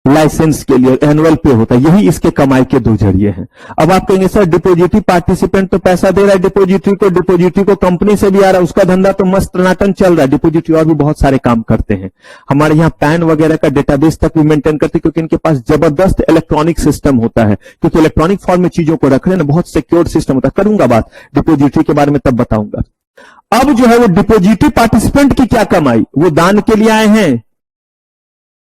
[SPEAKER 1] लाइसेंस के लिए, एनुअल पे होता है। यही इसके कमाई के दो जरिए हैं। अब आप कहेंगे सर डिपोजिटरी पार्टिसिपेंट तो पैसा दे रहा है डिपोजिटरी को कंपनी से भी आ रहा है, उसका धंधा तो मस्त टनाटन चल रहा है। डिपोजिटरी और भी बहुत सारे काम करते हैं, हमारे यहाँ पैन वगैरह का डेटाबेस तक भी मेंटेन करते हैं, क्योंकि इनके पास जबरदस्त इलेक्ट्रॉनिक सिस्टम होता है, क्योंकि इलेक्ट्रॉनिक फॉर्म में चीजों को रखने ना बहुत सिक्योर सिस्टम होता है। करूंगा बात डिपोजिटरी के बारे में, तब बताऊंगा। अब जो है वो डिपोजिटरी पार्टिसिपेंट की क्या कमाई, वो दान के लिए आए हैं,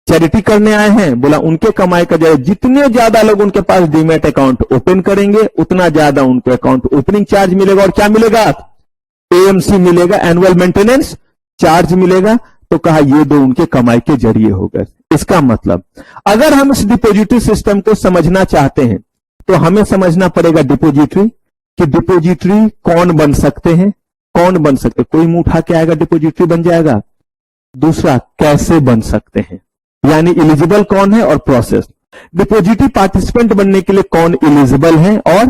[SPEAKER 1] चैरिटी करने आए हैं, बोला उनके कमाई का जाए, जितने ज्यादा लोग उनके पास डीमैट अकाउंट ओपन करेंगे उतना ज्यादा उनको अकाउंट ओपनिंग चार्ज मिलेगा, और क्या मिलेगा, एएमसी मिलेगा, एनुअल मेंटेनेंस चार्ज मिलेगा। तो कहा ये दो उनके कमाई के जरिए हो गए। इसका मतलब अगर हम इस डिपोजिटरी सिस्टम को समझना चाहते हैं तो हमें समझना पड़ेगा डिपोजिटरी, कि डिपोजिटरी कौन बन सकते हैं, कौन बन सकते, कोई मुंह उठा के आएगा डिपोजिटरी बन जाएगा। दूसरा कैसे बन सकते हैं, यानी एलिजिबल कौन है, और प्रोसेस। डिपोजिटरी पार्टिसिपेंट बनने के लिए कौन एलिजिबल है और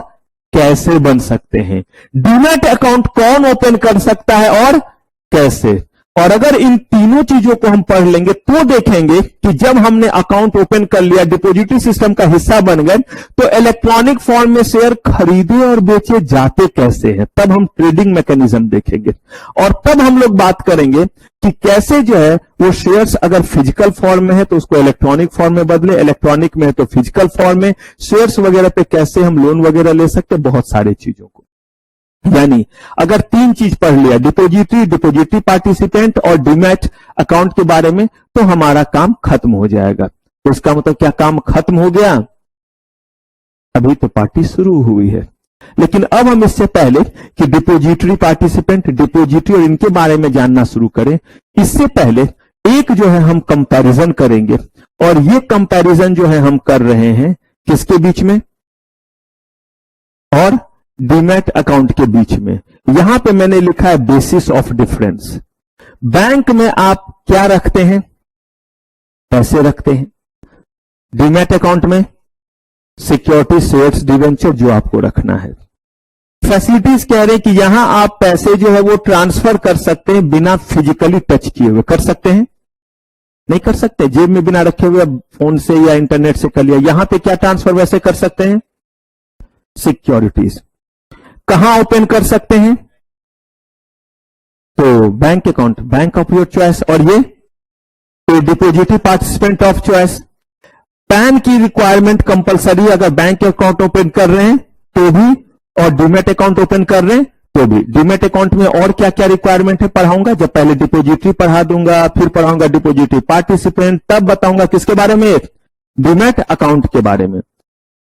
[SPEAKER 1] कैसे बन सकते हैं, डीमैट अकाउंट कौन ओपन कर सकता है और कैसे। और अगर इन तीनों चीजों को हम पढ़ लेंगे तो देखेंगे कि जब हमने अकाउंट ओपन कर लिया, डिपोजिटरी सिस्टम का हिस्सा बन गए, तो इलेक्ट्रॉनिक फॉर्म में शेयर खरीदे और बेचे जाते कैसे हैं, तब हम ट्रेडिंग मैकेनिज्म देखेंगे। और तब हम लोग बात करेंगे कि कैसे जो है वो शेयर्स अगर फिजिकल फॉर्म में है तो उसको इलेक्ट्रॉनिक फॉर्म में बदले, इलेक्ट्रॉनिक में है तो फिजिकल फॉर्म में, शेयर्स वगैरह पे कैसे हम लोन वगैरह ले सकते, बहुत सारी चीजों को। यानी अगर तीन चीज पढ़ लिया, डिपोजिटरी पार्टिसिपेंट और डीमैट अकाउंट के बारे में, तो हमारा काम खत्म हो जाएगा। तो इसका मतलब क्या काम खत्म हो गया, अभी तो पार्टी शुरू हुई है। लेकिन अब हम इससे पहले कि डिपोजिटरी पार्टिसिपेंट, डिपोजिटरी और इनके बारे में जानना शुरू करें, इससे पहले एक जो है हम कंपैरिजन करेंगे। और ये कंपैरिजन जो है हम कर रहे हैं किसके बीच में, और डीमैट अकाउंट के बीच में। यहां पे मैंने लिखा है बेसिस ऑफ डिफरेंस। बैंक में आप क्या रखते हैं, पैसे रखते हैं, डीमैट अकाउंट में सिक्योरिटी, शेयर्स, डिवेंचर जो आपको रखना है। फैसिलिटीज कह रहे हैं कि यहां आप पैसे जो है वो ट्रांसफर कर सकते हैं बिना फिजिकली टच किए हुए। कर सकते हैं, नहीं कर सकते, जेब में बिना रखे हुए फोन से या इंटरनेट से कर लिया। यहां पे क्या ट्रांसफर वैसे कर सकते हैं, सिक्योरिटीज। कहां ओपन कर सकते हैं, तो bank account, bank of your choice, और ये तो depository participant of choice. Pan की रिक्वायरमेंट कंपलसरी, अगर बैंक अकाउंट ओपन कर रहे हैं तो भी, और डीमैट अकाउंट ओपन कर रहे हैं तो भी। डीमैट अकाउंट में और क्या क्या रिक्वायरमेंट है पढ़ाऊंगा, जब पहले डिपोजिटरी पढ़ा दूंगा, फिर पढ़ाऊंगा डिपोजिटरी पार्टिसिपेंट, तब बताऊंगा किसके बारे में, डीमैट अकाउंट के बारे में।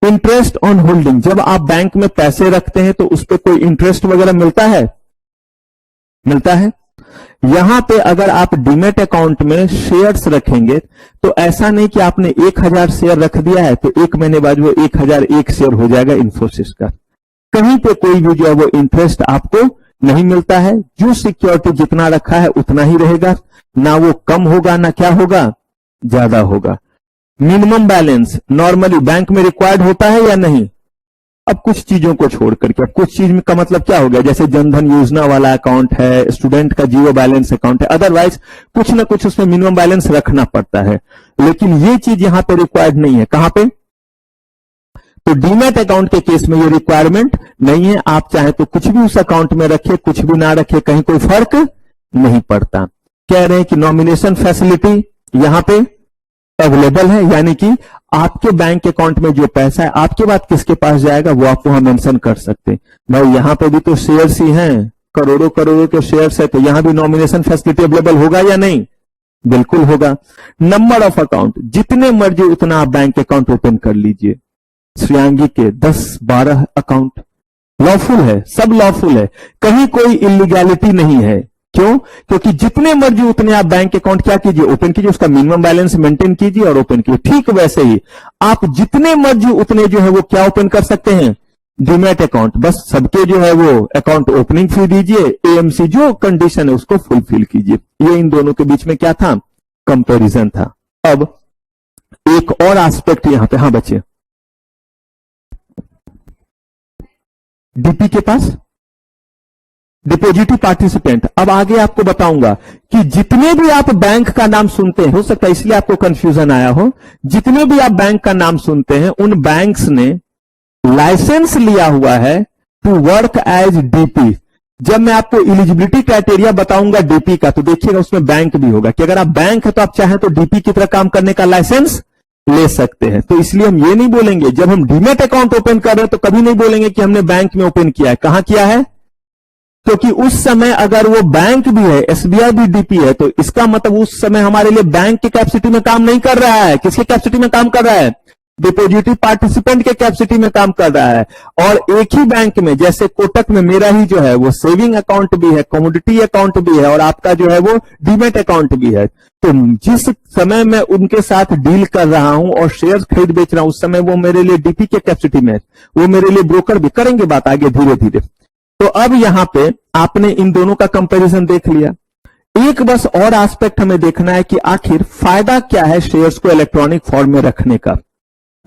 [SPEAKER 1] इंटरेस्ट ऑन होल्डिंग, जब आप बैंक में पैसे रखते हैं तो उस पर कोई इंटरेस्ट वगैरह मिलता है, मिलता है। यहां पे अगर आप डीमैट अकाउंट में शेयर्स रखेंगे तो ऐसा नहीं कि आपने 1000 शेयर रख दिया है तो एक महीने बाद वो 1001 शेयर हो जाएगा इन्फोसिस का। कहीं पे कोई भी जो है वो इंटरेस्ट आपको नहीं मिलता है। जो सिक्योरिटी जितना रखा है उतना ही रहेगा, ना वो कम होगा ना क्या होगा, ज्यादा होगा। मिनिमम बैलेंस नॉर्मली बैंक में रिक्वायर्ड होता है या नहीं, अब कुछ चीजों को छोड़ करके, अब कुछ चीज का मतलब क्या हो गया, जैसे जनधन योजना वाला अकाउंट है, स्टूडेंट का जीरो बैलेंस अकाउंट है, अदरवाइज कुछ ना कुछ उसमें मिनिमम बैलेंस रखना पड़ता है, लेकिन ये चीज यहां पे रिक्वायर्ड नहीं है। कहां पे? तो डीमैट अकाउंट के केस में ये रिक्वायरमेंट नहीं है। आप चाहे तो कुछ भी उस अकाउंट में रखे, कुछ भी ना रखे, कहीं कोई फर्क नहीं पड़ता। कह रहे हैं कि नॉमिनेशन फैसिलिटी यहां पे अवेलेबल है, यानी कि आपके बैंक अकाउंट में जो पैसा है आपके बाद किसके पास जाएगा वो आप वहां मेंशन कर सकते हैं। भाई यहां पे भी तो शेयर्स ही हैं, करोड़ों करोड़ों के शेयर्स है, तो यहां भी नॉमिनेशन फैसिलिटी अवेलेबल होगा या नहीं? बिल्कुल होगा। नंबर ऑफ अकाउंट, जितने मर्जी उतना आप बैंक अकाउंट ओपन कर लीजिए। श्रेयांगी के 10-12 अकाउंट लॉफुल है, सब लॉफुल है, कहीं कोई इलीगैलिटी नहीं है। क्यों? क्योंकि जितने मर्जी उतने आप बैंक अकाउंट क्या कीजिए, ओपन कीजिए, उसका मिनिमम बैलेंस मेंटेन कीजिए और ओपन कीजिए। ठीक वैसे ही आप जितने मर्जी उतने जो है वो क्या ओपन कर सकते हैं, डीमैट अकाउंट। बस सबके जो है वो अकाउंट ओपनिंग फी दीजिए, एएमसी जो कंडीशन है उसको फुलफिल कीजिए। ये इन दोनों के बीच में क्या था, कंपैरिजन था। अब एक और एस्पेक्ट यहां पे, हाँ बच्चे, डीपी के पास डिपोजिटरी पार्टिसिपेंट। अब आगे आपको बताऊंगा कि जितने भी आप बैंक का नाम सुनते हैं, हो सकता है इसलिए आपको कंफ्यूजन आया हो, जितने भी आप बैंक का नाम सुनते हैं उन बैंक्स ने लाइसेंस लिया हुआ है टू वर्क एज डीपी। जब मैं आपको एलिजिबिलिटी क्राइटेरिया बताऊंगा डीपी का, तो देखिएगा उसमें बैंक भी होगा कि अगर आप बैंक है तो आप चाहें तो डीपी की तरह काम करने का लाइसेंस ले सकते हैं। तो इसलिए हम ये नहीं बोलेंगे, जब हम डीमैट अकाउंट ओपन कर रहे हैं तो कभी नहीं बोलेंगे कि हमने बैंक में ओपन किया है। कहां किया है? क्योंकि उस समय अगर वो बैंक भी है, एसबीआई भी डीपी है, तो इसका मतलब उस समय हमारे लिए बैंक की कैपेसिटी में काम नहीं कर रहा है। किसकी कैपेसिटी में काम कर रहा है? डिपोजिटरी पार्टिसिपेंट के कैपेसिटी में काम कर रहा है। और एक ही बैंक में, जैसे कोटक में मेरा ही जो है वो सेविंग अकाउंट भी है, कमोडिटी अकाउंट भी है और आपका जो है वो डीमैट अकाउंट भी है। तो जिस समय मैं उनके साथ डील कर रहा हूं और शेयर खरीद बेच रहा हूं, उस समय वो मेरे लिए डीपी के कैपेसिटी में है, वो मेरे लिए ब्रोकर भी। करेंगे बात आगे धीरे धीरे। तो अब यहां पे आपने इन दोनों का कंपैरिजन देख लिया। एक बस और एस्पेक्ट हमें देखना है कि आखिर फायदा क्या है शेयर्स को इलेक्ट्रॉनिक फॉर्म में रखने का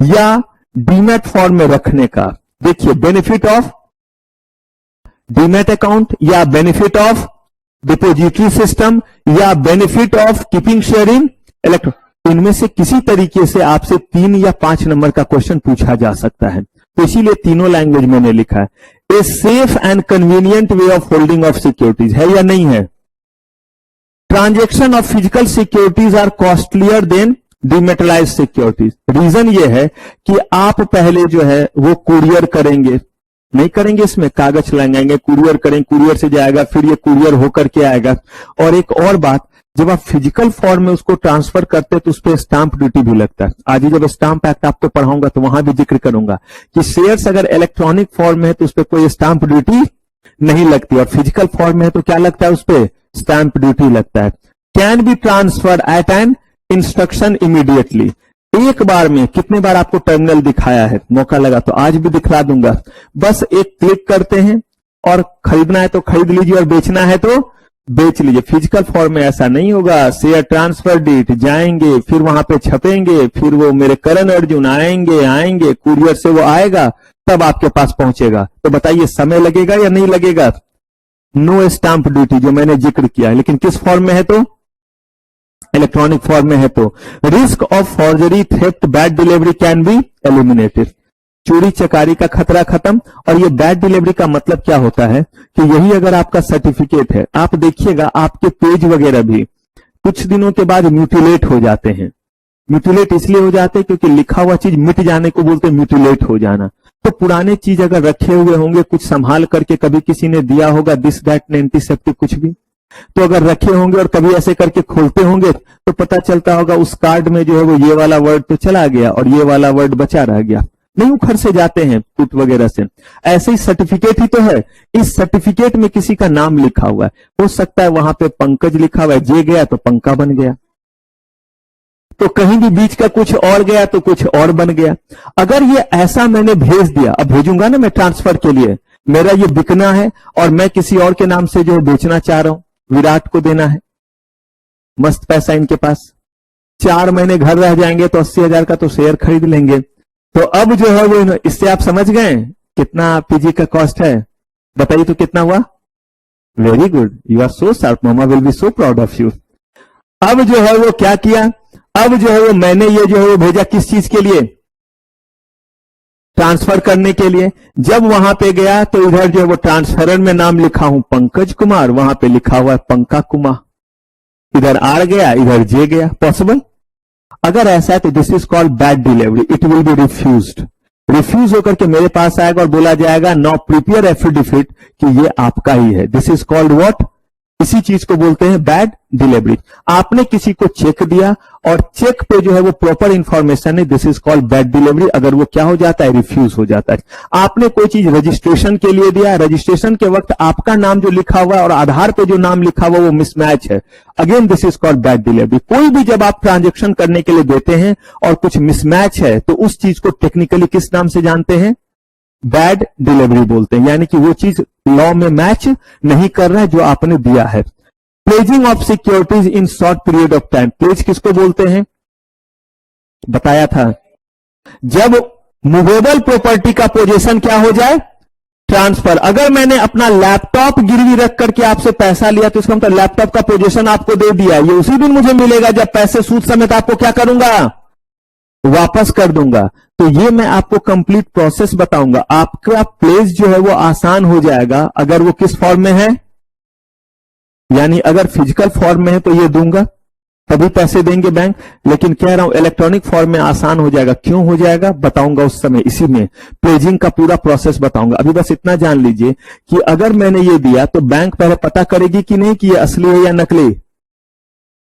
[SPEAKER 1] या डीमैट फॉर्म में रखने का। देखिए, बेनिफिट ऑफ डीमैट अकाउंट या बेनिफिट ऑफ डिपोजिटरी सिस्टम या benefit of keeping share in electronic, इनमें से किसी तरीके से आपसे 3 या 5 नंबर का क्वेश्चन पूछा जा सकता है। तो इसीलिए तीनों लैंग्वेज मैंने लिखा है। A safe and convenient way of holding of securities, है या नहीं है? Transaction of physical securities are costlier than dematerialise securities. Reason ये है कि आप पहले जो है वो कुरियर करेंगे, नहीं करेंगे इसमें कागज लगाएंगे, कुरियर करेंगे, कुरियर से जाएगा, फिर ये कुरियर होकर के आएगा। और एक और बात, जब आप फिजिकल फॉर्म में उसको ट्रांसफर करते हैं तो उस पर स्टाम्प ड्यूटी भी लगता है। आज ही जब स्टाम्प एक्ट आपको पढ़ाऊंगा तो वहां भी जिक्र करूंगा कि शेयर्स अगर इलेक्ट्रॉनिक फॉर्म में है तो उस पर कोई स्टाम्प ड्यूटी नहीं लगती, और फिजिकल फॉर्म में है तो क्या लगता है, उस पर स्टाम्प ड्यूटी लगता है। Can be transfer at an instruction immediately. एक बार में कितने बार आपको टर्मिनल दिखाया है, मौका लगा तो आज भी दिखला दूंगा। बस एक क्लिक करते हैं और खरीदना है तो खरीद लीजिए और बेचना है तो बेच लीजिए। फिजिकल फॉर्म में ऐसा नहीं होगा। शेयर ट्रांसफर डीट जाएंगे, फिर वहां पे छपेंगे, फिर वो मेरे करण अर्जुन आएंगे, कुरियर से वो आएगा, तब आपके पास पहुंचेगा। तो बताइए समय लगेगा या नहीं लगेगा? नो स्टाम्प ड्यूटी जो मैंने जिक्र किया है, लेकिन किस फॉर्म में है तो इलेक्ट्रॉनिक फॉर्म में है। तो risk of forgery, theft, bad delivery can be eliminated. चोरी चकारी का खतरा खत्म। और ये बैड डिलीवरी का मतलब क्या होता है कि यही अगर आपका सर्टिफिकेट है, आप देखिएगा आपके पेज वगैरह भी कुछ दिनों के बाद म्यूटिलेट हो जाते हैं। म्यूटिलेट इसलिए हो जाते हैं क्योंकि लिखा हुआ चीज मिट जाने को बोलते हैं म्यूटिलेट हो जाना। तो पुराने चीज अगर रखे हुए होंगे, कुछ संभाल करके, कभी किसी ने दिया होगा दिस दैट एंटीसेप्टिक कुछ भी, तो अगर रखे होंगे और कभी ऐसे करके खोलते होंगे तो पता चलता होगा उस कार्ड में जो है वो ये वाला वर्ड तो चला गया और ये वाला वर्ड बचा रह गया। नहीं उखड़ से जाते हैं पुट वगैरह से। ऐसे ही सर्टिफिकेट ही तो है, इस सर्टिफिकेट में किसी का नाम लिखा हुआ है, हो सकता है वहां पे पंकज लिखा हुआ है, जे गया तो पंका बन गया, तो कहीं भी बीच का कुछ और गया तो कुछ और बन गया। अगर ये ऐसा मैंने भेज दिया, अब भेजूंगा ना मैं ट्रांसफर के लिए, मेरा ये बिकना है और मैं किसी और के नाम से जो बेचना चाह रहा हूं, विराट को देना है, मस्त पैसा इनके पास, 4 महीने घर रह जाएंगे तो 80,000 का तो शेयर खरीद लेंगे। तो अब जो है वो, इससे आप समझ गए कितना पीजी का कॉस्ट है बताइए तो कितना हुआ? Very good, you are so sharp, mama will be so proud of you. अब जो है वो क्या किया, अब जो है वो मैंने ये जो है वो भेजा किस चीज के लिए? ट्रांसफर करने के लिए। जब वहां पे गया तो इधर जो है वो ट्रांसफरर में नाम लिखा हूं पंकज कुमार, वहां पे लिखा हुआ है पंका कुमार। इधर आर गया, इधर जे गया, पॉसिबल? अगर ऐसा है तो this is called bad delivery, it will be refused. Refuse होकर के मेरे पास आएगा और बोला जाएगा नाउ प्रिपेयर एफिडेविट कि ये आपका ही है। This is called what? इसी चीज को बोलते हैं बैड डिलीवरी। आपने किसी को चेक दिया और चेक पे जो है वो प्रॉपर इंफॉर्मेशन है, this is called bad delivery. अगर वो क्या हो जाता है? रिफ्यूज हो जाता है। आपने कोई चीज रजिस्ट्रेशन के लिए दिया, रजिस्ट्रेशन के वक्त आपका नाम जो लिखा हुआ है और आधार पे जो नाम लिखा हुआ वो मिसमैच है, again this is called bad delivery. कोई भी जब आप ट्रांजेक्शन करने के लिए देते हैं और कुछ मिसमैच है तो उस चीज को टेक्निकली किस नाम से जानते हैं? बैड डिलीवरी बोलते हैं, यानी कि वो चीज लॉ में मैच नहीं कर रहा है जो आपने दिया है। Pledging of securities in short period of time, pledge किसको बोलते हैं? बताया था, जब मूवेबल प्रॉपर्टी का पोजीशन क्या हो जाए? ट्रांसफर। अगर मैंने अपना लैपटॉप गिरवी रख करके आपसे पैसा लिया तो इसका मतलब लैपटॉप का पोजीशन आपको दे दिया, ये उसी दिन मुझे मिलेगा जब पैसे सूद समेत आपको क्या करूंगा? वापस कर दूंगा। तो ये मैं आपको कंप्लीट प्रोसेस बताऊंगा। आपका प्लेस जो है वो आसान हो जाएगा अगर वो किस फॉर्म में है, यानी अगर फिजिकल फॉर्म में है तो ये दूंगा तभी पैसे देंगे बैंक, लेकिन कह रहा हूं इलेक्ट्रॉनिक फॉर्म में आसान हो जाएगा। क्यों हो जाएगा बताऊंगा उस समय, इसी में प्लेजिंग का पूरा प्रोसेस बताऊंगा। अभी बस इतना जान लीजिए कि अगर मैंने ये दिया तो बैंक पहले पता करेगी कि नहीं कि ये असली है या नकली,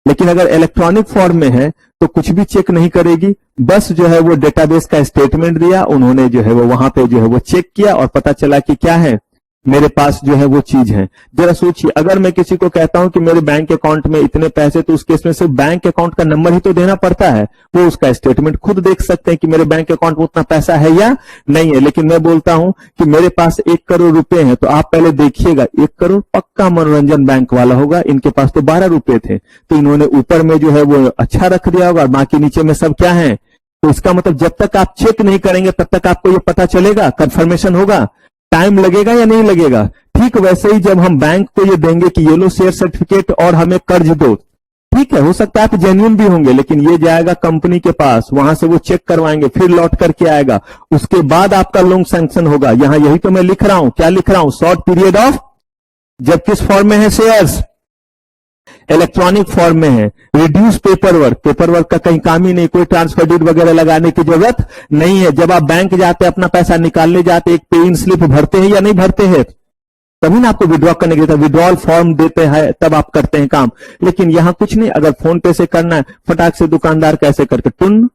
[SPEAKER 1] लेकिन अगर इलेक्ट्रॉनिक फॉर्म में है तो कुछ भी चेक नहीं करेगी। बस जो है वो डेटाबेस का स्टेटमेंट दिया, उन्होंने जो है वो वहां पे जो है वो चेक किया और पता चला कि क्या है, मेरे पास जो है वो चीज है। जरा सोचिए, अगर मैं किसी को कहता हूं कि मेरे बैंक अकाउंट में इतने पैसे, तो उस केस में सिर्फ बैंक अकाउंट का नंबर ही तो देना पड़ता है, वो उसका स्टेटमेंट खुद देख सकते हैं कि मेरे बैंक अकाउंट में उतना पैसा है या नहीं है। लेकिन मैं बोलता हूं कि मेरे पास 1 करोड़ रुपए हैं, तो आप पहले देखिएगा 1 करोड़ पक्का मनोरंजन बैंक वाला होगा, इनके पास तो 12 रुपए थे, तो इन्होंने ऊपर में जो है वो अच्छा रख दिया होगा, बाकी नीचे में सब क्या है। तो इसका मतलब जब तक आप चेक नहीं करेंगे तब तक आपको ये पता चलेगा, कंफर्मेशन होगा, टाइम लगेगा या नहीं लगेगा। ठीक वैसे ही जब हम बैंक को ये देंगे कि ये लो शेयर सर्टिफिकेट और हमें कर्ज दो, ठीक है, हो सकता है आप जेन्युइन भी होंगे, लेकिन ये जाएगा कंपनी के पास, वहां से वो चेक करवाएंगे, फिर लौट करके आएगा, उसके बाद आपका लोन सैंक्शन होगा। यहां यही तो मैं लिख रहा हूं, क्या लिख रहा हूं? शॉर्ट पीरियड ऑफ, जब किस फॉर्म में है शेयर्स? इलेक्ट्रॉनिक फॉर्म में है। Reduce paper work, paper work का कहीं काम ही नहीं, कोई ट्रांसफर डीड वगैरह लगाने की जरूरत नहीं है। जब आप बैंक जाते अपना पैसा निकालने जाते, एक पे इन स्लिप भरते हैं या नहीं भरते हैं? तभी ना आपको विड्रॉ करने के लिए विड्रॉल फॉर्म देते हैं, तब आप करते हैं काम। लेकिन यहां कुछ नहीं, अगर फोन पे से करना है, फटाक से दुकानदार कैसे करके टुन,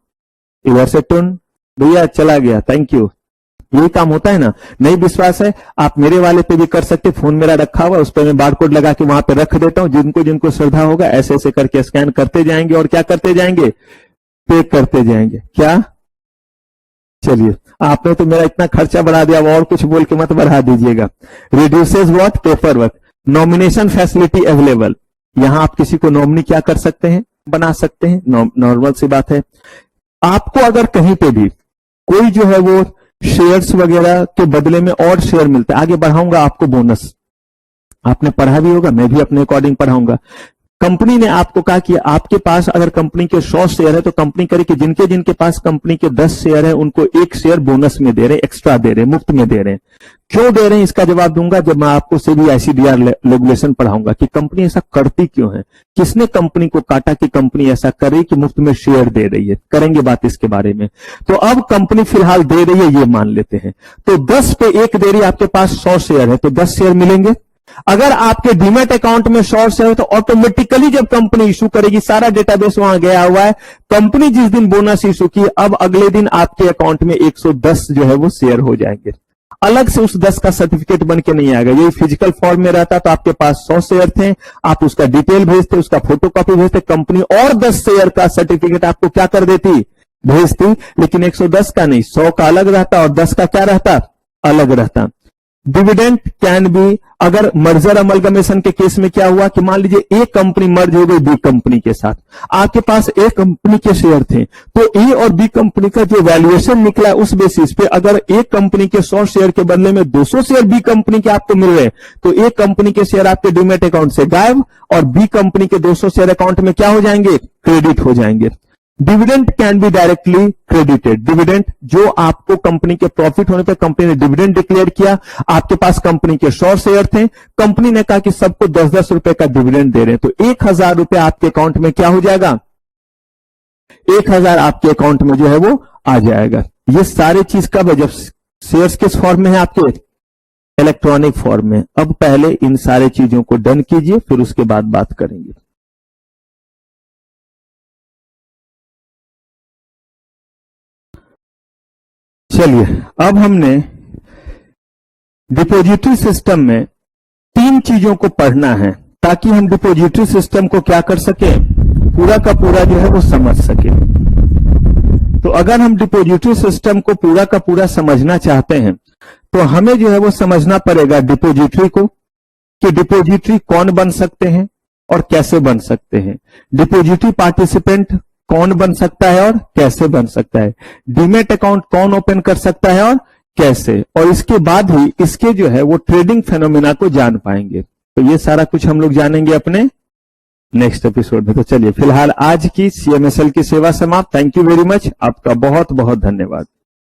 [SPEAKER 1] इधर से टुन, भैया चला गया, थैंक यू, यही काम होता है ना। नहीं विश्वास है, आप मेरे वाले पे भी कर सकते, फोन मेरा रखा हुआ, उस पर मैं बारकोड लगा के वहां पे रख देता हूं। जिनको जिनको श्रद्धा होगा ऐसे ऐसे करके स्कैन करते जाएंगे और क्या करते जाएंगे? पे करते जाएंगे। क्या? चलिए, आपने तो मेरा इतना खर्चा बढ़ा दिया, और कुछ बोल के मत बढ़ा दीजिएगा। Reduces what? Paper work. Nomination facility available, यहां आप किसी को नॉमिनी क्या कर सकते हैं? बना सकते हैं, नॉर्मल सी बात है। आपको अगर कहीं पे भी कोई जो है वो शेयर्स वगैरह के बदले में और शेयर मिलता है, आगे बढ़ाऊंगा आपको बोनस, आपने पढ़ा भी होगा, मैं भी अपने अकॉर्डिंग पढ़ाऊंगा। कंपनी ने आपको कहा कि आपके पास अगर कंपनी के 100 शेयर है तो कंपनी करे कि जिनके जिनके पास कंपनी के 10 शेयर है उनको 1 शेयर बोनस में दे रहे, एक्स्ट्रा दे रहे, मुफ्त में दे रहे हैं। क्यों दे रहे हैं इसका जवाब दूंगा जब मैं आपको CBICDR रेगुलेशन पढ़ाऊंगा कि कंपनी ऐसा करती क्यों है, किसने कंपनी को काटा कि कंपनी ऐसा करे कि मुफ्त में शेयर दे रही है। करेंगे बात इसके बारे में। तो अब कंपनी फिलहाल दे रही है, ये मान लेते हैं, तो 10 पे 1 दे रही है, आपके पास 100 शेयर है तो 10 शेयर मिलेंगे। अगर आपके डीमैट अकाउंट में 100 शेयर है तो ऑटोमेटिकली जब कंपनी इशू करेगी, सारा डेटाबेस वहां गया हुआ है, कंपनी जिस दिन बोनस इशू की, अब अगले दिन आपके अकाउंट में 110 जो है वो शेयर हो जाएंगे। अलग से उस 10 का सर्टिफिकेट बन के नहीं आएगा। यही फिजिकल फॉर्म में रहता तो आपके पास 100 शेयर थे, आप उसका डिटेल भेजते, उसका फोटोकॉपी भेजते, कंपनी और 10 शेयर का सर्टिफिकेट आपको क्या कर देती? भेजती। लेकिन 110 का नहीं, 100 का अलग रहता और 10 का क्या रहता? अलग रहता। डिविडेंड कैन बी, अगर मर्जर अमलगमेशन के केस में क्या हुआ कि मान लीजिए ए कंपनी मर्ज हो गई बी कंपनी के साथ, आपके पास ए कंपनी के शेयर थे, तो ए और बी कंपनी का जो वैल्यूएशन निकला उस बेसिस पे अगर ए कंपनी के 100 शेयर के बदले में 200 शेयर बी कंपनी के आपको मिल रहे, तो ए कंपनी के शेयर आपके डीमैट अकाउंट से गायब और बी कंपनी के 200 शेयर अकाउंट में क्या हो जाएंगे, क्रेडिट हो जाएंगे। Dividend can be directly credited, dividend जो आपको कंपनी के प्रॉफिट होने पर कंपनी ने डिविडेंड डिक्लेयर किया, आपके पास कंपनी के 100 शेयर थे, कंपनी ने कहा कि सबको 10-10 रुपए का डिविडेंड दे रहे हैं, तो 1000 रुपए आपके अकाउंट में क्या हो जाएगा, 1000 आपके अकाउंट में जो है वो आ जाएगा। ये सारी चीज कब है, जब शेयर्स किस फॉर्म में है आपके, इलेक्ट्रॉनिक फॉर्म में। अब पहले इन सारी चीजों को डन कीजिए, फिर उसके बाद बात करेंगे। चलिए, अब हमने डिपॉजिटरी सिस्टम में 3 चीजों को पढ़ना है ताकि हम डिपॉजिटरी सिस्टम को क्या कर सके, पूरा का पूरा जो है वो समझ सके। तो अगर हम डिपॉजिटरी सिस्टम को पूरा का पूरा समझना चाहते हैं तो हमें जो है वो समझना पड़ेगा डिपॉजिटरी को, कि डिपॉजिटरी कौन बन सकते हैं और कैसे बन सकते हैं, डिपॉजिटरी पार्टिसिपेंट कौन बन सकता है और कैसे बन सकता है, डीमैट अकाउंट कौन ओपन कर सकता है और कैसे, और इसके बाद ही इसके जो है वो ट्रेडिंग फेनोमेना को जान पाएंगे। तो ये सारा कुछ हम लोग जानेंगे अपने नेक्स्ट एपिसोड में। तो चलिए, फिलहाल आज की CMSL की सेवा समाप्त। थैंक यू वेरी मच, आपका बहुत बहुत धन्यवाद।